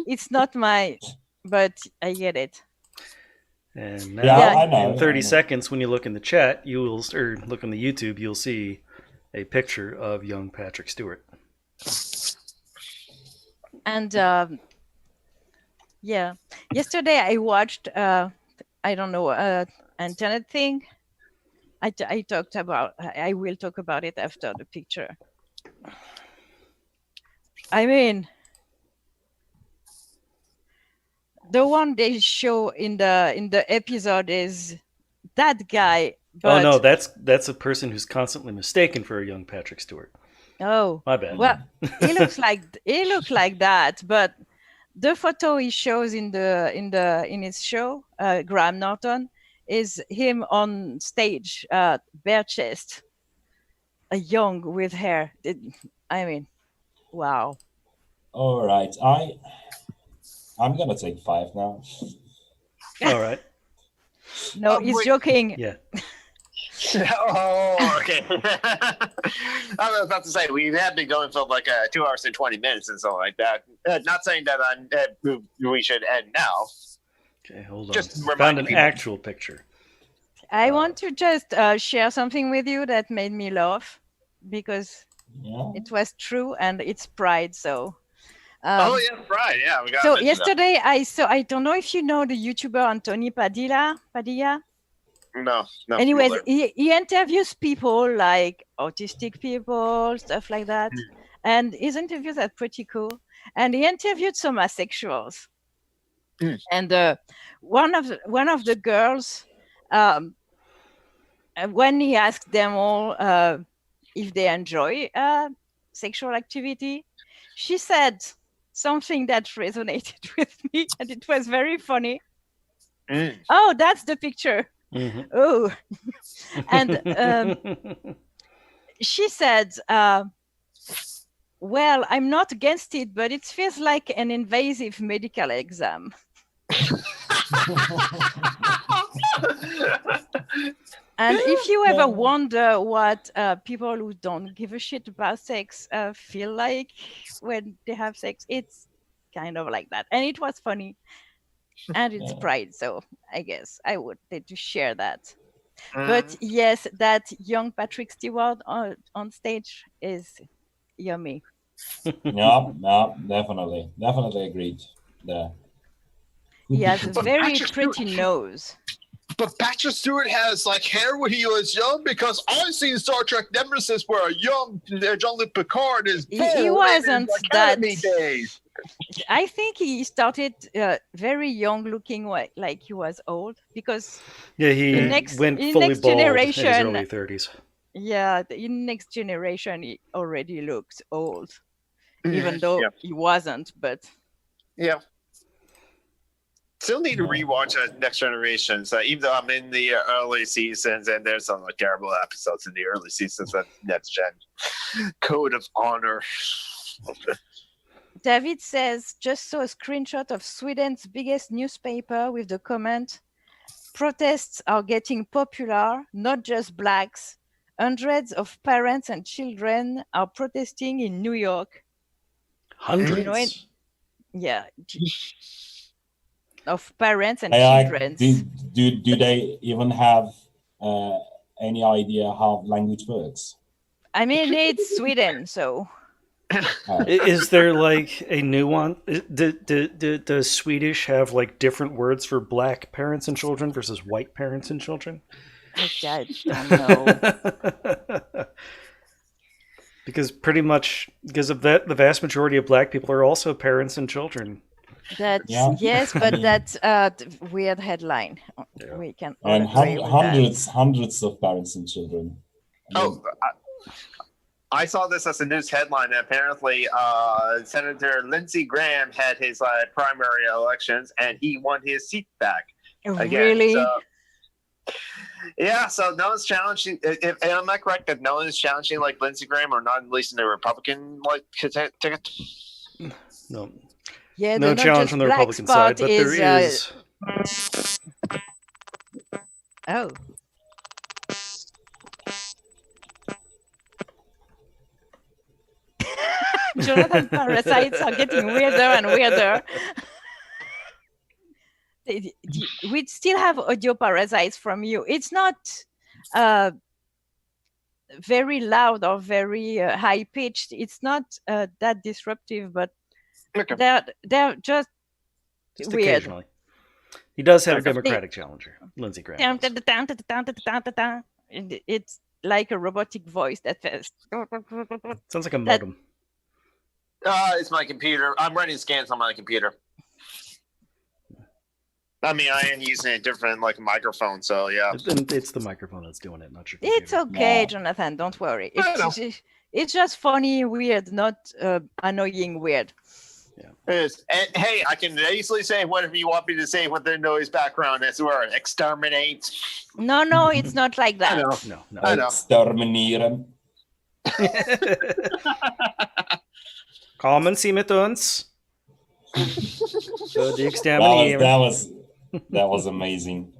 It's not my, but I get it. And now, Yeah, I know. in 30 seconds, when you look in the chat, you will, or look on the YouTube, you'll see a picture of young Patrick Stewart. And yeah, yesterday I watched, I don't know, internet thing. I talked about, I will talk about it after the picture. I mean, the one they show in the episode is that guy. But, oh no, that's a person who's constantly mistaken for a young Patrick Stewart. Oh, my bad. Well, he looks like that, but the photo he shows in his show, Graham Norton, is him on stage, bare chest, a young with hair. I mean, wow. All right, I'm gonna take 5 now. All right. No, he's joking. Yeah. Oh, okay. I was about to say we have been going for like 2 hours and 20 minutes and something like that. Not saying that we should end now. Okay, hold on. Just Found reminding an people. actual picture. I want to just share something with you that made me laugh because it was true and it's Pride. So. Oh yeah, right. Yeah, we got. So yesterday I don't know if you know the YouTuber Anthony Padilla. No. Anyways, he interviews people like autistic people, stuff like that, and his interviews are pretty cool. And he interviewed some asexuals, and one of the girls, when he asked them all if they enjoy sexual activity, she said something that resonated with me, and it was very funny. Oh, that's the picture. Oh, and she said, well, I'm not against it, but it feels like an invasive medical exam. And if you ever wonder what people who don't give a shit about sex feel like when they have sex, it's kind of like that. And it was funny. And it's Pride, so I guess I would need to share that. But yes, that young Patrick Stewart on stage is yummy. Yeah, definitely agreed there. He has a But very Patrick pretty Stewart- nose. But Patrick Stewart has like hair when he was young, because I've seen Star Trek Nemesis where a young Jean-Luc Picard is He full in wasn't his that. academy days. I think he started very young, looking like he was old, because Yeah, he went fully bald in his early 30s. Yeah, in Next Generation, he already looks old, even though he wasn't. But yeah. Still need to rewatch Next Generations, even though I'm in the early seasons, and there's some like terrible episodes in the early seasons of Next Gen. Code of Honor. David says, just saw a screenshot of Sweden's biggest newspaper with the comment, protests are getting popular, not just blacks. Hundreds of parents and children are protesting in New York. Hundreds? You know, yeah. Of parents and Hey, children. Do they even have any idea how language works? I mean, it's Sweden, so. Is there like a nuance? Does Swedish have like different words for black parents and children versus white parents and children? I don't know. Because pretty much, because of that, the vast majority of black people are also parents and children. That's yes, but that's weird headline. Yeah. We can and hundreds of parents and children. I saw this as a news headline. Apparently, Senator Lindsey Graham had his primary elections, and he won his seat back. Again. Really? So, yeah, so no one's challenging. Am I correct that no one is challenging like Lindsey Graham, or not at least in the Republican ticket? No. Yeah, no challenge from the Republican side, but there is. Oh. Jonathan parasites are getting weirder and weirder. We still have audio parasites from you. It's not very loud or very high pitched. It's not that disruptive, but they're just weird. Occasionally. He does have a Democratic challenger, Lindsey Graham. It's like a robotic voice that sounds like a modem. It's my computer. I'm running scans on my computer. I mean, I am using a different microphone, so yeah. It's the microphone that's doing it, not your computer. It's okay, Jonathan. Don't worry. It's just funny, weird, not annoying weird. Yeah. And hey, I can easily say whatever you want me to say with the noise background as well. Exterminate. No, it's not like that. No. Extermineren. Kommen Sie mit uns. So the exterminate. That was amazing.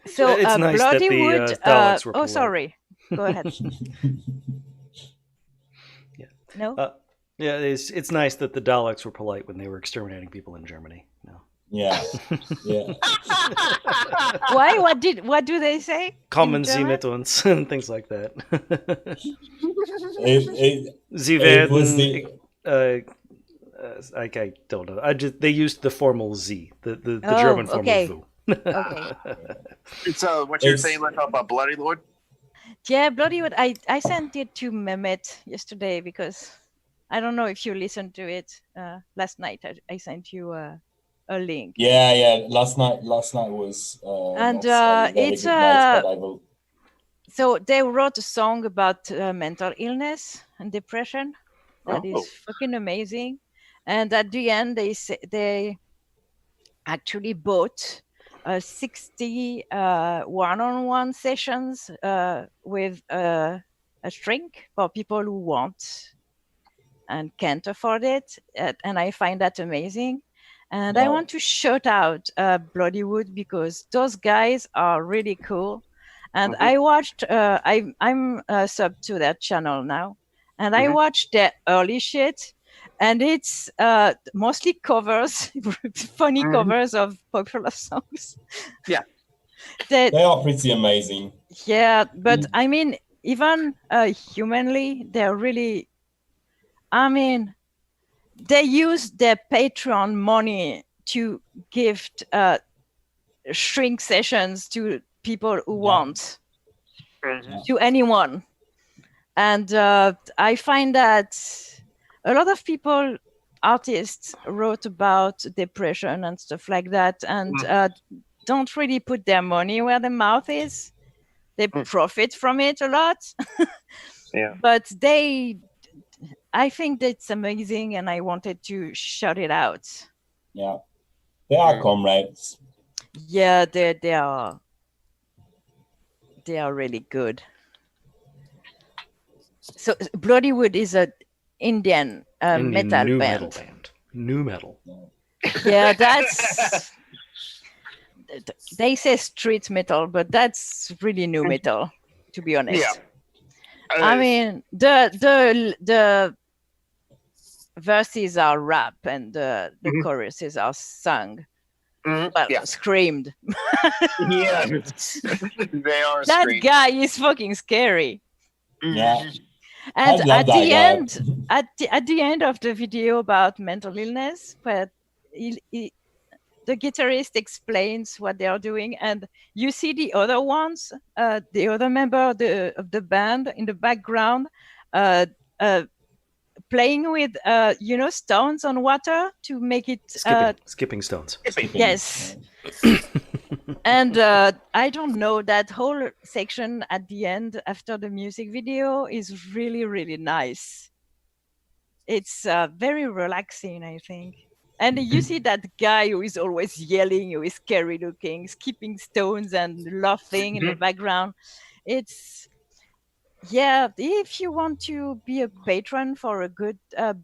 So it's nice Bloodywood. that the Daleks were polite. Sorry. Go ahead. Yeah. No. Yeah, it's nice that the Daleks were polite when they were exterminating people in Germany. No. Yeah. Why? What do they say? Kommen Sie mit uns and things like that. Sie werden. I don't know. They used the formal Z, the German form of vu. Okay. So what you're saying about Bloody Lord? Yeah, Bloodywood. I sent it to Mehmet yesterday because I don't know if you listened to it last night. I sent you a link. Yeah. Last night was and it's night, but I will... So they wrote a song about mental illness and depression. That is fucking amazing. And at the end, they actually bought 60 one-on-one sessions with a shrink for people who want and can't afford it. And I find that amazing. And I want to shout out Bloodywood because those guys are really cool. And I watched, I'm sub to that channel now. And I watched their early shit. And it's mostly covers, funny covers of popular songs. Yeah. They are pretty amazing. Yeah, but I mean, even humanly, they're really, I mean, they use their Patreon money to gift shrink sessions to people who want, to anyone. And I find that a lot of people, artists, wrote about depression and stuff like that, and don't really put their money where their mouth is. They profit from it a lot. But I think that's amazing, and I wanted to shout it out. Yeah, they are comrades. Yeah, they are really good. So Bloodywood is a Indian metal new band. metal band. New metal. Yeah, that's. They say street metal, but that's really new metal, to be honest. Yeah. I mean, the verses are rap and the choruses are sung. Well, screamed. Yeah, they are. That guy is fucking scary. Yeah. And at the end, at the end of the video about mental illness, where the guitarist explains what they are doing, and you see the other ones, the other member of the band in the background, playing with stones on water to make it skipping stones. Yes. And I don't know, that whole section at the end after the music video is really, really nice. It's very relaxing, I think. And you see that guy who is always yelling, who is scary looking, skipping stones and laughing in the background. It's, yeah, if you want to be a patron for a good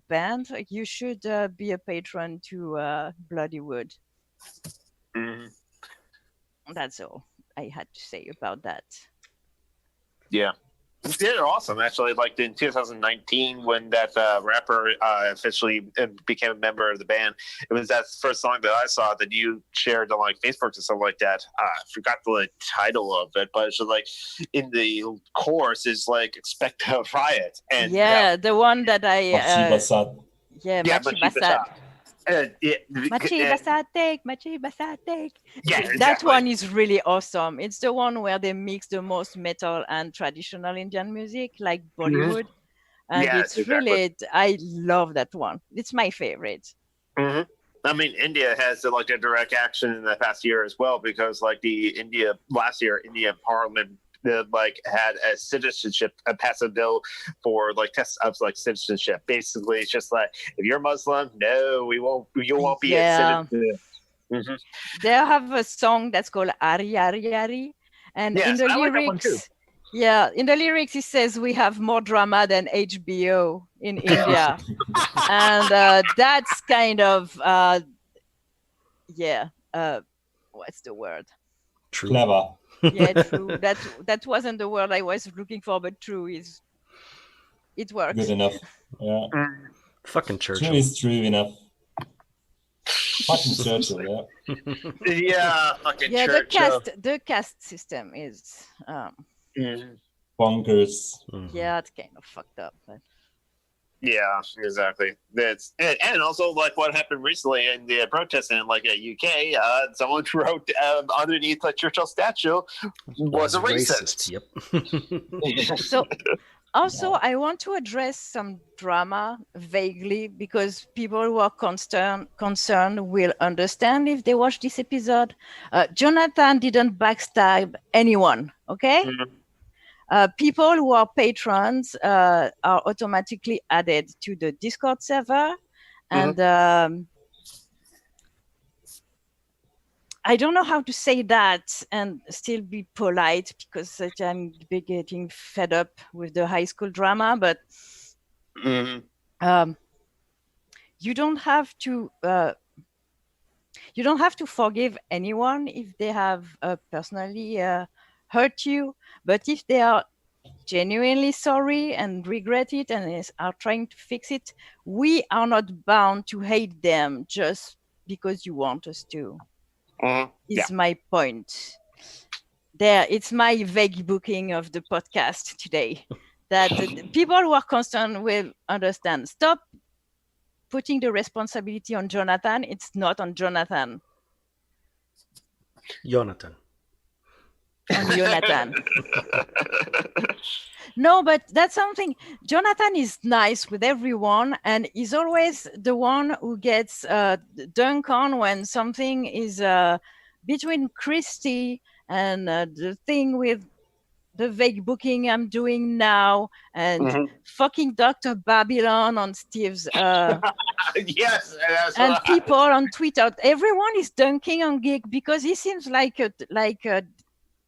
band, you should be a patron to Bloodywood. That's all I had to say about that. Yeah. They're awesome, actually. Like in 2019, when that rapper officially became a member of the band, it was that first song that I saw that you shared on like Facebook and stuff like that. I forgot the title of it, but it's just like in the chorus is like "Expect a Riot," and the one that I Machi Basad. Machi Basatek. That one is really awesome. It's the one where they mix the most metal and traditional Indian music, like Bollywood. And it's really, I love that one. It's my favorite. I mean, India has like a direct action in the past year as well, because like last year, India Parliament had a citizenship, a passive bill for like tests of like citizenship. Basically, it's just like, if you're Muslim, no, you won't be a citizen. They have a song that's called Ari Ari Ari, and in the lyrics, in the lyrics it says we have more drama than HBO in India, and that's kind of what's the word? True. Clever. Yeah, true. That wasn't the word I was looking for, but true is, it works. Good enough. Yeah. Fucking Churchill. True is true enough. Fucking Churchill, yeah. Fucking Churchill. The caste system is bonkers. Yeah, it's kind of fucked up. But... Yeah, exactly. That's and also like what happened recently in the protest in like a UK. Someone wrote underneath the Churchill statue was a racist. Yep. So also, I want to address some drama vaguely, because people who are concerned will understand if they watch this episode. Jonathan didn't backstab anyone, okay? People who are patrons are automatically added to the Discord server. And I don't know how to say that and still be polite, because I'm getting fed up with the high school drama, but you don't have to forgive anyone if they have personally hurt you, but if they are genuinely sorry and regret it and are trying to fix it, we are not bound to hate them just because you want us to. Is my point. There, it's my vague booking of the podcast today. That people who are concerned will understand. Stop putting the responsibility on Jonathan. It's not on Jonathan. Jonathan. On Jonathan. No, but that's something. Jonathan is nice with everyone, and he's always the one who gets dunked on when something is between Christie and the thing with the vague booking I'm doing now, and fucking Dr. Babylon on Steve's. Yes, and people on Twitter. Everyone is dunking on Geek because he seems like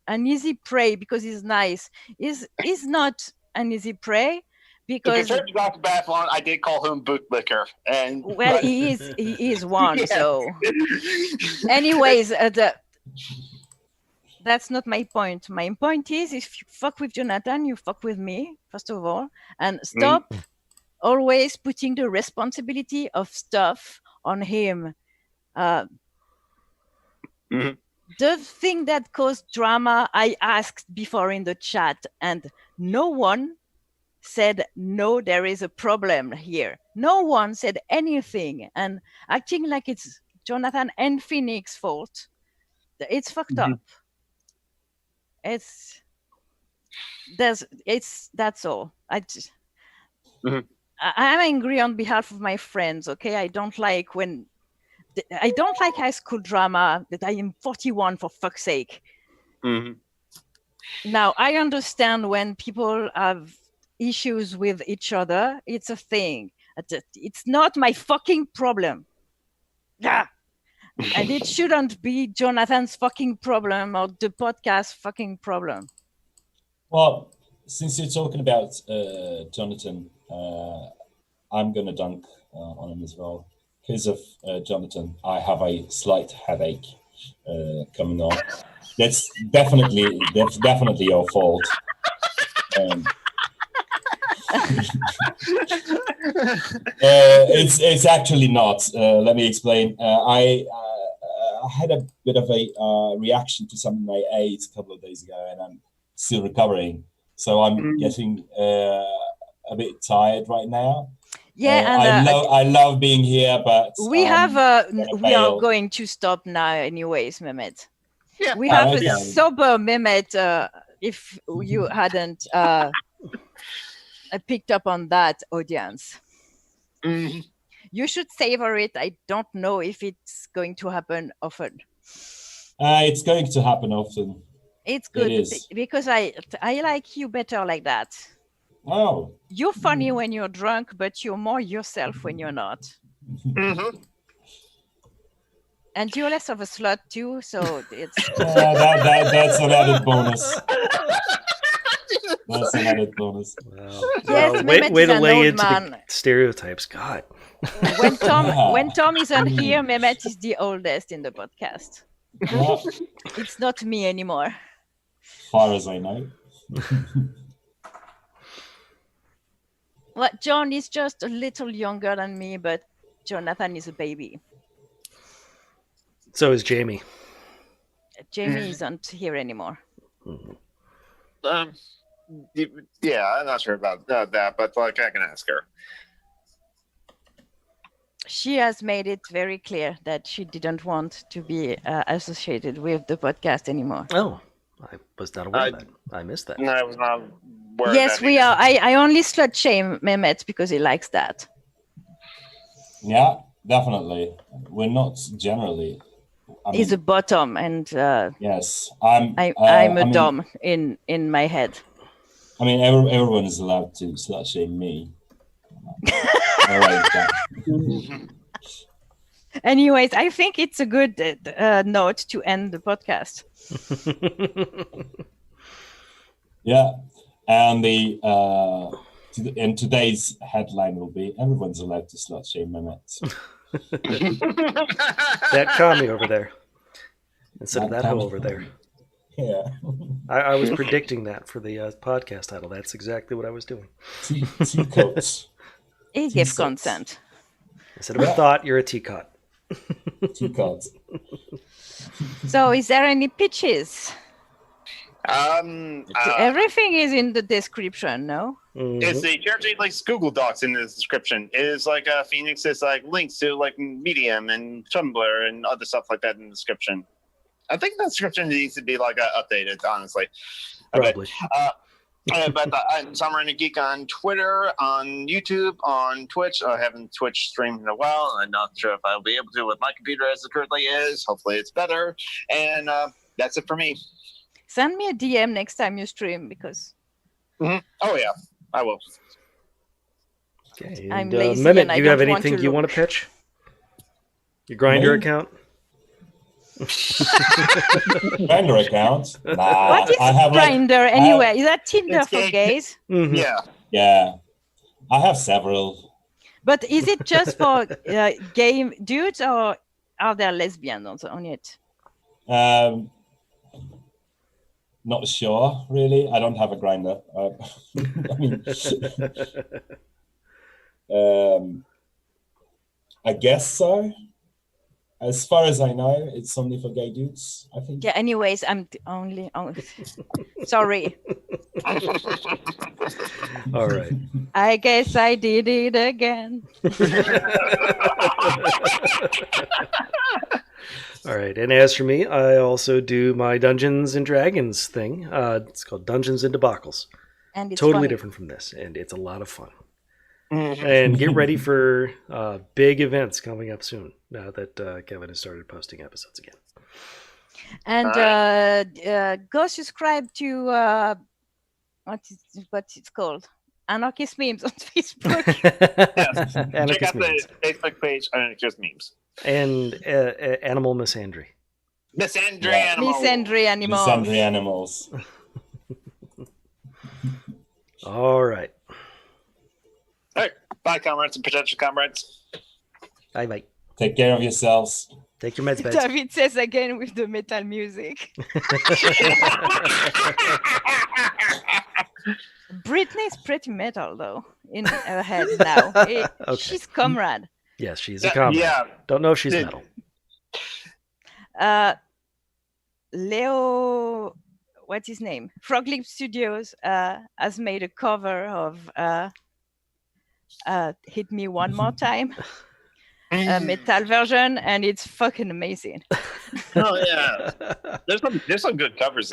an easy prey because he's nice. He's not an easy prey because to Dr. Babylon, I did call him bootlicker, and well, he is one. Yeah. So, anyways, that's not my point. My point is, if you fuck with Jonathan, you fuck with me first of all, and stop always putting the responsibility of stuff on him. The thing that caused drama, I asked before in the chat, and no one said, no, there is a problem here. No one said anything, and acting like it's Jonathan and Phoenix's fault. It's fucked up. That's all. I'm angry on behalf of my friends, okay? I don't like high school drama. That I am 41, for fuck's sake. Now, I understand when people have issues with each other. It's a thing. It's not my fucking problem. Yeah. And it shouldn't be Jonathan's fucking problem or the podcast fucking problem. Well, since you're talking about Jonathan, I'm going to dunk on him as well. Because of Jonathan, I have a slight headache coming on. That's definitely your fault. It's actually not. Let me explain. I had a bit of a reaction to something I ate a couple of days ago, and I'm still recovering. So I'm getting a bit tired right now. Yeah, and I love being here, but we are going to stop now, anyways, Mehmet. Yeah, we have a sober Mehmet. If you hadn't picked up on that, audience, you should savor it. I don't know if it's going to happen often. It's going to happen often. It's good because I like you better like that. Oh. You're funny when you're drunk, but you're more yourself when you're not. And you're less of a slut too, so it's... that's an added bonus. That's an added bonus. Wow. Yes, way to lay into the stereotypes. God. When Tom isn't here, Mehmet is the oldest in the podcast. Yeah. It's not me anymore. As far as I know. Well, John is just a little younger than me, but Jonathan is a baby. So is Jamie. Jamie isn't here anymore. Yeah, I'm not sure about that, but like I can ask her. She has made it very clear that she didn't want to be associated with the podcast anymore. Oh, I was not aware of that. I missed that. No, I was not aware yes, we are. I only slut shame Mehmet because he likes that. Yeah, definitely. We're not generally. He's a bottom, and yes, I'm a dom in my head. I mean, everyone is allowed to slut shame me. All right, Jack. Anyways, I think it's a good note to end the podcast. Yeah, and and today's headline will be "Everyone's allowed to slut shame Mehmet." That commie over there, instead of That that hoe commie. over there. Yeah. I was predicting that for the podcast title. That's exactly what I was doing. TCOT. He gave consent. Instead of a thought, you're a TCOT. TCOT. So, is there any pitches? Everything is in the description, no? It's the Charity Links Google Docs in the description. It is like Phoenix is like links to like Medium and Tumblr and other stuff like that in the description. I think the description needs to be like updated, honestly. Probably. But I'm Summer and a Geek on Twitter, on YouTube, on Twitch. I haven't Twitch streamed in a while. I'm not sure if I'll be able to with my computer as it currently is. Hopefully it's better. And that's it for me. Send me a DM next time you stream because... Oh, yeah, I will. Okay. I'm And, lazy Mehmet, and I do you have don't want anything to you look. want to pitch? Your Grindr Me? account? Grindr account? Nah, What is I have Grindr anyway? Is that Tinder It's for gay. gays? Mhm. Yeah. Yeah, I have several. But is it just for gay dudes or are there lesbians on it? Not sure, really. I don't have a Grindr. I mean, I guess so. As far as I know, it's only for gay dudes, I think. Yeah, anyways, I'm only... Sorry. All right. I guess I did it again. All right. And as for me, I also do my Dungeons and Dragons thing. It's called Dungeons and Debacles. And it's Totally funny. different from this, and it's a lot of fun. And get ready for big events coming up soon now that Kevin has started posting episodes again. And go subscribe to what's it called? Anarchist Memes on Facebook. Yes. Check Anarchist out Memes. the Facebook page, Anarchist Memes. And Animal Misandry. Misandry Yeah. Animal. Misandry animals. Misandry animals. All right. All right. Bye, comrades and potential comrades. Bye, bye. Take care of yourselves. Take your meds, beds. David says again with the metal music. Britney's pretty metal though in her head now. Okay. She's comrade. Yes, she's a comrade. Yeah. Don't know if she's metal. Leo, what's his name? Frog Leap Studios has made a cover of Hit Me One More Time, a metal version, and it's fucking amazing. Oh yeah. There's some good covers out.